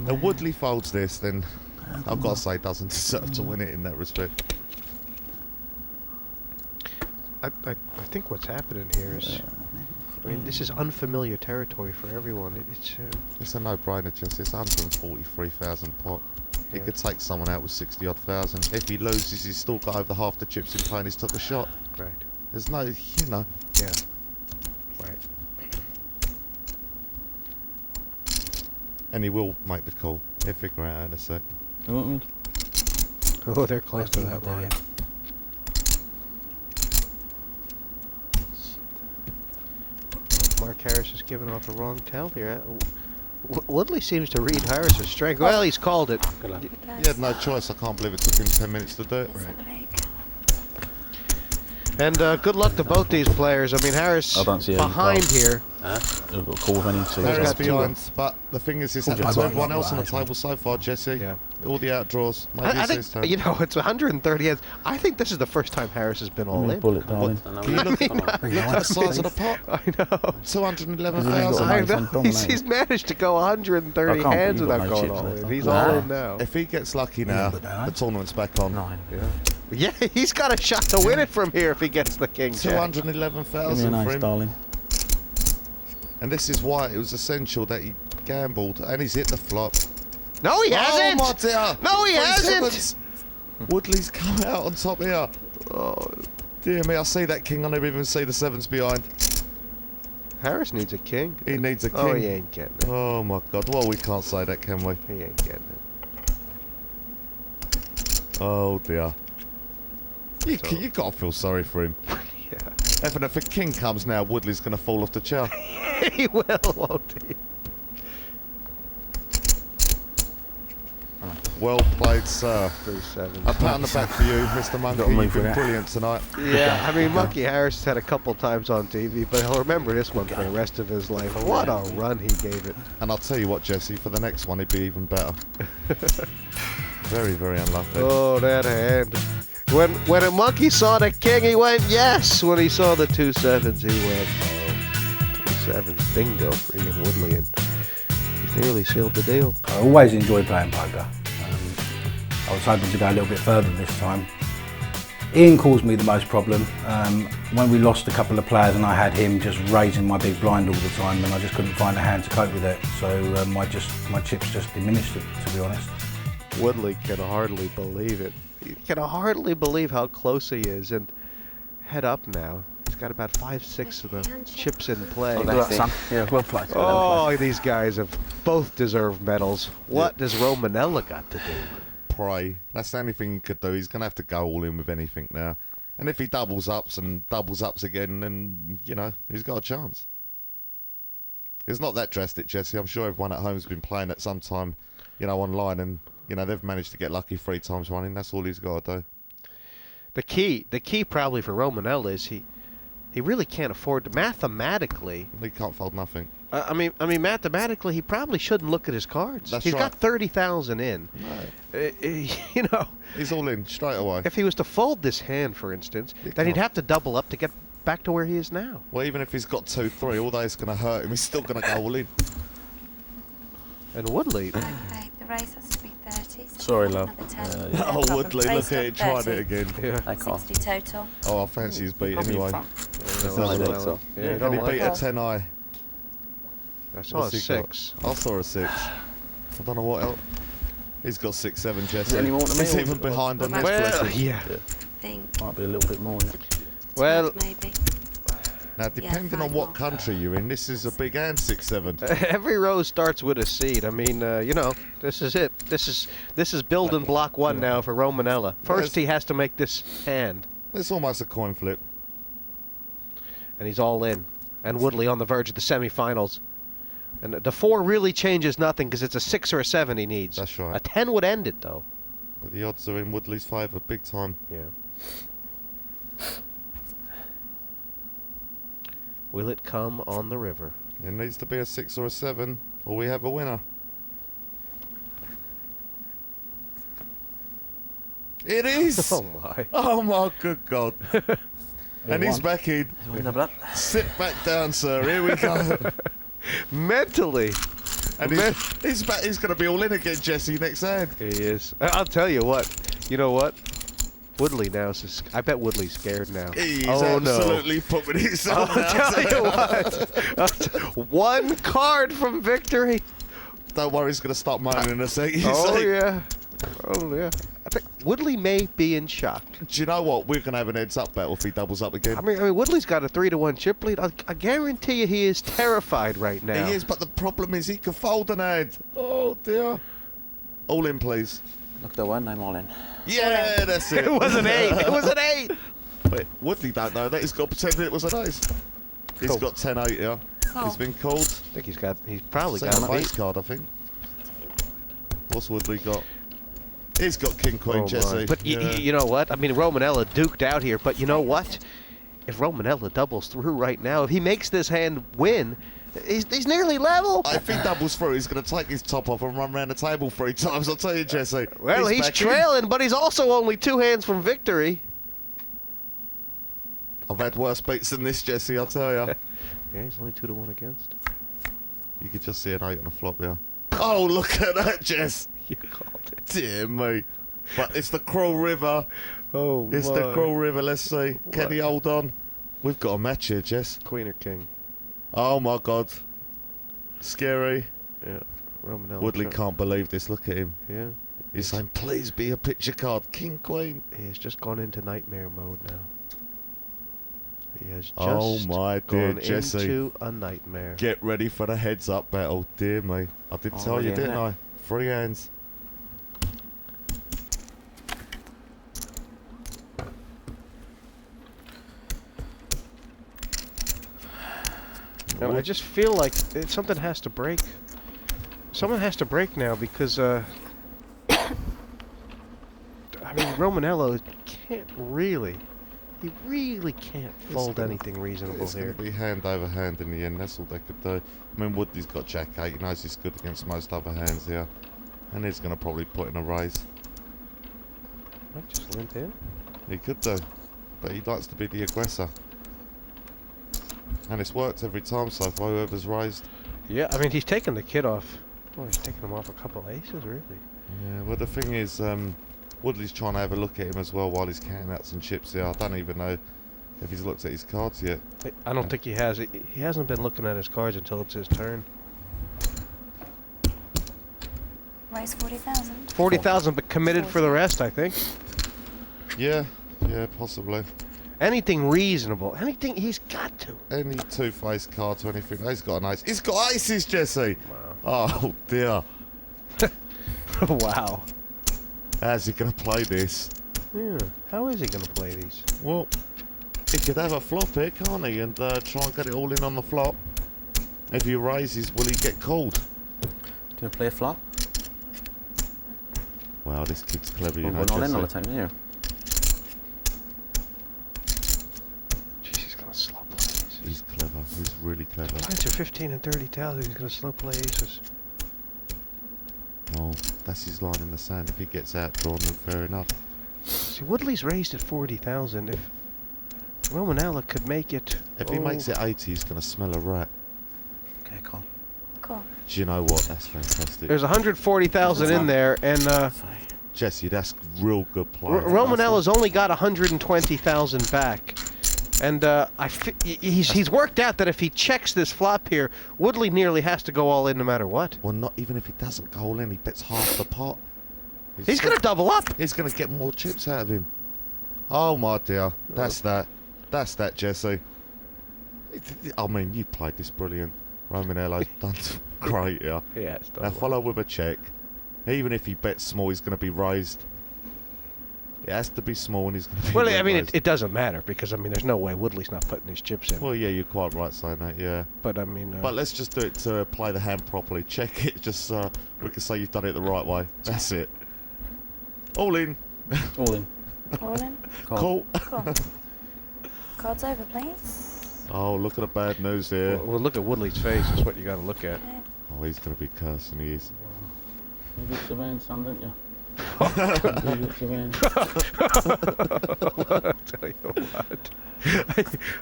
[SPEAKER 3] Now Woodley folds this, then I've got to say doesn't deserve to win it in that respect.
[SPEAKER 9] I think what's happening here is, I mean, this is unfamiliar territory for everyone.
[SPEAKER 3] It's a no-brainer, Jesse. It's 143,000 pot. He could take someone out with 60 odd thousand. If he loses, he's still got over half the chips in play and he's took a shot.
[SPEAKER 9] Right.
[SPEAKER 3] There's no, you know.
[SPEAKER 9] Yeah. Right.
[SPEAKER 3] And he will make the call. He'll figure it out in a sec.
[SPEAKER 11] You want me?
[SPEAKER 9] Oh, they're close to that line. Mark Harris is giving off a wrong tell here. Woodley seems to read Harris's strength. Well, he's called it.
[SPEAKER 3] He had no choice. I can't believe it took him 10 minutes to do it.
[SPEAKER 9] And good luck to both these players. I mean, Harris behind here.
[SPEAKER 11] We've got a call of any two.
[SPEAKER 3] Harris behind, but the thing is, it's happened to everyone else on the table so far, Jesse.
[SPEAKER 9] Yeah.
[SPEAKER 3] All the outdraws. Maybe
[SPEAKER 9] I
[SPEAKER 3] it's
[SPEAKER 9] think,
[SPEAKER 3] his turn.
[SPEAKER 9] you know, it's 130 heads. I think this is the first time Harris has been all in.
[SPEAKER 11] Bullet, darling.
[SPEAKER 3] Can you look at the size of the pot?
[SPEAKER 9] I know.
[SPEAKER 3] 211,000.
[SPEAKER 9] I know. He's managed to go 130 hands without going all in. He's all in now.
[SPEAKER 3] If he gets lucky now, the tournament's back on.
[SPEAKER 9] Yeah, he's got a shot to win it from here if he gets the king.
[SPEAKER 3] 211,000
[SPEAKER 11] nice,
[SPEAKER 3] for him.
[SPEAKER 11] darling.
[SPEAKER 3] And this is why it was essential that he gambled and he's hit the flop.
[SPEAKER 9] No, he hasn't.
[SPEAKER 3] Oh my dear.
[SPEAKER 9] No, he hasn't.
[SPEAKER 3] Sevens. Woodley's come out on top here. Oh dear me, I see that king. I never even see the sevens behind.
[SPEAKER 9] Harris needs a king.
[SPEAKER 3] He needs a king.
[SPEAKER 9] Oh, he ain't getting it.
[SPEAKER 3] Oh my God. Well, we can't say that, can we?
[SPEAKER 9] He ain't getting it.
[SPEAKER 3] Oh dear. You got to feel sorry for him.
[SPEAKER 9] Yeah.
[SPEAKER 3] If a king comes now, Woodley's going to fall off the chair.
[SPEAKER 9] He will, won't he?
[SPEAKER 3] Well played, sir.
[SPEAKER 9] 3-7.
[SPEAKER 3] A pat on the back for you, Mr. Monkey. You've been brilliant tonight.
[SPEAKER 9] Yeah, I mean, Monkey Harris has had a couple times on TV, but he'll remember this one for the rest of his life. What a run he gave it.
[SPEAKER 3] And I'll tell you what, Jesse, for the next one, he'd be even better. Very, very unlucky.
[SPEAKER 9] Oh, that hand. When a monkey saw the king, he went yes. When he saw the 2 sevens, he went no. 2 sevens, bingo for Ian Woodley, and he's nearly sealed the deal.
[SPEAKER 4] I always enjoy playing poker. I was hoping to go a little bit further this time. Ian caused me the most problem. When we lost a couple of players and I had him just raising my big blind all the time, and I just couldn't find a hand to cope with it. So my chips just diminished, to be honest.
[SPEAKER 9] Woodley can hardly believe it. He can hardly believe how close he is, and head up now. He's got about 5-6 of the chips in play.
[SPEAKER 11] Yeah, well played.
[SPEAKER 9] Oh, these guys have both deserved medals. What does Romanello got to do?
[SPEAKER 3] Pray. That's the only thing he could do. He's going to have to go all in with anything now. And if he doubles ups and doubles ups again, then, you know, he's got a chance. It's not that drastic, Jesse. I'm sure everyone at home's been playing at some time, you know, online, and, you know, they've managed to get lucky 3 times running. That's all he's got to do.
[SPEAKER 9] The key probably for Romanello is he really can't afford to, mathematically.
[SPEAKER 3] He can't fold nothing.
[SPEAKER 9] I mean, mathematically, he probably shouldn't look at his cards.
[SPEAKER 3] That's
[SPEAKER 9] He's
[SPEAKER 3] right.
[SPEAKER 9] got 30,000 in.
[SPEAKER 3] No.
[SPEAKER 9] You know,
[SPEAKER 3] He's all in straight away.
[SPEAKER 9] if he was to fold this hand, for instance, then he'd have to double up to get back to where he is now.
[SPEAKER 3] Well, even if he's got 2-3, although it's going to hurt him, he's still going to go all in.
[SPEAKER 9] And Woodley.
[SPEAKER 10] Okay, the race has to be 30. So
[SPEAKER 11] Sorry, love.
[SPEAKER 10] another 10. No
[SPEAKER 3] Oh,
[SPEAKER 10] problem.
[SPEAKER 3] Woodley,
[SPEAKER 10] Race
[SPEAKER 3] look at it,
[SPEAKER 10] got
[SPEAKER 3] tried
[SPEAKER 10] 30.
[SPEAKER 3] it again.
[SPEAKER 9] Yeah.
[SPEAKER 10] 60 total.
[SPEAKER 3] Oh, I fancy his beat anyway.
[SPEAKER 9] Yeah,
[SPEAKER 3] And
[SPEAKER 9] don't
[SPEAKER 3] he
[SPEAKER 9] like
[SPEAKER 3] beat
[SPEAKER 9] that.
[SPEAKER 3] a 10-eye.
[SPEAKER 9] I saw
[SPEAKER 3] What's
[SPEAKER 9] a
[SPEAKER 3] he
[SPEAKER 9] 6.
[SPEAKER 3] got? I saw a 6. I don't know what else. He's got 6-7, Jesse.
[SPEAKER 11] Any more to me,
[SPEAKER 3] He's
[SPEAKER 11] or
[SPEAKER 3] even
[SPEAKER 11] is it-
[SPEAKER 3] behind on this
[SPEAKER 9] Well,
[SPEAKER 3] blessing.
[SPEAKER 9] yeah.
[SPEAKER 10] Think.
[SPEAKER 11] Might be a little bit more. Yeah.
[SPEAKER 9] Well,
[SPEAKER 10] Maybe.
[SPEAKER 3] Now, depending on what country you're in, this is a big hand 6-7.
[SPEAKER 9] every row starts with a seed. I mean, you know, this is it. This is building block 1 now for Romanello. First, he has to make this hand,
[SPEAKER 3] It's almost a coin flip.
[SPEAKER 9] and he's all in. And Woodley on the verge of the semifinals. And the 4 really changes nothing because it's a 6 or a 7 he needs.
[SPEAKER 3] That's right.
[SPEAKER 9] A 10 would end it, though.
[SPEAKER 3] But the odds are in Woodley's favour, big time.
[SPEAKER 9] Yeah. Will it come on the river?
[SPEAKER 3] It needs to be a 6 or a 7, or we have a winner. It is.
[SPEAKER 9] Oh my.
[SPEAKER 3] Oh my good God. And he's back in. Sit back down, sir. Here we go.
[SPEAKER 9] Mentally.
[SPEAKER 3] And he's back. He's going to be all in again, Jesse, next hand.
[SPEAKER 9] He is. I'll tell you what. You know what? Woodley now is. I bet Woodley's scared now.
[SPEAKER 3] He's
[SPEAKER 9] oh,
[SPEAKER 3] absolutely putting himself
[SPEAKER 9] I'll tell you what. One card from victory.
[SPEAKER 3] Don't worry, he's going to start moaning in a second.
[SPEAKER 9] Oh, yeah. Oh, yeah. I think Woodley may be in shock.
[SPEAKER 3] Do you know what? We're going to have an heads-up battle if he doubles up again.
[SPEAKER 9] I mean, Woodley's got a 3-1 chip lead. I guarantee you he is terrified right now.
[SPEAKER 3] He is, but the problem is he can fold an hand. Oh, dear. All in, please.
[SPEAKER 6] Look, the one, I'm all in.
[SPEAKER 3] Yeah, that's it.
[SPEAKER 9] It was an 8. It was an 8.
[SPEAKER 3] But Woodley don't know that. He's got to pretend it was an ace. He's got 10-8 here. He's been called.
[SPEAKER 9] I think he's probably got
[SPEAKER 3] a
[SPEAKER 9] an
[SPEAKER 3] face
[SPEAKER 9] 8.
[SPEAKER 3] card, I think. What's Woodley got? He's got King Queen, Jesse.
[SPEAKER 9] But you know what? I mean, Romanello duked out here. But you know what? If Romanello doubles through right now, if he makes this hand win, he's nearly level.
[SPEAKER 3] If he doubles through, he's going to take his top off and run around the table 3 times. I'll tell you, Jesse.
[SPEAKER 9] Well, he's trailing, but he's also only 2 hands from victory.
[SPEAKER 3] I've had worse beats than this, Jesse, I'll tell you.
[SPEAKER 9] Yeah, he's only 2-1 against.
[SPEAKER 3] You could just see an 8 on the flop, yeah. Oh, look at that, Jess.
[SPEAKER 9] You called it.
[SPEAKER 3] Dear me. But it's the Cruel River.
[SPEAKER 9] Oh,
[SPEAKER 3] It's the Cruel River, let's see.
[SPEAKER 9] What?
[SPEAKER 3] Can he hold on? We've got a match here, Jess.
[SPEAKER 9] Queen or king?
[SPEAKER 3] Oh, my God. Scary.
[SPEAKER 9] Yeah, Romanello.
[SPEAKER 3] Woodley can't believe this. Look at him.
[SPEAKER 9] Yeah.
[SPEAKER 3] He's saying, please be a picture card. King, Queen.
[SPEAKER 9] He has just gone into nightmare mode now. He has just
[SPEAKER 3] my dear
[SPEAKER 9] gone
[SPEAKER 3] Jesse.
[SPEAKER 9] into a nightmare.
[SPEAKER 3] Get ready for the heads-up battle. Dear me. I did tell you, didn't I? 3 hands.
[SPEAKER 9] And I just feel like something has to break. Someone has to break now because, I mean, Romanello can't really. He really can't fold anything reasonable
[SPEAKER 3] It's
[SPEAKER 9] here.
[SPEAKER 3] going to be hand over hand in the end. That's all they could do. I mean, Woodley's got Jack 8. He knows he's good against most other hands here. And he's going to probably put in a raise.
[SPEAKER 9] Might just limp in.
[SPEAKER 3] He could do. But he likes to be the aggressor. And it's worked every time so far, whoever's raised.
[SPEAKER 9] Yeah, I mean, he's taken the kid off. Oh, he's taken him off a couple aces, really.
[SPEAKER 3] Yeah, well, the thing is, Woodley's trying to have a look at him as well while he's counting out some chips here. I don't even know if he's looked at his cards yet.
[SPEAKER 9] I don't think he has. He hasn't been looking at his cards until it's his turn.
[SPEAKER 10] Raise 40,000.
[SPEAKER 9] 40,000, but committed for the rest, I think.
[SPEAKER 3] Yeah, possibly.
[SPEAKER 9] Anything reasonable. Anything he's got to.
[SPEAKER 3] Any two-faced cards or anything. He's got an ace. He's got aces, Jesse! Wow. Oh, dear.
[SPEAKER 9] Wow.
[SPEAKER 3] How's he going to play this?
[SPEAKER 9] Yeah. How is he going to play these?
[SPEAKER 3] Well, he could have a flop here, can't he? And try and get it all in on the flop. If he raises, will he get called?
[SPEAKER 6] Do you play a flop?
[SPEAKER 3] Wow, this kid's clever, you know,
[SPEAKER 6] We're all in all the
[SPEAKER 3] Jesse.
[SPEAKER 6] time, yeah.
[SPEAKER 9] Jeez, he's going to slow play aces.
[SPEAKER 3] He's clever. He's really clever.
[SPEAKER 9] Blinds are 15 and 30,000. He's going to slow play aces.
[SPEAKER 3] Oh, that's his line in the sand. If he gets outdrawn, then fair enough.
[SPEAKER 9] See, Woodley's raised at 40,000. If Romanello could make it...
[SPEAKER 3] If he makes it 80, he's going to smell a rat.
[SPEAKER 6] Okay, cool.
[SPEAKER 10] Cool.
[SPEAKER 3] Do you know what? That's fantastic.
[SPEAKER 9] There's 140,000 in there, and
[SPEAKER 3] Jesse, that's real good play.
[SPEAKER 9] Romanello's only got 120,000 back. And he's worked out that if he checks this flop here, Woodley nearly has to go all in no matter what.
[SPEAKER 3] Well, not even if he doesn't go all in, he bets half the pot.
[SPEAKER 9] He's going to double up.
[SPEAKER 3] He's going to get more chips out of him. Oh, my dear. That's that. That's that, Jesse. I mean, you played this brilliant. Romanello's done great here.
[SPEAKER 9] Yeah, it's done
[SPEAKER 3] Now
[SPEAKER 9] well.
[SPEAKER 3] follow with a check. Even if he bets small, he's going to be raised. It has to be small and he's going to be
[SPEAKER 9] Well, I mean,
[SPEAKER 3] raised.
[SPEAKER 9] it doesn't matter because, I mean, there's no way Woodley's not putting his chips in.
[SPEAKER 3] Well, yeah, you're quite right saying that, yeah.
[SPEAKER 9] But, I mean...
[SPEAKER 3] but let's just do it to play the hand properly. Check it, just so we can say you've done it the right way. That's it. All in.
[SPEAKER 6] All in.
[SPEAKER 10] All in.
[SPEAKER 3] Cool.
[SPEAKER 10] Cool. Cards over, please.
[SPEAKER 3] Oh, look at the bad news here.
[SPEAKER 9] Well, look at Woodley's face. That's what you got to look at.
[SPEAKER 3] Oh, he's going to be cursing, he is.
[SPEAKER 11] You did surveying some, didn't you?
[SPEAKER 9] I'll tell you what.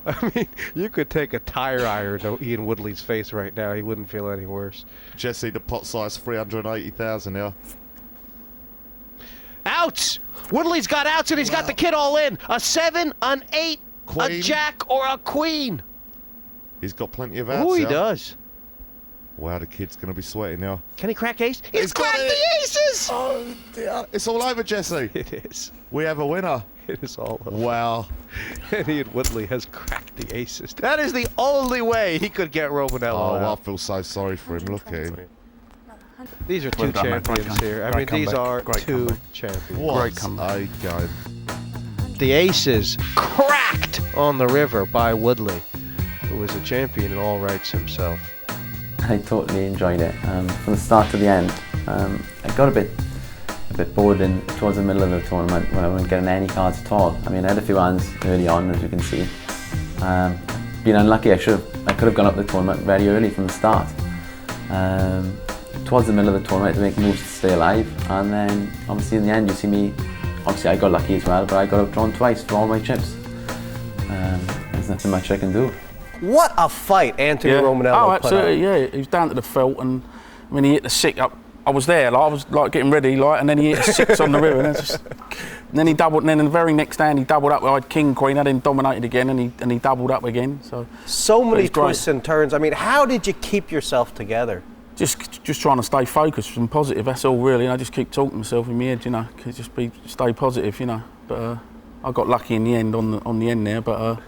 [SPEAKER 9] I mean, you could take a tire iron to Ian Woodley's face right now. He wouldn't feel any worse.
[SPEAKER 3] Jesse, the pot size 380,000 here.
[SPEAKER 9] Outs! Woodley's got outs and he's got the kid all in. A 7, an 8,
[SPEAKER 3] Queen.
[SPEAKER 9] a jack, or a queen.
[SPEAKER 3] He's got plenty of outs.
[SPEAKER 9] Oh, he
[SPEAKER 3] yeah.
[SPEAKER 9] does.
[SPEAKER 3] Wow, the kid's going to be sweating now.
[SPEAKER 9] Can he crack ace? He's cracked the aces!
[SPEAKER 3] Oh, dear. It's all over, Jesse.
[SPEAKER 9] It is.
[SPEAKER 3] We have a winner.
[SPEAKER 9] It is all over.
[SPEAKER 3] Wow.
[SPEAKER 9] And Ian Woodley has cracked the aces. That is the only way he could get Romanello
[SPEAKER 3] Oh, I
[SPEAKER 9] out.
[SPEAKER 3] feel so sorry for him. Look at him.
[SPEAKER 9] These are two
[SPEAKER 11] Well done, mate. Great
[SPEAKER 9] champions here. I mean,
[SPEAKER 11] Great
[SPEAKER 9] these
[SPEAKER 11] comeback.
[SPEAKER 9] are
[SPEAKER 11] Great
[SPEAKER 9] two
[SPEAKER 11] comeback.
[SPEAKER 9] champions.
[SPEAKER 3] What
[SPEAKER 11] comeback.
[SPEAKER 3] a game.
[SPEAKER 9] The aces cracked on the river by Woodley, who was a champion in all rights himself.
[SPEAKER 6] I totally enjoyed it from the start to the end. I got a bit bored towards the middle of the tournament when I wasn't getting any cards at all. I mean, I had a few hands early on, as you can see. Being unlucky, I could have gone up the tournament very early from the start. Towards the middle of the tournament, I had to make moves to stay alive, and then obviously in the end, you see me. Obviously, I got lucky as well, but I got outdrawn twice for all my chips. There's nothing much I can do.
[SPEAKER 2] What a fight Anthony Romanello
[SPEAKER 8] Oh,
[SPEAKER 2] put on.
[SPEAKER 8] absolutely, yeah. He was down to the felt, and I mean, he hit the 6 up. I was there, like, I was like getting ready, like, and then he hit a 6 on the river, and then he doubled. And then in the very next hand, he doubled up. I had king queen. I then dominated again, and he doubled up again.
[SPEAKER 2] So many
[SPEAKER 8] great.
[SPEAKER 2] twists and turns. I mean, how did you keep yourself together?
[SPEAKER 8] Just trying to stay focused and positive. That's all, really. And I just keep talking to myself in my head, you know. Stay positive, you know. But I got lucky in the end on the end there. But I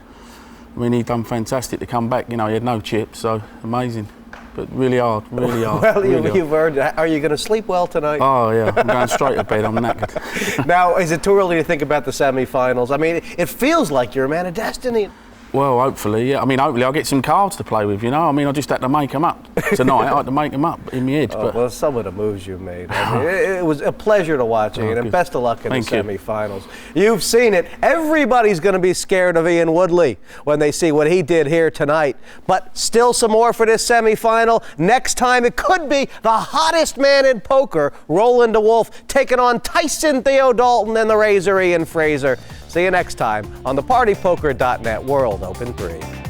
[SPEAKER 8] mean, he done fantastic to come back. You know, he had no chips, so amazing. But really hard, really hard.
[SPEAKER 2] Well,
[SPEAKER 8] really
[SPEAKER 2] you've earned it. Are you going to sleep well tonight?
[SPEAKER 8] Oh, yeah. I'm going straight to bed. I'm knackered.
[SPEAKER 2] Now, is it too early to think about the semi-finals? I mean, it feels like you're a man of destiny.
[SPEAKER 8] Well, hopefully, yeah. I mean, hopefully I'll get some cards to play with, you know. I mean, I just had to make them up tonight. I had to make them up in my head.
[SPEAKER 2] Oh,
[SPEAKER 8] but
[SPEAKER 2] well, some of the moves you made. I mean, it was a pleasure to watch you, and
[SPEAKER 8] good.
[SPEAKER 2] best of luck in
[SPEAKER 8] Thank
[SPEAKER 2] the
[SPEAKER 8] you.
[SPEAKER 2] semifinals. You've seen it. Everybody's going to be scared of Ian Woodley when they see what he did here tonight. But still some more for this semifinal. Next time, it could be the hottest man in poker, Roland DeWolf, taking on Tyson Theo Dalton and the Razor Ian Fraser. See you next time on the partypoker.net World Open 3.